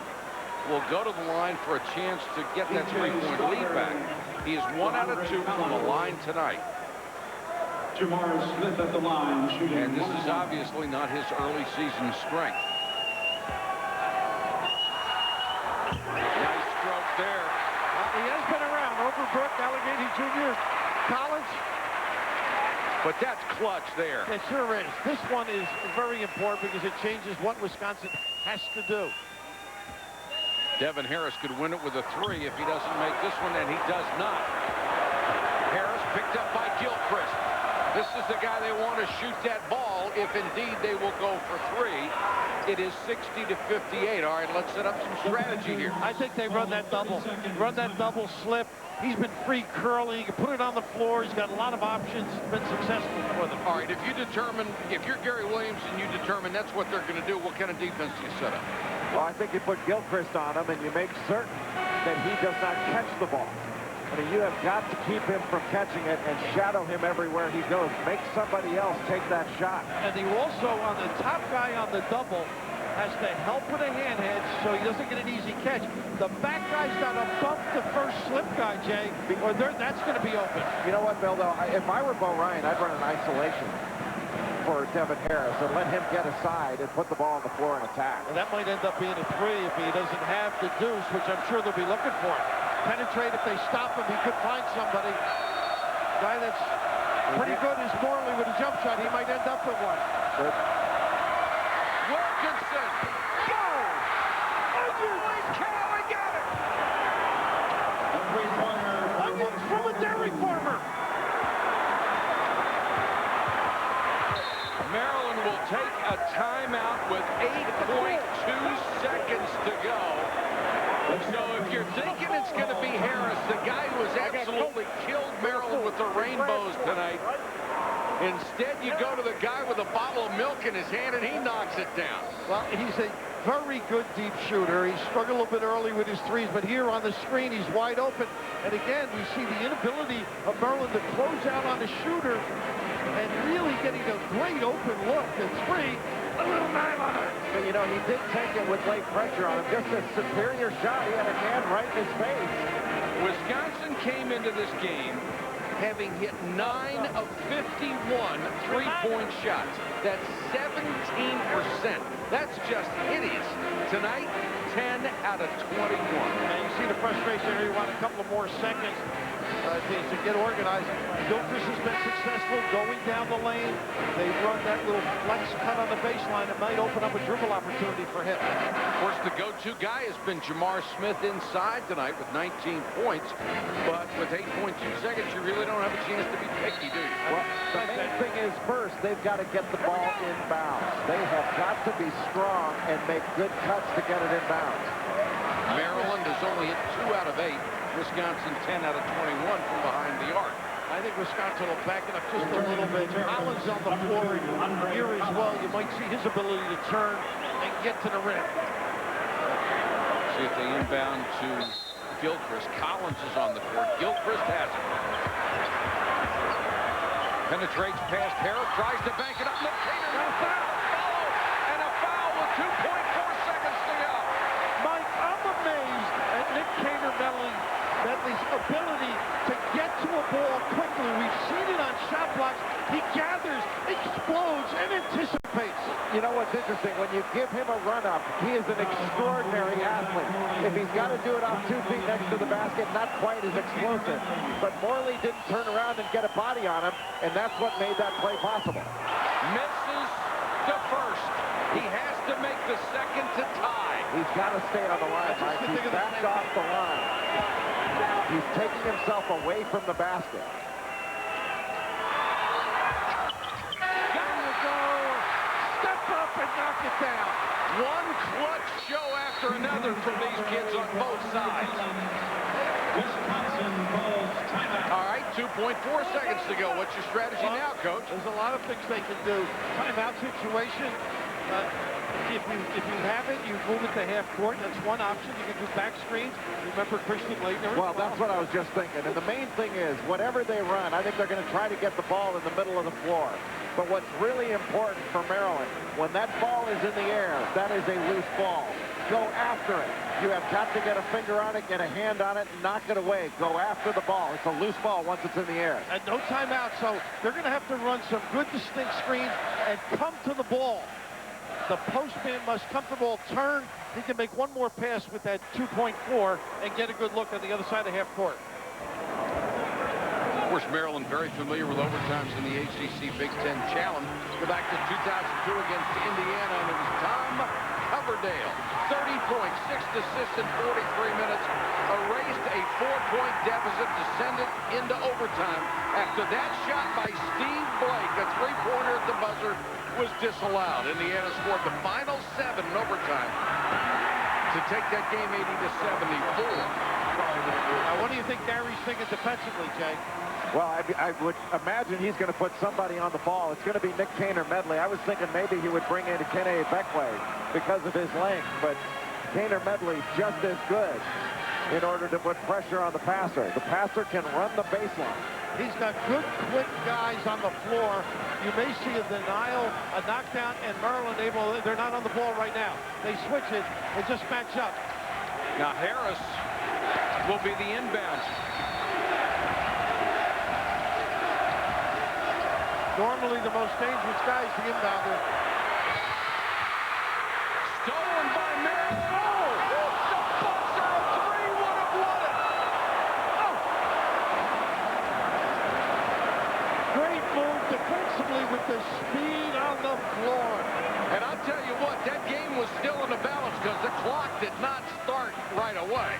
will go to the line for a chance to get that 3-point lead back. He is 1 out of 2 from the line tonight. Jamar Smith at the line, shooting. And this is obviously not his early season strength. Nice stroke there. He has been around. Overbrook, Allegheny Junior, college. But that's clutch there. It sure is. This one is very important because it changes what Wisconsin has to do. Devin Harris could win it with a 3 if he doesn't make this one, and he does not. Harris picked up by Gilchrist. This is the guy they want to shoot that ball if indeed they will go for 3. It is 60-58. All right, let's set up some strategy here. I think they run that double. Run that double slip. He's been free curling. He can put it on the floor. He's got a lot of options. It's been successful for them. All right, if you're Gary Williams and you determine that's what they're going to do, what kind of defense do you set up? Well, I think you put Gilchrist on him and you make certain that he does not catch the ball. I mean, you have got to keep him from catching it and shadow him everywhere he goes. Make somebody else take that shot. And he also, on the top guy on the double, has to help with a hand hedge so he doesn't get an easy catch. The back guy's got to bump the first slip guy, Jay, or that's going to be open. You know what, Bill, though? If I were Bo Ryan, I'd run an isolation for Devin Harris and let him get aside and put the ball on the floor and attack. And that might end up being a 3 if he doesn't have the deuce, which I'm sure they'll be looking for. Penetrate if they stop him. He could find somebody. Guy that's pretty good is Morley with a jump shot. He might end up with one. Good. Wilkinson. Go! Holy cow, I got it! Onions from a dairy farmer. Maryland will take a timeout with 8.2 seconds to go. So if you're thinking it's going to be Harris, the guy who has absolutely killed Maryland with the rainbows tonight, Instead, you go to the guy with a bottle of milk in his hand, and he knocks it down. Well, he's a very good deep shooter. He struggled a little bit early with his threes, but here on the screen, he's wide open. And again, we see the inability of Maryland to close out on the shooter and really getting a great open look. The three, a little nylon. But, you know, he did take it with late pressure on him. Just a superior shot. He had a hand right in his face. Wisconsin came into this game having hit 9 of 51 three-point shots. That's 17%. That's just hideous. Tonight, 10 out of 21. And you see the frustration here. You want a couple of more seconds to get organized. Gilchrist has been successful going down the lane. They run that little flex cut on the baseline. It might open up a dribble opportunity for him. Of course, the go-to guy has been Jamar Smith inside tonight with 19 points. But with 8.2 seconds, you really don't have a chance to be picky, do you? Well, the main thing is first, they've got to get the ball inbounds. They have got to be strong and make good cuts to get it inbounds. Maryland has only hit 2 out of 8. Wisconsin 10 out of 21 from behind the arc. I think Wisconsin will back it up just a little bit. Collins on the floor here as well. You might see his ability to turn and get to the rim. See if they inbound to Gilchrist. Collins is on the court. Gilchrist has it. Penetrates past Harris, tries to bank it up. Nick Cater got a foul. And a foul with 2.4 seconds to go. Mike, I'm amazed at Nick Cater Medley's ability to get to a ball quickly. We've seen it on shot blocks. He gathers, explodes, and anticipates. You know what's interesting? When you give him a run-up, he is an extraordinary athlete. If he's got to do it off 2 feet next to the basket, not quite as explosive. But Morley didn't turn around and get a body on him, and that's what made that play possible. Misses the first. He has to make the second to tie. He's got to stay on the line, Mike. He's backed off the line. He's taking himself away from the basket. Got to go. Step up and knock it down. One clutch show after another from these kids on both sides. All right, 2.4 seconds to go. What's your strategy now, Coach? There's a lot of things they can do. Timeout situation. If you have it, you move it to half court. That's one option. You can do back screens. Remember Christian Laettner? Well, that's what I was just thinking. And the main thing is, whatever they run, I think they're going to try to get the ball in the middle of the floor. But what's really important for Maryland, when that ball is in the air, that is a loose ball. Go after it. You have got to get a finger on it, get a hand on it, knock it away. Go after the ball. It's a loose ball once it's in the air. And no timeout, so they're going to have to run some good distinct screens and come to the ball. The postman must come to the ball, turn. He can make one more pass with that 2.4 and get a good look on the other side of half court. Of course, Maryland very familiar with overtimes in the ACC Big Ten Challenge. Go back to 2002 against Indiana, and it was Tom Coverdale. 30 points, 6 assists in 43 minutes. Erased a 4-point deficit to send it into overtime. After that shot by Steve Blake, a three-pointer at the buzzer, was disallowed. Indiana scored the final 7 in overtime to take that game 80-74. Now, what do you think Gary's thinking defensively, Jay? Well, I would imagine he's going to put somebody on the ball. It's going to be Nick Cater Medley. I was thinking maybe he would bring in Kenny Beckway because of his length, but Cater Medley just as good in order to put pressure on the passer. The passer can run the baseline. He's got good, quick guys on the floor. You may see a denial, a knockdown, and Maryland they're not on the ball right now. They switch it and just match up. Now Harris will be the inbound. Normally the most dangerous guy is the inbounder. Stolen by Maryland. Oh! The buzzer of 3 would have won it. Oh! Great move defensively with the speed on the floor. And I'll tell you what, that game was still in the balance because the clock did not start right away.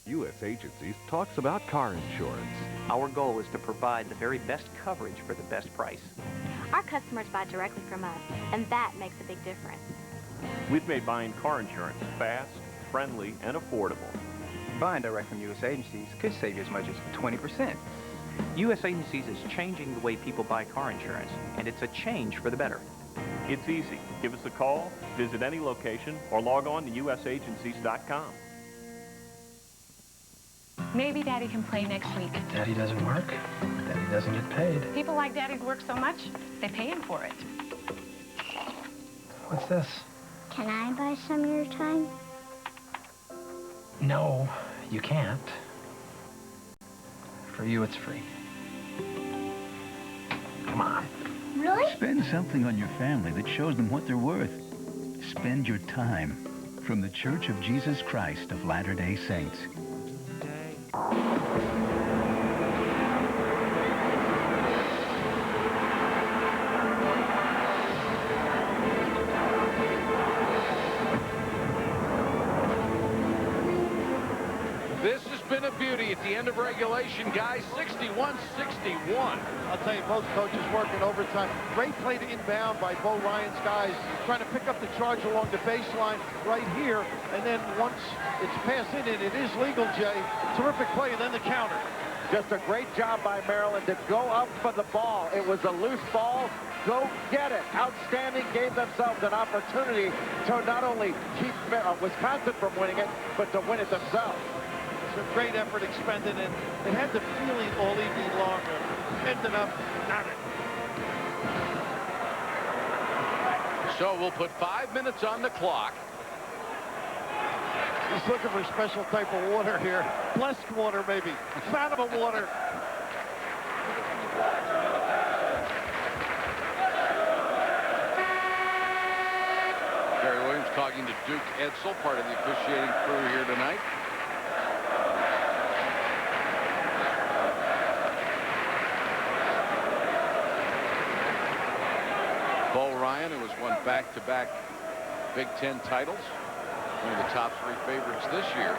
U.S. Agencies talks about car insurance. Our goal is to provide the very best coverage for the best price. Our customers buy directly from us, and that makes a big difference. We've made buying car insurance fast, friendly, and affordable. Buying direct from U.S. agencies could save you as much as 20%. U.S. agencies is changing the way people buy car insurance, and it's a change for the better. It's easy. Give us a call, visit any location, or log on to usagencies.com. Maybe Daddy can play next week. Daddy doesn't work. Daddy doesn't get paid. People like Daddy's work so much, they pay him for it. What's this? Can I buy some of your time? No, you can't. For you, it's free. Come on. Really? Spend something on your family that shows them what they're worth. Spend your time. From the Church of Jesus Christ of Latter-day Saints. This has been a beauty at the end of regulation, guys. 61-61. I'll tell you, both coaches working overtime. Great play to inbound by Bo Ryan's guys, trying to pick up the charge along the baseline right here. And then once it's passed in, and it is legal, Jay. Terrific play, and then the counter. Just a great job by Maryland to go up for the ball. It was a loose ball. Go get it. Outstanding. Gave themselves an opportunity to not only keep Wisconsin from winning it, but to win it themselves. It's a great effort expended, and it had the feeling all evening long of ending up nothing. So we'll put 5 minutes on the clock. He's looking for a special type of water here. Blessed water, maybe. Fatima water. Barry Williams talking to Duke Edsel, part of the officiating crew here tonight. Bo Ryan, who has won back-to-back Big Ten titles, one of the top 3 favorites this year.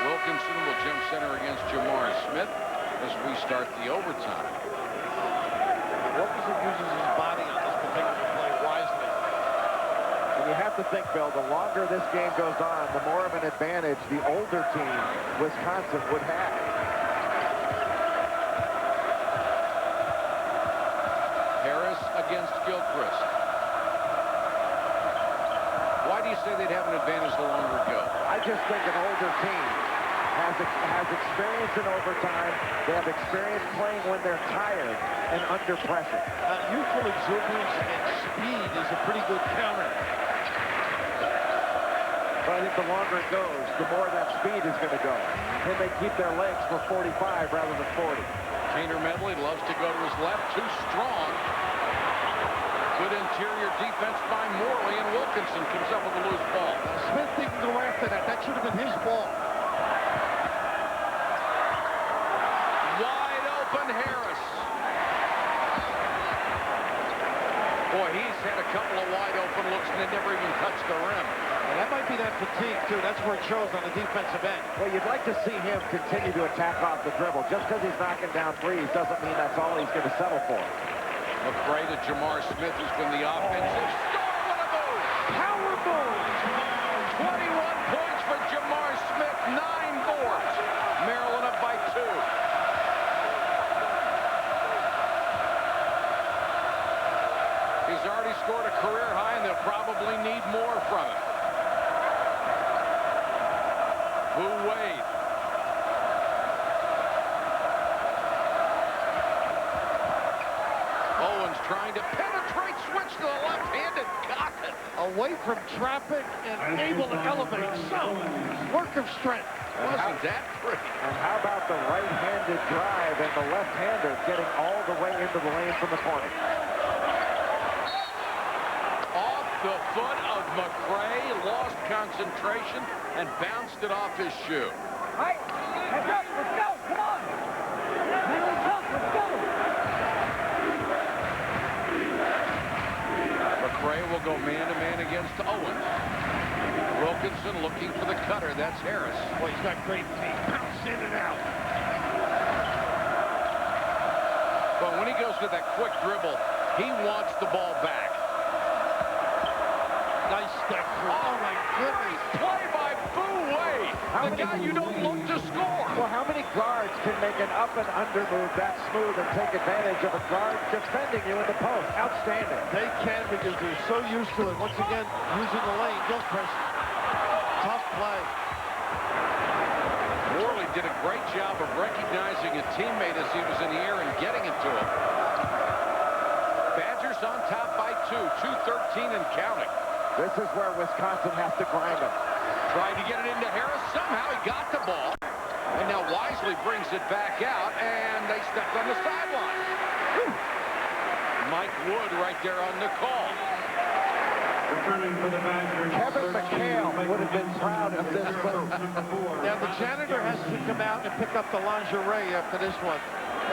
Wilkinson will jump center against Jamar Smith as we start the overtime. Wilkinson uses his body on this particular play wisely. And you have to think, Bill, the longer this game goes on, the more of an advantage the older team, Wisconsin, would have. Harris against Gilchrist. Why do you say they'd have an advantage the longer it goes? I just think an older team has experience in overtime. They have experience playing when they're tired and under pressure. Youthful exuberance and speed is a pretty good counter. But I think the longer it goes, the more that speed is going to go. And they keep their legs for 45 rather than 40. Kaner Medley loves to go to his left, too strong. Good interior defense by Morley, and Wilkinson comes up with a loose ball. Smith didn't go after that. That should have been his ball. Wide open Harris. Boy, he's had a couple of wide open looks and they never even touched the rim. And that might be that fatigue, too. That's where it shows on the defensive end. Well, you'd like to see him continue to attack off the dribble. Just because he's knocking down threes doesn't mean that's all he's going to settle for. McRae to Jamar Smith, who's been the offensive star. What a move! Power move! 21 points for Jamar Smith, 9 boards. Maryland up by 2. He's already scored a career high, and they'll probably need more from him. Boo Wade. Owens trying to penetrate, switch to the left-handed, got it. Away from traffic and able to elevate. So, work of strength. Wasn't that pretty? And how about the right-handed drive and the left-hander getting all the way into the lane from the corner? Off the foot of McRae, lost concentration and bounced it off his shoe. All right, heads up, let's go, come on. Mentally tough, let's go. McRae will go man-to-man against Owens. Wilkinson looking for the cutter. That's Harris. Boy, he's got great feet. Bounce in and out. But when he goes to that quick dribble, he wants the ball back. Nice step through. Oh, my goodness. Play by Boo Wade, the guy you don't look to score. Well, how many guards can make an up and under move that smooth and take advantage of a guard defending you in the post? Outstanding. They can because they're so used to it. Once again, using the lane. Gilchrist. Tough play. Worley did a great job of recognizing a teammate as he was in the air and getting it to him. Badgers on top by 2, 2:13 and counting. This is where Wisconsin has to grind them. Tried to get it into Harris. Somehow he got the ball. And now Wisely brings it back out, and they stepped on the sideline. Mike Wood right there on the call. Kevin McHale would have been proud of this move. Now the janitor has to come out and pick up the lingerie after this one.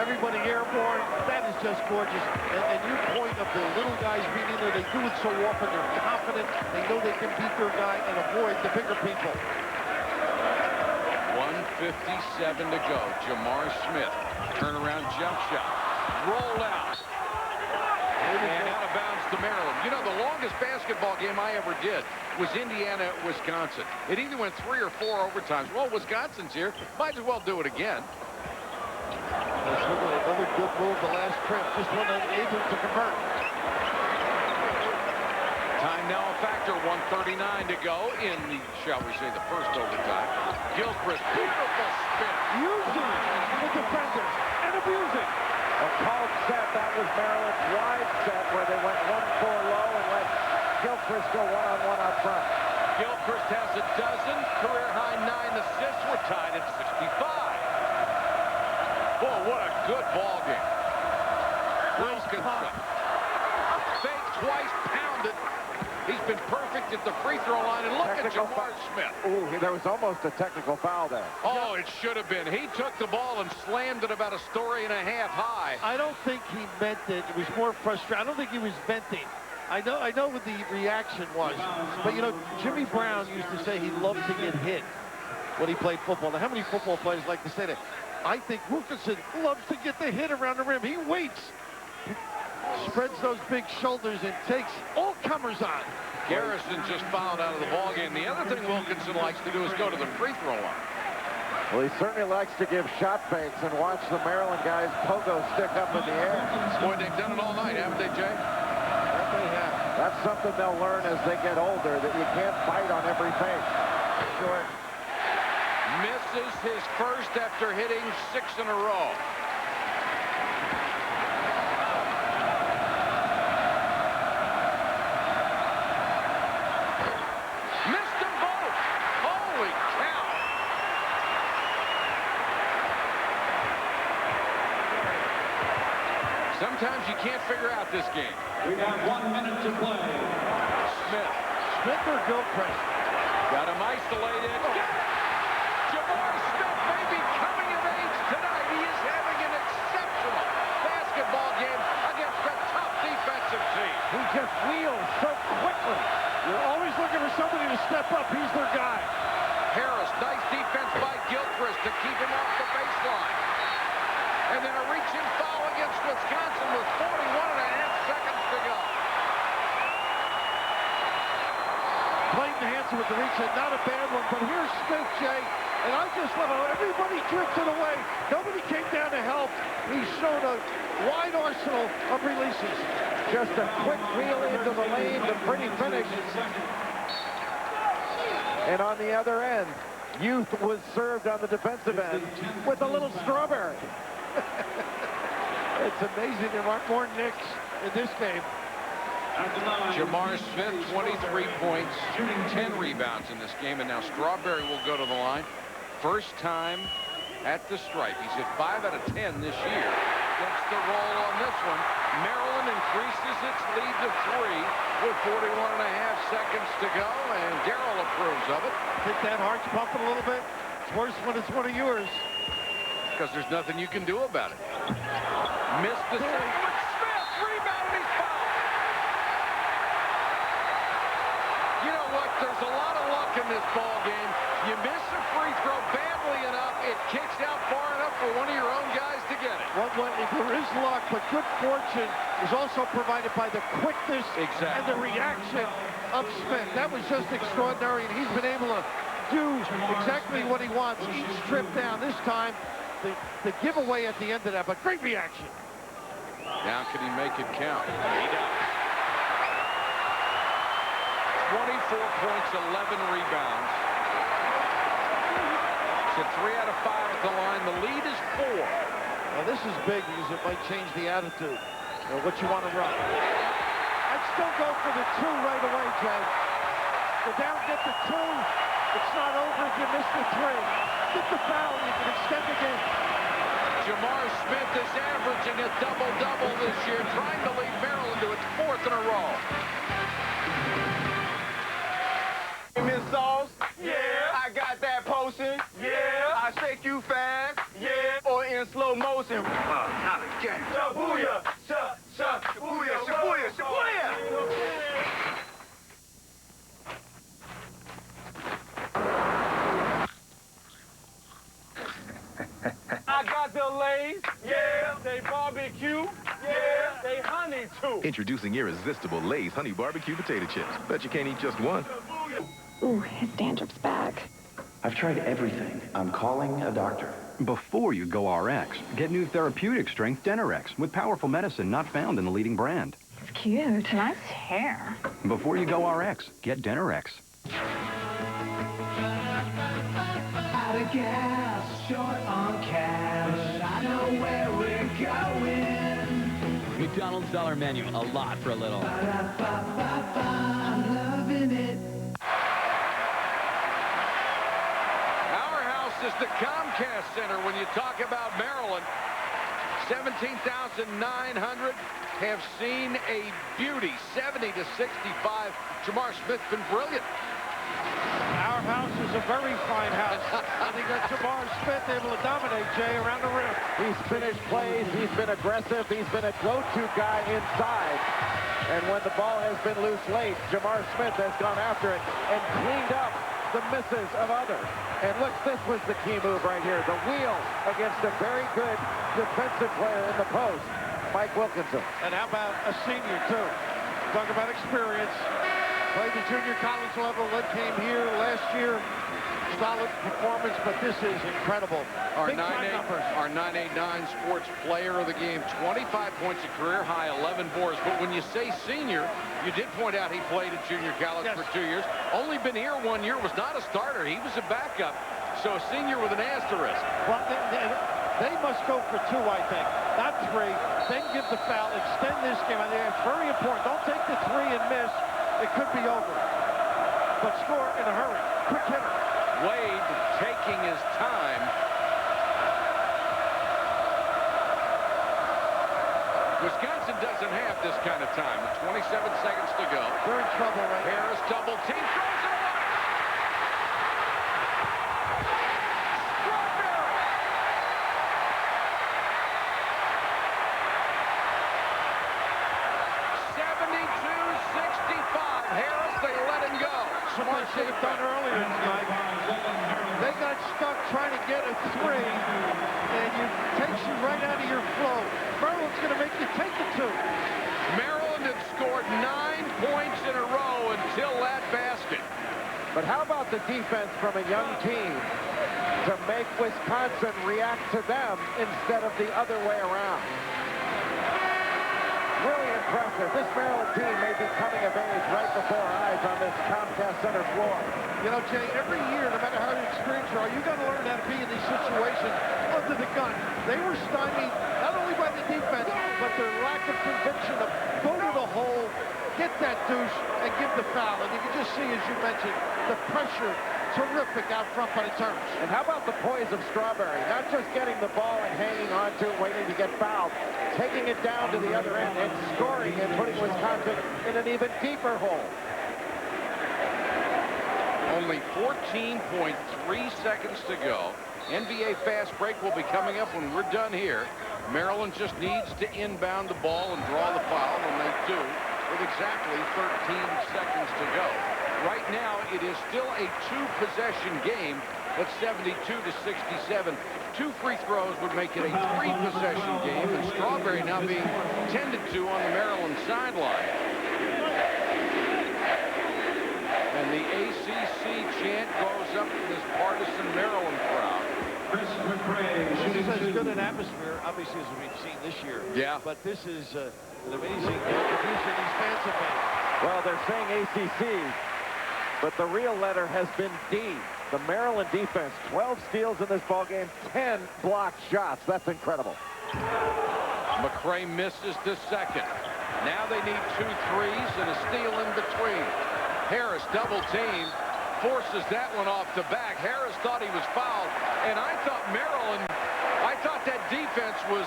Everybody airborne. That is just gorgeous. And your point of the little guys being in there, they do it so often. They're confident. They know they can beat their guy and avoid the bigger people. 1:57 to go. Jamar Smith. Turnaround jump shot. Rolled out. And out of bounds to Maryland. You know, the longest basketball game I ever did was Indiana-Wisconsin. It either went 3 or 4 overtimes. Well, Wisconsin's here. Might as well do it again. That's another good move the last trip. Just one unable to convert. Time now a factor. 1:39 to go in the, shall we say, the first overtime. Gilchrist, beautiful spin. Using the defenders and abusing. A called set. That was Maryland's wide set where they went 1-4 low and let Gilchrist go one-on-one up front. Gilchrist has a dozen. Career high 9 assists. We're tied at 65. Whoa, what a good ball game. Wilkinson. Fake twice, pounded. He's been perfect at the free throw line. And look at Jamar Smith. Ooh, there was almost a technical foul there. Oh, it should have been. He took the ball and slammed it about 1.5 stories high. I don't think he meant it. It was more frustrating. I don't think he was venting. I know what the reaction was. But, you know, Jimmy Brown used to say he loved to get hit when he played football. Now, how many football players like to say that? I think Wilkinson loves to get the hit around the rim. He waits, spreads those big shoulders, and takes all comers on. Garrison just fouled out of the ballgame. The other thing Wilkinson likes to do is go to the free throw line. Well, he certainly likes to give shot fakes and watch the Maryland guys pogo stick up in the air. Boy, they've done it all night, haven't they, Jay? That they have. That's something they'll learn as they get older, that you can't fight on every fake. Sure. Misses his first after hitting 6 in a row. Missed them both. Holy cow. Sometimes you can't figure out this game. We have 1 minute to play. Smith. Smith or Gilchrist? Got him isolated. Jamar Smith may be coming of age tonight. He is having an exceptional basketball game against a tough defensive team. He just wheels so quickly. You're always looking for somebody to step up. He's their guy. Harris, nice defense by Gilchrist to keep him off the baseline. And then a reach-in foul against Wisconsin with 41.5 seconds to go. Clayton Hansen with the reach in, not a bad one, but here's Smith, Jay, and I just love how everybody drifted away. Nobody came down to help. He's shown a wide arsenal of releases. Just a quick wheel into the lane, the pretty finish. And on the other end, Youth was served on the defensive end with a little strawberry. It's amazing there aren't more Knicks in this game. Jamar Smith, 23 points, 10 rebounds in this game, and now Strawberry will go to the line. First time at the stripe. He's hit 5 out of 10 this year. Gets the roll on this one. Maryland increases its lead to 3 with 41.5 seconds to go, and Darrell approves of it. Think that heart's pumping a little bit? It's worse when it's one of yours. Because there's nothing you can do about it. Missed the save, but Smith rebounded, he's fouled. You know what? There's a lot of luck in this ball game. You miss a free throw badly enough, it kicks out far enough for one of your own guys to get it. One there is luck, but good fortune is also provided by the quickness and the reaction of Smith. That was just extraordinary, and he's been able to do exactly what he wants each trip down. This time, the giveaway at the end of that, but great reaction. Now can he make it count? He does. 24 points, 11 rebounds. So 3 out of 5 at the line. The lead is 4. Now this is big because it might change the attitude or what you want to run. I'd still go for the 2 right away, Jay. Go down, get the 2. It's not over if you miss the 3. Get the foul, you can extend the game. Jamar Smith is averaging a double-double this year, trying to lead Maryland to its 4th in a row. Miss Sauce? Yeah. I got that potion? Yeah. I shake you fast? Yeah. Or in slow motion? Not again. Shabuya! Shabuya! Shabuya! Shabuya! I got the Lays. Yeah. They barbecue. Yeah. They honey, too. Introducing irresistible Lay's Honey Barbecue Potato Chips. Bet you can't eat just one. Ooh, his dandruff's back. I've tried everything. I'm calling a doctor. Before you go RX, get new therapeutic strength Denerex with powerful medicine not found in the leading brand. It's cute. Nice hair. Before you go RX, get Denerex. Out of gas, short on cash. I know where we're going. McDonald's dollar menu, a lot for a little. I'm loving it. Is the Comcast Center when you talk about Maryland. 17,900 have seen a beauty. 70-65. Jamar Smith's been brilliant. Our house is a very fine house. I think that Jamar Smith able to dominate, Jay, around the rim. He's finished plays. He's been aggressive. He's been a go-to guy inside. And when the ball has been loose late, Jamar Smith has gone after it and cleaned up the misses of others. And look, this was the key move right here. The wheel against a very good defensive player in the post, Mike Wilkinson. And how about a senior, too? Talk about experience. Played the junior college level, then came here last year. Solid performance, but this is incredible. Our Big time numbers. Our 989 Sports Player of the Game, 25 points, a career high, 11 boards. But when you say senior, you did point out he played at junior college for 2 years. Only been here 1 year, was not a starter. He was a backup. So a senior with an asterisk. Well, they must go for 2, I think, not 3. Then give the foul, extend this game. I think it's very important. Don't take the 3 and miss. It could be over. But score in a hurry. Quick hitter. Wade taking his time. Wisconsin doesn't have this kind of time. With 27 seconds to go. They're in trouble right now. Harris double team. Throws it away. Strawberry. 72-65. Harris, they let him go. Smart should have done earlier tonight. They got stuck trying to get a 3, and it takes you right out of your flow. Maryland's going to make you take the 2. Maryland had scored 9 points in a row until that basket. But how about the defense from a young team to make Wisconsin react to them instead of the other way around? Really impressive. This Maryland team may be coming of age right before our eyes on this Comcast Center floor. You know, Jay, every year, no matter how experienced you are, you got to learn how to be in these situations under the gun. They were stymied not only by the defense, but their lack of conviction of go to the hole, get that douche, and give the foul. And you can just see, as you mentioned, the pressure terrific out front by the Terps. And how about the poise of Strawberry? Not just getting the ball and hanging on to it, waiting to get fouled, taking it down to the other end and scoring and putting Wisconsin in an even deeper hole. Only 14.3 seconds to go. NBA fast break will be coming up when we're done here. Maryland just needs to inbound the ball and draw the foul, and they do with exactly 13 seconds to go. Right now, it is still a 2-possession game at 72 to 67. 2 free throws would make it a 3-possession game, and Strawberry now being tended to on the Maryland sideline. And the ACC chant goes up in this partisan Maryland crowd. This is as good an atmosphere, obviously, as we've seen this year. Yeah. But this is an amazing contribution these fans have made. Well, they're saying ACC, but the real letter has been D. The Maryland defense, 12 steals in this ballgame, 10 blocked shots. That's incredible. McCray misses the second. Now they need 2 threes and a steal in between. Harris double team. Forces that one off the back. Harris thought he was fouled, and I thought that defense was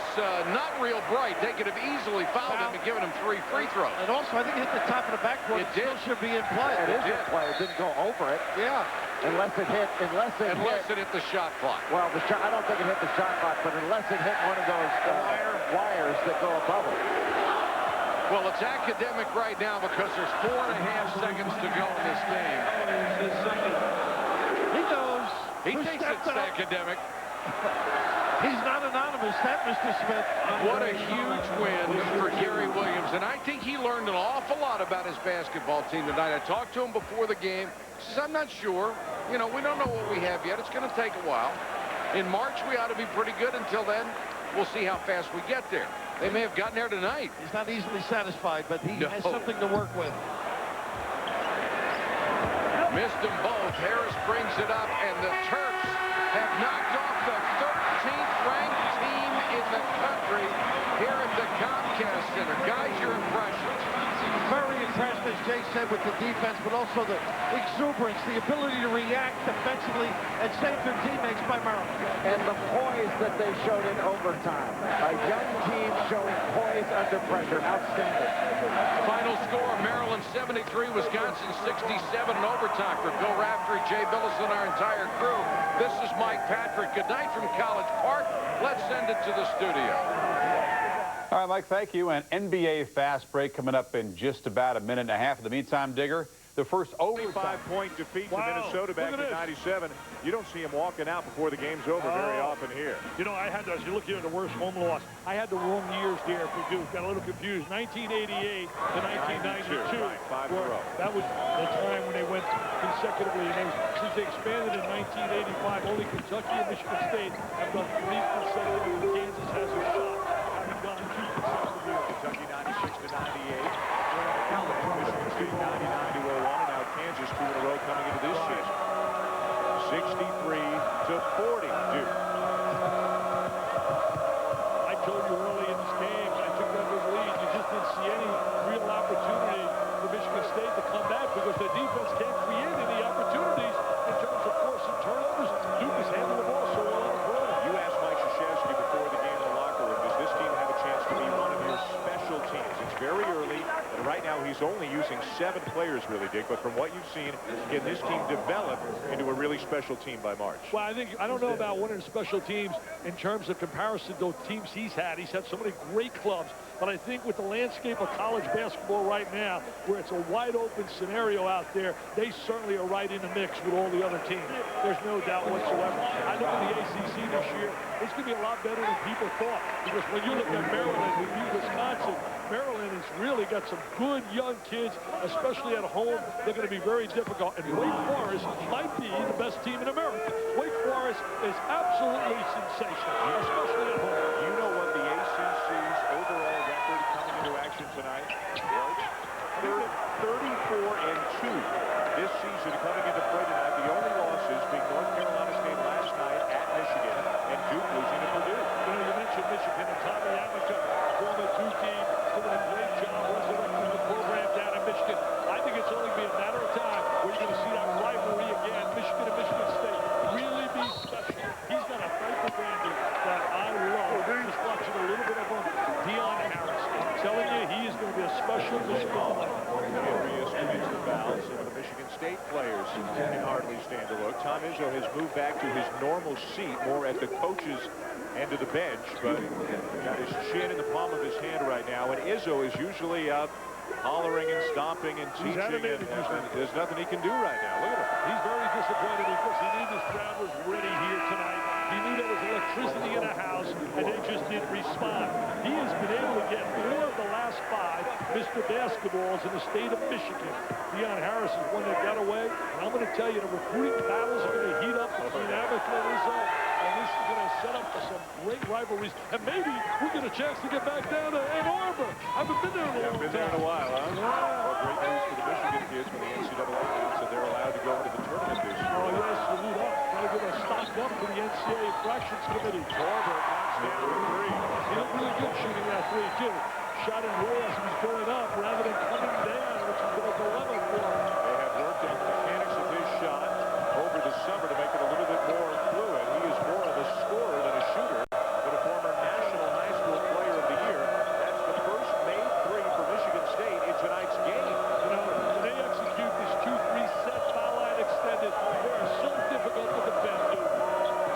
not real bright. They could have easily fouled him and given him 3 free throws. And also, I think it hit the top of the backcourt. It did. Still should be in play. It is in play. It didn't go over it. Yeah. Unless it hit the shot clock. Well, I don't think it hit the shot clock, but unless it hit one of those wires that go above it. Well, it's academic right now because there's 4.5 seconds to go in this game. He knows. He thinks it's academic. He's not anonymous, that Mr. Smith. What a huge win for Gary Williams. And I think he learned an awful lot about his basketball team tonight. I talked to him before the game. He says, I'm not sure. You know, we don't know what we have yet. It's going to take a while. In March, we ought to be pretty good. Until then, we'll see how fast we get there. They may have gotten there tonight. He's not easily satisfied, but he has something to work with. Missed them both. Harris brings it up, and the Terps have knocked off the 13th ranked team in the country here at the Comcast Center. Guys, your impressions? Very impressed, as Jay said, with the defense, but also the exuberance, the ability to react defensively and save their teammates by Maryland. And the poise that they showed in overtime. A young team showing poise under pressure. Outstanding. Final score, Maryland 73, Wisconsin 67 in overtime. For Bill Raftery, Jay Billis, and our entire crew, this is Mike Patrick. Good night from College Park. Let's send it to the studio. All right, Mike, thank you. An NBA fast break coming up in just about a minute and a half. In the meantime, Digger, the first overtime. 25-point defeat to Minnesota back in '97. You don't see him walking out before the game's over very often here. You know, I had to, as you look here at the worst home loss, I had the wrong years there for Duke. Got a little confused. 1988 to 1992. Right, 5 in a row. That was the time when they went consecutively. And since they expanded in 1985, only Kentucky and Michigan State have done 3 consecutive. Kansas has a shot. Having gone 2 consecutive years. Kentucky 96 to 98. Michigan State 99 to 01. And now Kansas 2 in a row coming into this season. 63 to 40. Duke. I told you early in this game, when I took that big lead, you just didn't see any real opportunity for Michigan State to come back because the defense can't create any opportunities in terms of forcing turnovers. Duke has handled the ball so well on the floor. You asked Mike Krzyzewski before the game in the locker room, does this team have a chance to be one of your special teams? It's very early, and right now he's only using 7 players, really, Dick. But from what you've seen, can this team develop into a really special team by March? Well, I don't know about one of the special teams in terms of comparison to teams he's had. He's had so many great clubs. But I think with the landscape of college basketball right now, where it's a wide-open scenario out there, they certainly are right in the mix with all the other teams. There's no doubt whatsoever. I look at the ACC this year, it's going to be a lot better than people thought. Because when you look at Maryland and Wisconsin, Maryland has really got some good young kids, especially at home. They're going to be very difficult. And Wake Forest might be the best team in America. Wake Forest is absolutely sensational, especially at home. You know what the ACC's overall record coming into action tonight was? 34-2 this season coming into play tonight. The only losses being North Carolina State last night at Michigan and Duke losing to Purdue. You know, you mentioned Michigan and Tommy Amaker, former Duke team, doing a great job resurrecting the program down in Michigan. I think it's only be a matter of time where you're going to see that rivalry again, Michigan and Michigan State, really be special. He's got a fight for Brandy that I love. Just watching a little bit of him, Deion Harris. I'm telling you, he is going to be a special Michigan player. Furious commits the fouls, and the Michigan State players can hardly stand to look. Tom Izzo has moved back to his normal seat, more at the coach's end of the bench, but got his chin in the palm of his hand right now. And Izzo is usually hollering and stomping and teaching, and there's nothing he can do right now. Look at him. He's very disappointed because he knew this crowd was ready here tonight. He knew there was electricity in the house, and they just didn't respond. He has been able to get 4 of the last 5 Mr. Basketballs in the state of Michigan. Deion Harris is one that got away, and I'm going to tell you, the recruiting battles are going to heat up between Abbott and Rizzo, and this is going to set up for some great rivalries, and maybe we'll get a chance to get back down to Ann Arbor. I haven't been there in a long time. Been there in a while, huh? Well, great news for the Michigan kids when the NCAA announced that they're allowed to go into the tournament this year. Oh, yes, salute up. Got to give a stock up to the NCAA Fractions Committee. Torber knocks down the 3. He looked really good shooting that 3, too. Shot in roll as he was going up rather than coming down, which has been a dilemma for him. They have worked on the mechanics of his shot over the summer to make it a little bit more fluid. He is more of a scorer than a shooter, but a former National High School Player of the Year. That's the first made 3 for Michigan State in tonight's game. You know, when they execute this 2-3 set foul line extended, they are so difficult to defend, dude.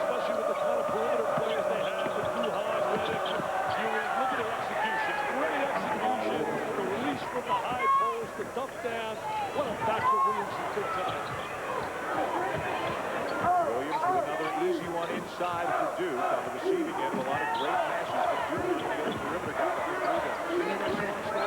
Especially with the kind of perimeter players they have, with Duhan, Reddick, Ewing. Look at their execution. Great execution. The release from the high post, the dump down. What a backward Williamson took tonight. Williams with another easy one inside for Duke on the receiving end. A lot of great passes for Duke on the perimeter. Got the 3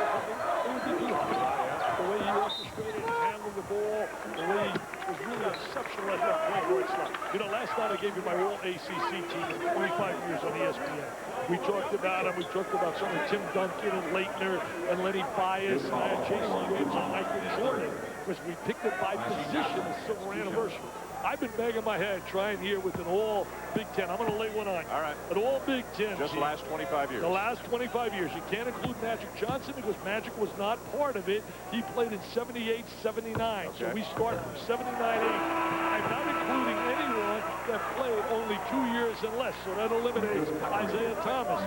The way he orchestrated and handled the ball, the way he was really exceptional at that point where it's like, you know, last night I gave you my all ACC team in 25 years on ESPN. We talked about him. We talked about some of Tim Duncan and Leitner and Lenny Bias and I had Jason Williams and Michael Jordan because we picked it by position the silver anniversary. I've been banging my head trying here with an all Big Ten. I'm going to lay one on you. All right. An all Big Ten. Just the last 25 years. The last 25 years. You can't include Magic Johnson because Magic was not part of it. He played in 78, 79. Okay. So we start from 79, 80. I'm not including anyone that played only 2 years and less. So that eliminates Isaiah Thomas.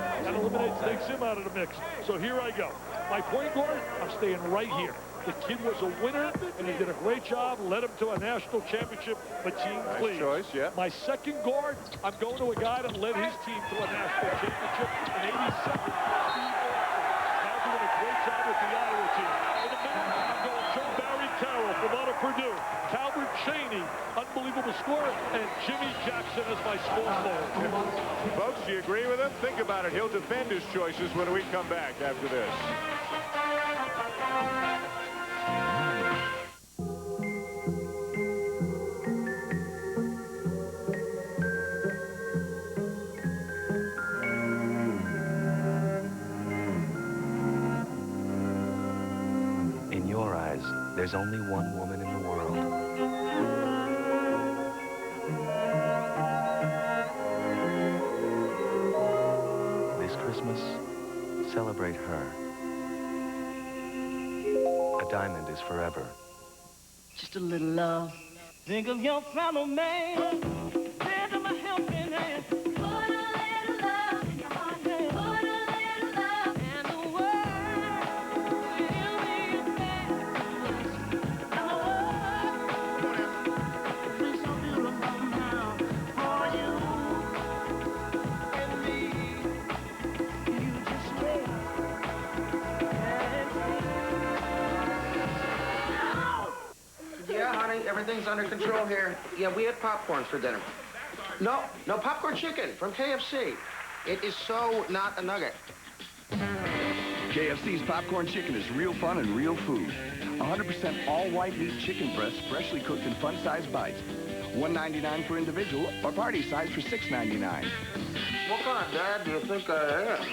That takes him out of the mix. So here I go. My point guard, I'm staying right here. The kid was a winner, and he did a great job, led him to a national championship, Mateen Cleaves. Nice choice, yeah. My second guard, I'm going to a guy that led his team to a national championship in 87. Now doing a great job with the Iowa team. In a minute, I'm going Joe Barry Carroll from out of Purdue. Calvert Chaney, unbelievable scorer, and Jimmy Jackson as my small forward. Folks, do you agree with him? Think about it. He'll defend his choices when we come back after this. In your eyes, there's only one woman in the world. This Christmas, celebrate her. A diamond is forever. Just a little love. Think of your fellow man. Lend him a helping hand. Put a little love in your heart. Put a little love, and the world will be fair. And the world will be so beautiful now for you and me. You just wait and see. Yeah, honey, everything's under control here. Yeah, we had popcorn for dinner. No popcorn chicken from KFC. It is so not a nugget. KFC's popcorn chicken is real fun and real food. 100% all-white meat chicken breasts, freshly cooked in fun-sized bites. $1.99 for individual or party size for $6.99. What kind of dad do you think I am?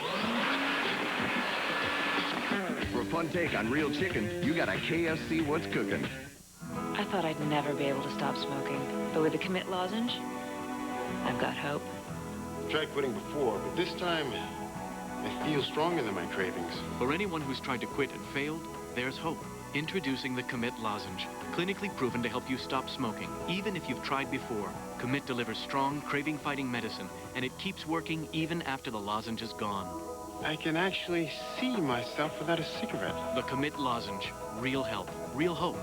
For a fun take on real chicken, you got a KFC What's Cooking. I thought I'd never be able to stop smoking, but with the Commit lozenge, I've got hope. Tried quitting before, but this time, I feel stronger than my cravings. For anyone who's tried to quit and failed, there's hope. Introducing the Commit lozenge, clinically proven to help you stop smoking, even if you've tried before. Commit delivers strong, craving-fighting medicine, and it keeps working even after the lozenge is gone. I can actually see myself without a cigarette. The Commit lozenge, real help, real hope.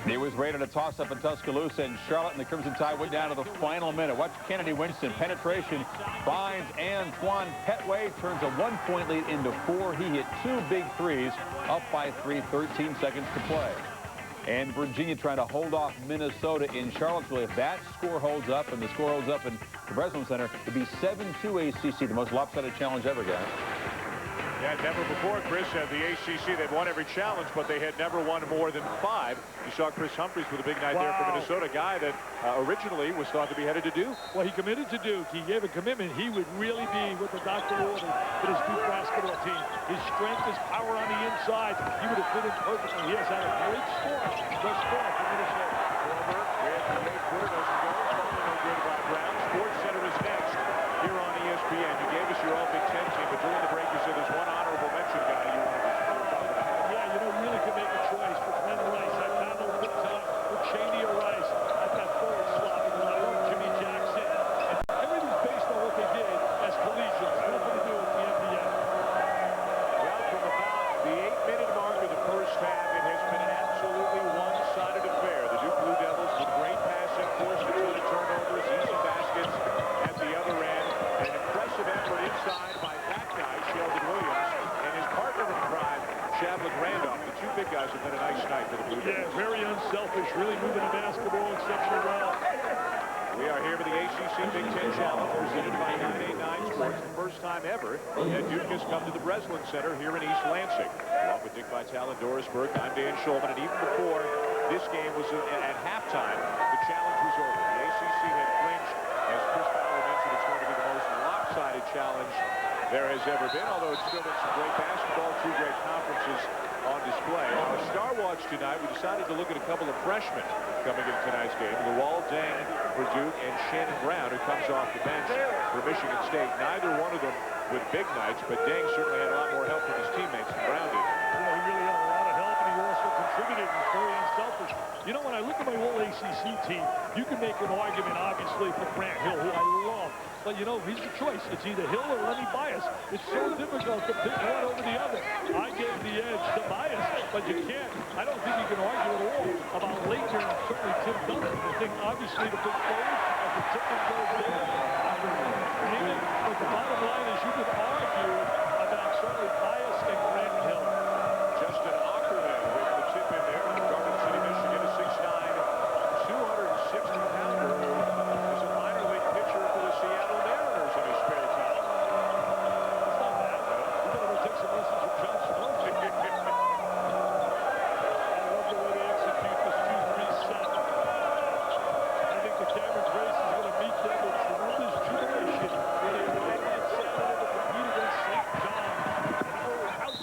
It was rated a toss-up in Tuscaloosa, and Charlotte and the Crimson Tide went down to the final minute. Watch Kennedy Winston. Penetration finds Antoine Petway, turns a 1-point lead into 4. He hit 2 big threes, up by 3, 13 seconds to play. And Virginia trying to hold off Minnesota in Charlottesville. If that score holds up and the score holds up in the Breslin Center, it'd be 7-2 ACC, the most lopsided challenge ever, guys. Yeah, never before, Chris, at the ACC. They'd won every challenge, but they had never won more than 5. You saw Chris Humphreys with a big night there for Minnesota, a guy that originally was thought to be headed to Duke. Well, he committed to Duke. He gave a commitment. He would really be what the doctor ordered for his Duke basketball team. His strength, his power on the inside. He would have fit in perfectly. He has had a great score thus far for Minnesota. Over with the 8-footer, doesn't go. Totally no good by Brown. Sports Center is next here on ESPN. You gave us your All Big Ten team, but during the break you said there's one honorable mention guy you wanted to talk about. Yeah, you know, really could make a choice for Glenn Rice. I found a good time with Shania Rice at that forward slot. And I love Jimmy Jackson. And everything's based on what they did as collegians. Nothing to do with the NBA. Well, from about the 8-minute mark of the first half, it has been an absolutely one-sided affair. The Duke Blue Devils with great passing, forced a ton of turnovers, easy baskets at the other end. An impressive effort inside by that guy, Sheldon Williams, and his partner in crime, Shavlik Randolph. The two big guys have had a nice night for the Blue Devils. Yeah, very unselfish, really moving the basketball exceptionally well. We are here for the ACC Big Ten Challenge presented by 989 Sports. The first time ever that Duke has come to the Breslin Center here in East Lansing. Along with Dick Vitale and Doris Burke, I'm Dan Schulman, and even before this game was at halftime, the challenge was over. The ACC had clinched. As Chris Fowler mentioned, it's going to be the most lopsided challenge there has ever been, although it's still been some great basketball, 2 great conferences on display. On our Star Watch tonight, we decided to look at a couple of freshmen coming into tonight's game. Luol Deng for Duke and Shannon Brown, who comes off the bench for Michigan State. Neither one of them with big nights, but Deng certainly had a lot more help from his teammates than Brown did. Yeah, he really had a lot of help, and he also contributed. He was very unselfish. You know, when I look at my whole ACC team, you can make an argument, obviously, for Grant Hill, who I love. But, you know, he's the choice. It's either Hill or Lenny Bias. It's so difficult to pick one over the other. I gave the edge to Bias, but you can't. I don't think you can argue at all about Laettner and certainly Tim Duncan. I think, obviously, the big forward, as the tip goes there, but the bottom line is you could argue about certainly Bias and Grant Hill. Justin Ackerman with the tip in there. Garden City, Michigan, a 6'9", 260-pounder who is a minor league pitcher for the Seattle Mariners in his spare time. It's not bad. You better go take some lessons from John Snow. I love the way they execute this 2-3 set. I think the Cameron Grace is going to meet them with tremendous jubilation when they arrive on Saturday to compete against St. John. And ouch!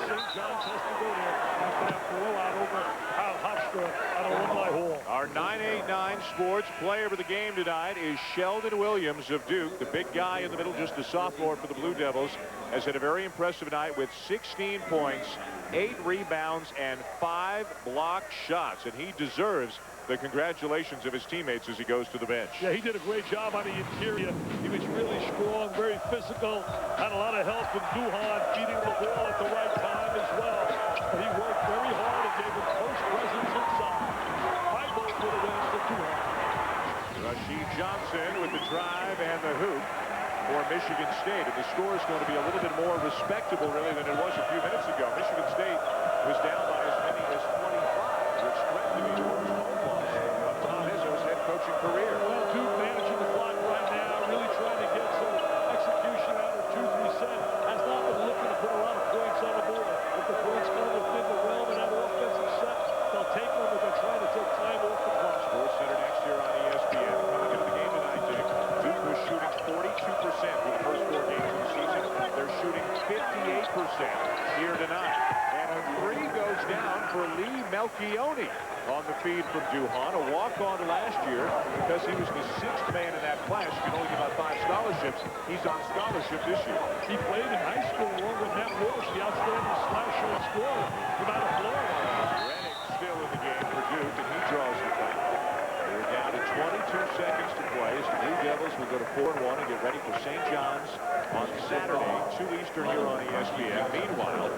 St. John's has to go there after that blowout over Al Hofstra at Alumni Hall. Our 989 Sports player of the game tonight is Sheldon Williams of Duke. The big guy in the middle, just a sophomore for the Blue Devils, has had a very impressive night with 16 points, 8 rebounds, and 5 blocked shots. And he deserves the congratulations of his teammates as he goes to the bench. Yeah, he did a great job on the interior. He was really strong, very physical, had a lot of help from Duhan feeding the ball at the right time as well. But he worked very hard and gave him close presence inside. High vote for the win for Duhan. Rasheed Johnson with the drive and the hoop for Michigan State. And the score is going to be a little bit more respectable, really, than it was a few minutes ago. Michigan State was down by as many as 25, which threatened to be the worst home loss of Tom Izzo's head coaching career. Well, Duke managing the clock right now, really trying to get some execution out of 2-3 set. Has not been looking to put a lot of points on the board. If the points come within the realm of that offensive set, they'll take them, but they're trying to take time off the clock. Sports Center next year on ESPN. Coming into the game tonight, Dick. Duke was shooting 42% for the first 4 games of the season. They're shooting 58% here tonight. And a 3 goes down for Lee Melchione on the feed from Duhan, a walk-on last year because he was the 6th man in that class. You can only give out 5 scholarships. He's on scholarship this year. He played in high school along with Matt Walsh, the outstanding slasher and scorer from out of Florida. Redick still in the game for Duke, and he draws the foul. We're down to 22 seconds to play as the Blue Devils will go to 4-1 and get ready for St. John's on Saturday, 2 Eastern here on ESPN. Meanwhile,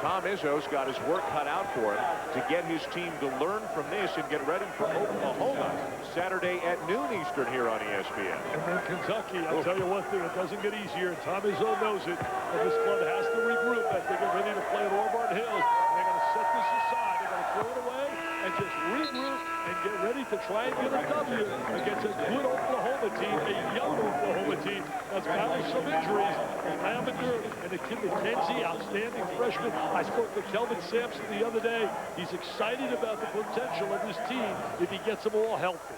Tom Izzo's got his work cut out for him to get his team to learn from this and get ready for Oklahoma Saturday at noon Eastern here on ESPN. And then Kentucky, I'll tell you one thing, it doesn't get easier. Tom Izzo knows it. And this club has to regroup as they get ready to play at Auburn Hills. And they're going to set this aside. They're going to throw it away and just regroup and get ready to try and get a W against a good Oklahoma team, a young Oklahoma team that's battling some injuries. And Lavender and the kid McKenzie, outstanding freshman. I spoke with Kelvin Sampson the other day. He's excited about the potential of this team if he gets them all healthy.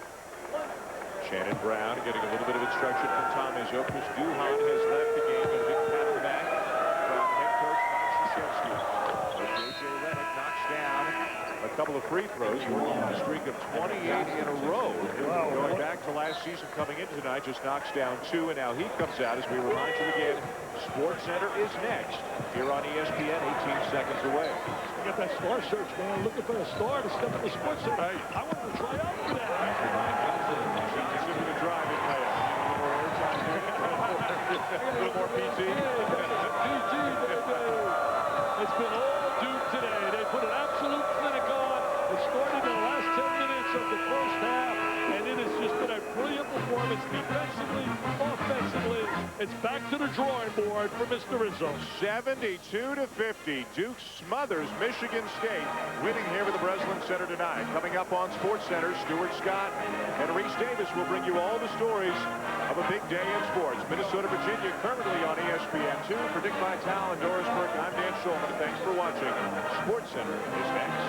Shannon Brown getting a little bit of instruction from Tom Izzo. Chris Duhon has left the game. A big pat on the back from head coach Mike Krzyzewski. J.J. Redick knocks down a couple of free throws. Working on a streak of 28 in a row. Going back to last season, coming into tonight, just knocks down 2, and now he comes out. As we remind you again, SportsCenter is next here on ESPN, 18 seconds away. You got that star search, man. Looking for a star to step in the SportsCenter. Hey, I want to try out for that. Just into the drive and lay up. A little more PT. PT, baby. It's been all Duke today. They put an absolute clinic on. It started in the last 10 minutes of the first half, and it has just been a brilliant performance defensively, offensively. It's back to the drawing board for Mr. Izzo. 72-50. Duke smothers Michigan State, winning here with the Breslin Center tonight. Coming up on SportsCenter, Stuart Scott and Reese Davis will bring you all the stories of a big day in sports. Minnesota, Virginia, currently on ESPN2. For Dick Vitale and Doris Burke, I'm Dan Shulman. Thanks for watching. SportsCenter is next.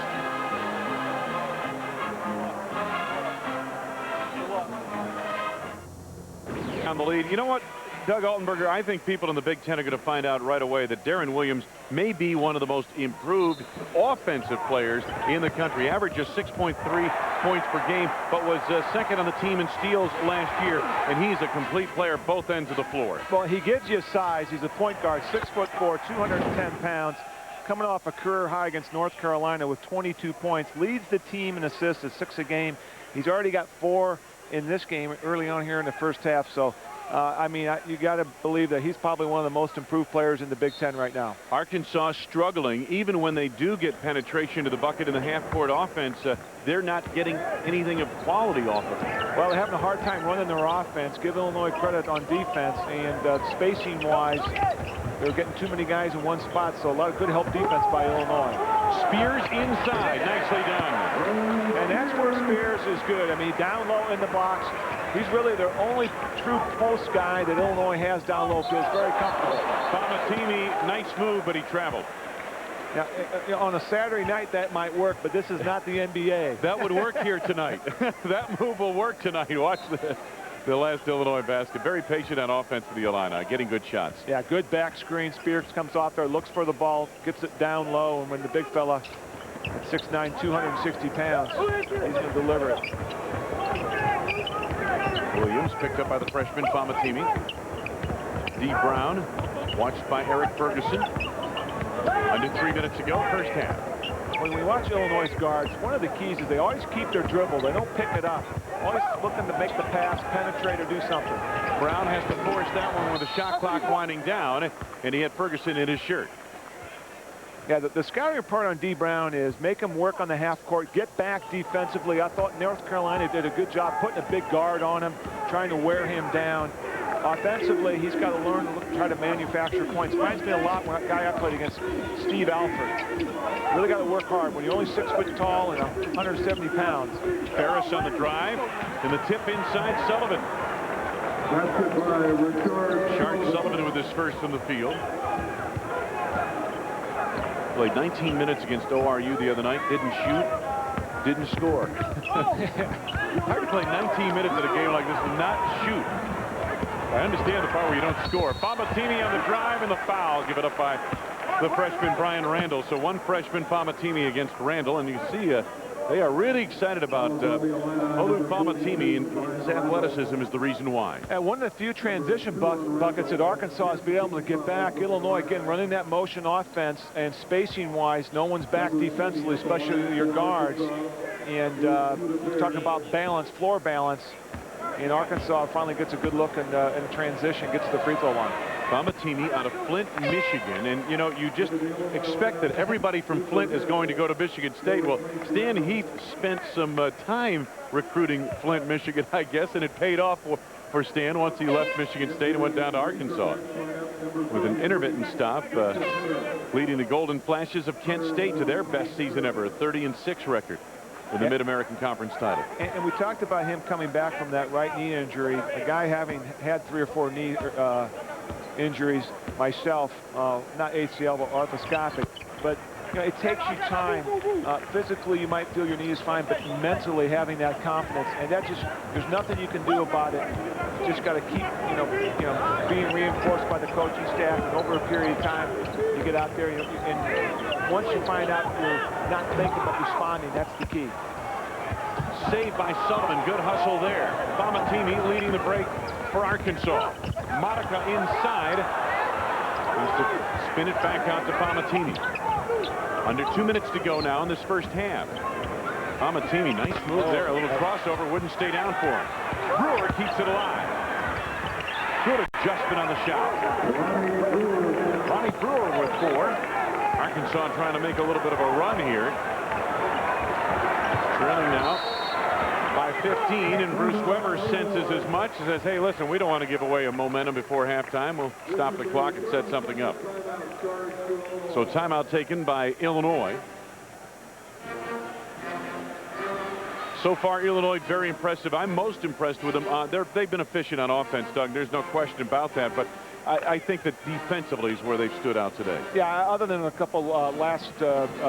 On the lead. You know what, Doug Altenberger, I think people in the Big Ten are going to find out right away that Darren Williams may be one of the most improved offensive players in the country. Averaged just 6.3 points per game, but was second on the team in steals last year, and he's a complete player both ends of the floor. Well, he gives you size. He's a point guard, 6'4", 210 pounds, coming off a career high against North Carolina with 22 points. Leads the team in assists at 6 a game. He's already got 4 in this game early on here in the first half. So, I mean, you got to believe that he's probably one of the most improved players in the Big Ten right now. Arkansas struggling. Even when they do get penetration to the bucket in the half-court offense, they're not getting anything of quality off of it. Well, they're having a hard time running their offense. Give Illinois credit on defense, and spacing-wise, they're getting too many guys in one spot, so a lot of good help defense by Illinois. Spears inside, nicely done. And that's where Spears is good. I mean, down low in the box. He's really their only true post guy that Illinois has down low. Feels very comfortable. Famatimi, nice move, but he traveled. Now, on a Saturday night, that might work, but this is not the NBA. That would work here tonight. That move will work tonight. Watch the last Illinois basket. Very patient on offense for the Illini, getting good shots. Yeah, good back screen. Spears comes off there, looks for the ball, gets it down low, and when the big fella at 6'9", 260 pounds, he's going to deliver it. Williams picked up by the freshman Famatimi. D. Brown watched by Eric Ferguson. Under 3 minutes to go, first half. When we watch Illinois guards, one of the keys is they always keep their dribble. They don't pick it up. Always looking to make the pass, penetrate, or do something. Brown has to force that one with the shot clock winding down, and he had Ferguson in his shirt. Yeah, the scouting report on D. Brown is make him work on the half court, get back defensively. I thought North Carolina did a good job putting a big guard on him, trying to wear him down. Offensively, he's got to learn to try to manufacture points. Reminds me a lot when a guy I played against, Steve Alford. Really got to work hard when you're only 6 foot tall and 170 pounds. Ferris on the drive, and the tip inside Sullivan. Shark Sullivan with his first from the field. Played 19 minutes against ORU the other night. Didn't shoot, didn't score. Hard to play 19 minutes in a game like this and not shoot. I understand the part where you don't score. Famatimi on the drive and the foul. Give it up by the freshman Brian Randall. So one freshman Famatimi against Randall, and you can see they are really excited about Olu Famatimi, and his athleticism is the reason why. And one of the few transition buckets that Arkansas has been able to get back. Illinois, again, running that motion offense, and spacing-wise, no one's back defensively, especially your guards. And we're talking about balance, floor balance. And Arkansas finally gets a good look in transition, gets to the free throw line. Bamatini out of Flint, Michigan. And, you know, you just expect that everybody from Flint is going to go to Michigan State. Well, Stan Heath spent some time recruiting Flint, Michigan, I guess, and it paid off for Stan once he left Michigan State and went down to Arkansas with an intermittent stop, leading the Golden Flashes of Kent State to their best season ever, a 30-6 record in the Mid-American Conference title. And we talked about him coming back from that right knee injury, a guy having had 3 or 4 knee injuries myself, not ACL but arthroscopic, but you know, it takes you time. Physically you might feel your knee is fine, but mentally having that confidence, and that just, there's nothing you can do about it. You just got to keep being reinforced by the coaching staff, and over a period of time you get out there, and once you find out you're not thinking but responding, that's the key. Saved by Sullivan. Good hustle there. Bamatini leading the break for Arkansas. Modica inside. Needs to spin it back out to Bamatini. Under 2 minutes to go now in this first half. Bamatini, nice move there. A little crossover, wouldn't stay down for him. Brewer keeps it alive. Good adjustment on the shot. Ronnie Brewer with 4. Arkansas trying to make a little bit of a run here. Trailing now by 15, and Bruce Weber senses as much, says, hey, listen, we don't want to give away a momentum before halftime. We'll stop the clock and set something up. So timeout taken by Illinois. So far, Illinois very impressive. I'm most impressed with them. They've been efficient on offense, Doug. There's no question about that. But I think that defensively is where they've stood out today. Yeah, other than a couple last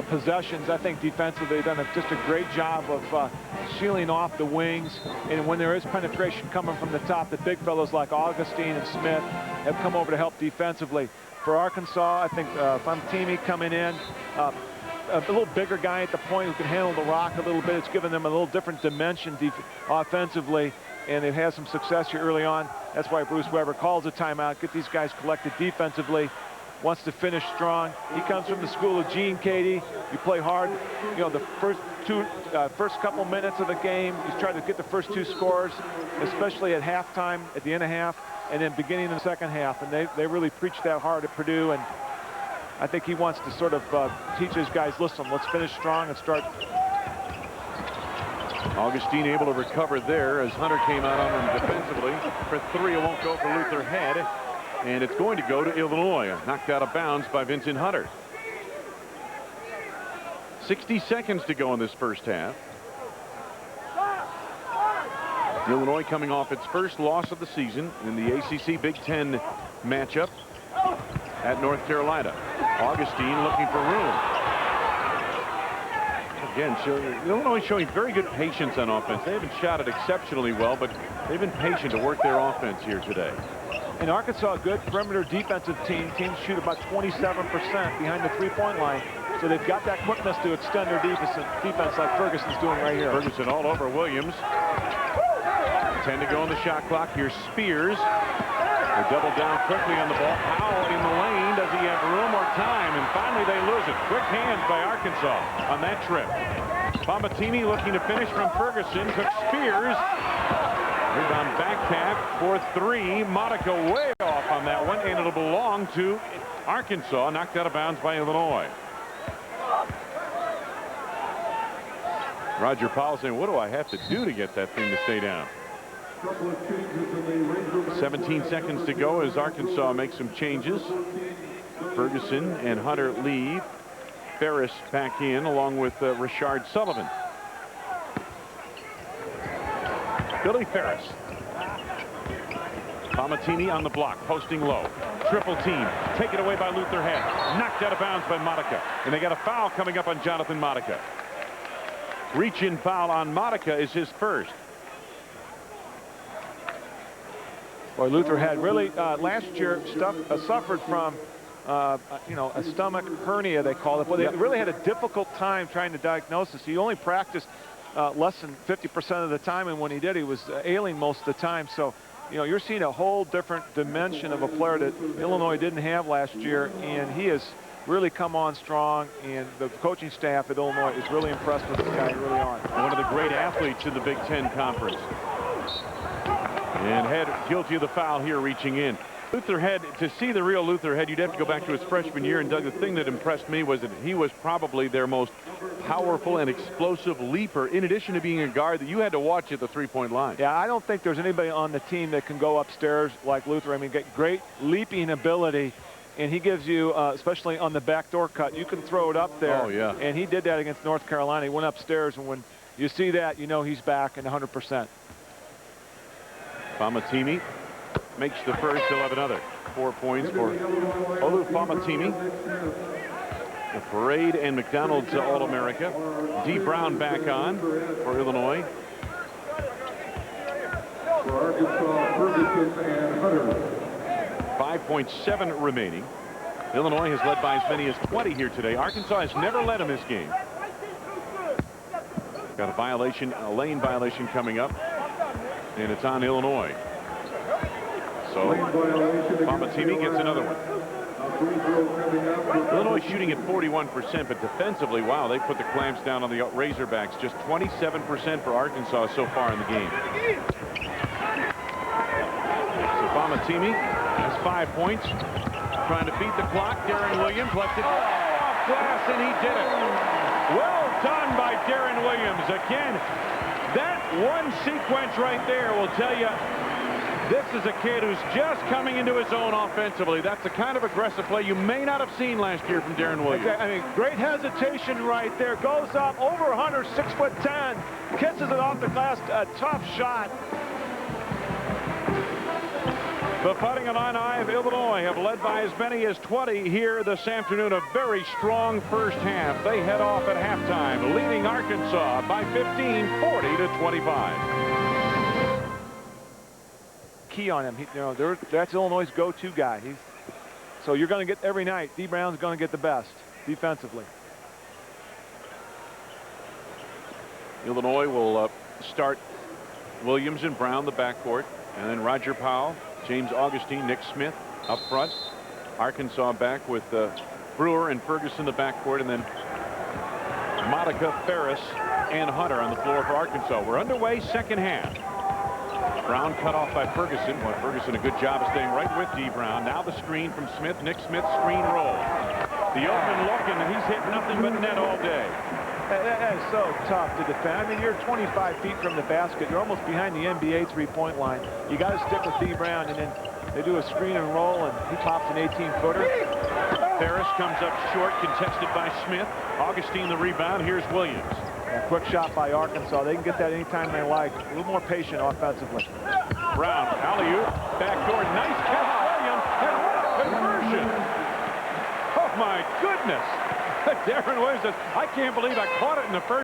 possessions, I think defensively they've done just a great job of sealing off the wings. And when there is penetration coming from the top, the big fellows like Augustine and Smith have come over to help defensively. For Arkansas, I think Bamatini coming in, a little bigger guy at the point who can handle the rock a little bit. It's given them a little different dimension offensively, and they've had some success here early on. That's why Bruce Weber calls a timeout, get these guys collected defensively, wants to finish strong. He comes from the school of Gene Cady. You play hard. You know, the first couple minutes of the game, he's trying to get the first 2 scores, especially at halftime, at the end of half, and then beginning of the second half. And they really preach that hard at Purdue, and I think he wants to sort of teach his guys, listen, let's finish strong and start. Augustine able to recover there as Hunter came out on him defensively. For 3, it won't go for Luther Head, and it's going to go to Illinois. Knocked out of bounds by Vincent Hunter. 60 seconds to go in this first half. Illinois coming off its first loss of the season in the ACC Big Ten matchup at North Carolina. Augustine looking for room. Again, Illinois showing very good patience on offense. They haven't shot it exceptionally well, but they've been patient to work their offense here today. And Arkansas, a good perimeter defensive team. Teams shoot about 27% behind the 3-point line. So they've got that quickness to extend their defense like Ferguson's doing right here. Ferguson all over Williams. 10 to go on the shot clock. Here's Spears. They double down quickly on the ball. Powell in the lane. Does he have room or time? And finally they lose it. Quick hands by Arkansas on that trip. Bamatini looking to finish from Ferguson. Took Spears. Rebound back tap for 3. Modica way off on that one, and it'll belong to Arkansas. Knocked out of bounds by Illinois. Roger Powell saying, what do I have to do to get that thing to stay down? 17 seconds to go as Arkansas makes some changes. Ferguson and Hunter leave. Ferris back in along with Richard Sullivan. Billy Ferris. Bamatini on the block, posting low. Triple team. Taken away by Luther Head. Knocked out of bounds by Modica. And they got a foul coming up on Jonathan Modica. Reach-in foul on Modica is his first. Boy, Luther had really last year suffered from a stomach hernia, they call it. But they really had a difficult time trying to diagnose this. He only practiced less than 50% of the time, and when he did, he was ailing most of the time. So, you're seeing a whole different dimension of a player that Illinois didn't have last year, and he has really come on strong, and the coaching staff at Illinois is really impressed with this guy early on. One of the great athletes in the Big Ten Conference. And Head guilty of the foul here, reaching in. Luther Head, to see the real Luther Head, you'd have to go back to his freshman year. And Doug, the thing that impressed me was that he was probably their most powerful and explosive leaper, in addition to being a guard that you had to watch at the three-point line. Yeah, I don't think there's anybody on the team that can go upstairs like Luther. I mean, get great leaping ability, and he gives you, especially on the backdoor cut, you can throw it up there. Oh, yeah. And he did that against North Carolina. He went upstairs, and when you see that, you know he's back and 100%. Famatimi makes the first, he'll have another. 4 points for Olu Famatimi. The Parade and McDonald's All-America. D. Brown back on for Illinois. For Arkansas, Ferguson and Hunter. 5.7 remaining. Illinois has led by as many as 20 here today. Arkansas has never led in this game. Got a violation, a lane violation coming up, and it's on Illinois. So Famatimi gets another one. Illinois shooting at 41%, but defensively, wow, they put the clamps down on the Razorbacks. Just 27% for Arkansas so far in the game. So Famatimi has 5 points. Trying to beat the clock. Darren Williams left it off glass, and he did it. Well done by Darren Williams. Again, that one sequence right there will tell you this is a kid who's just coming into his own offensively. That's the kind of aggressive play you may not have seen last year from Darren Williams. Okay, I mean, great hesitation right there. Goes up over Hunter, 6'10", kisses it off the glass. A tough shot. The Fighting Illini of Illinois have led by as many as 20 here this afternoon. A very strong first half. They head off at halftime, leading Arkansas by 15, 40-25. Key on him. That's Illinois' go-to guy. So you're going to get every night. D. Brown's going to get the best defensively. Illinois will start Williams and Brown the backcourt, and then Roger Powell, James Augustine, Nick Smith up front. Arkansas back with Brewer and Ferguson the backcourt, and then Monica, Ferris, and Hunter on the floor for Arkansas. We're underway, second half. Brown cut off by Ferguson. Well, Ferguson a good job of staying right with D. Brown. Now the screen from Smith. Nick Smith screen roll. The open look, and he's hit nothing but net all day. That is so tough to defend. I mean, you're 25 feet from the basket. You're almost behind the NBA three-point line. You got to stick with D. Brown, and then they do a screen and roll, and he pops an 18-footer. Ferris comes up short, contested by Smith. Augustine the rebound. Here's Williams. A quick shot by Arkansas. They can get that anytime they like. A little more patient offensively. Brown, alley-oop, backdoor, nice catch, Williams, and what a conversion! Oh my goodness! Darren Williams says, I can't believe I caught it in the first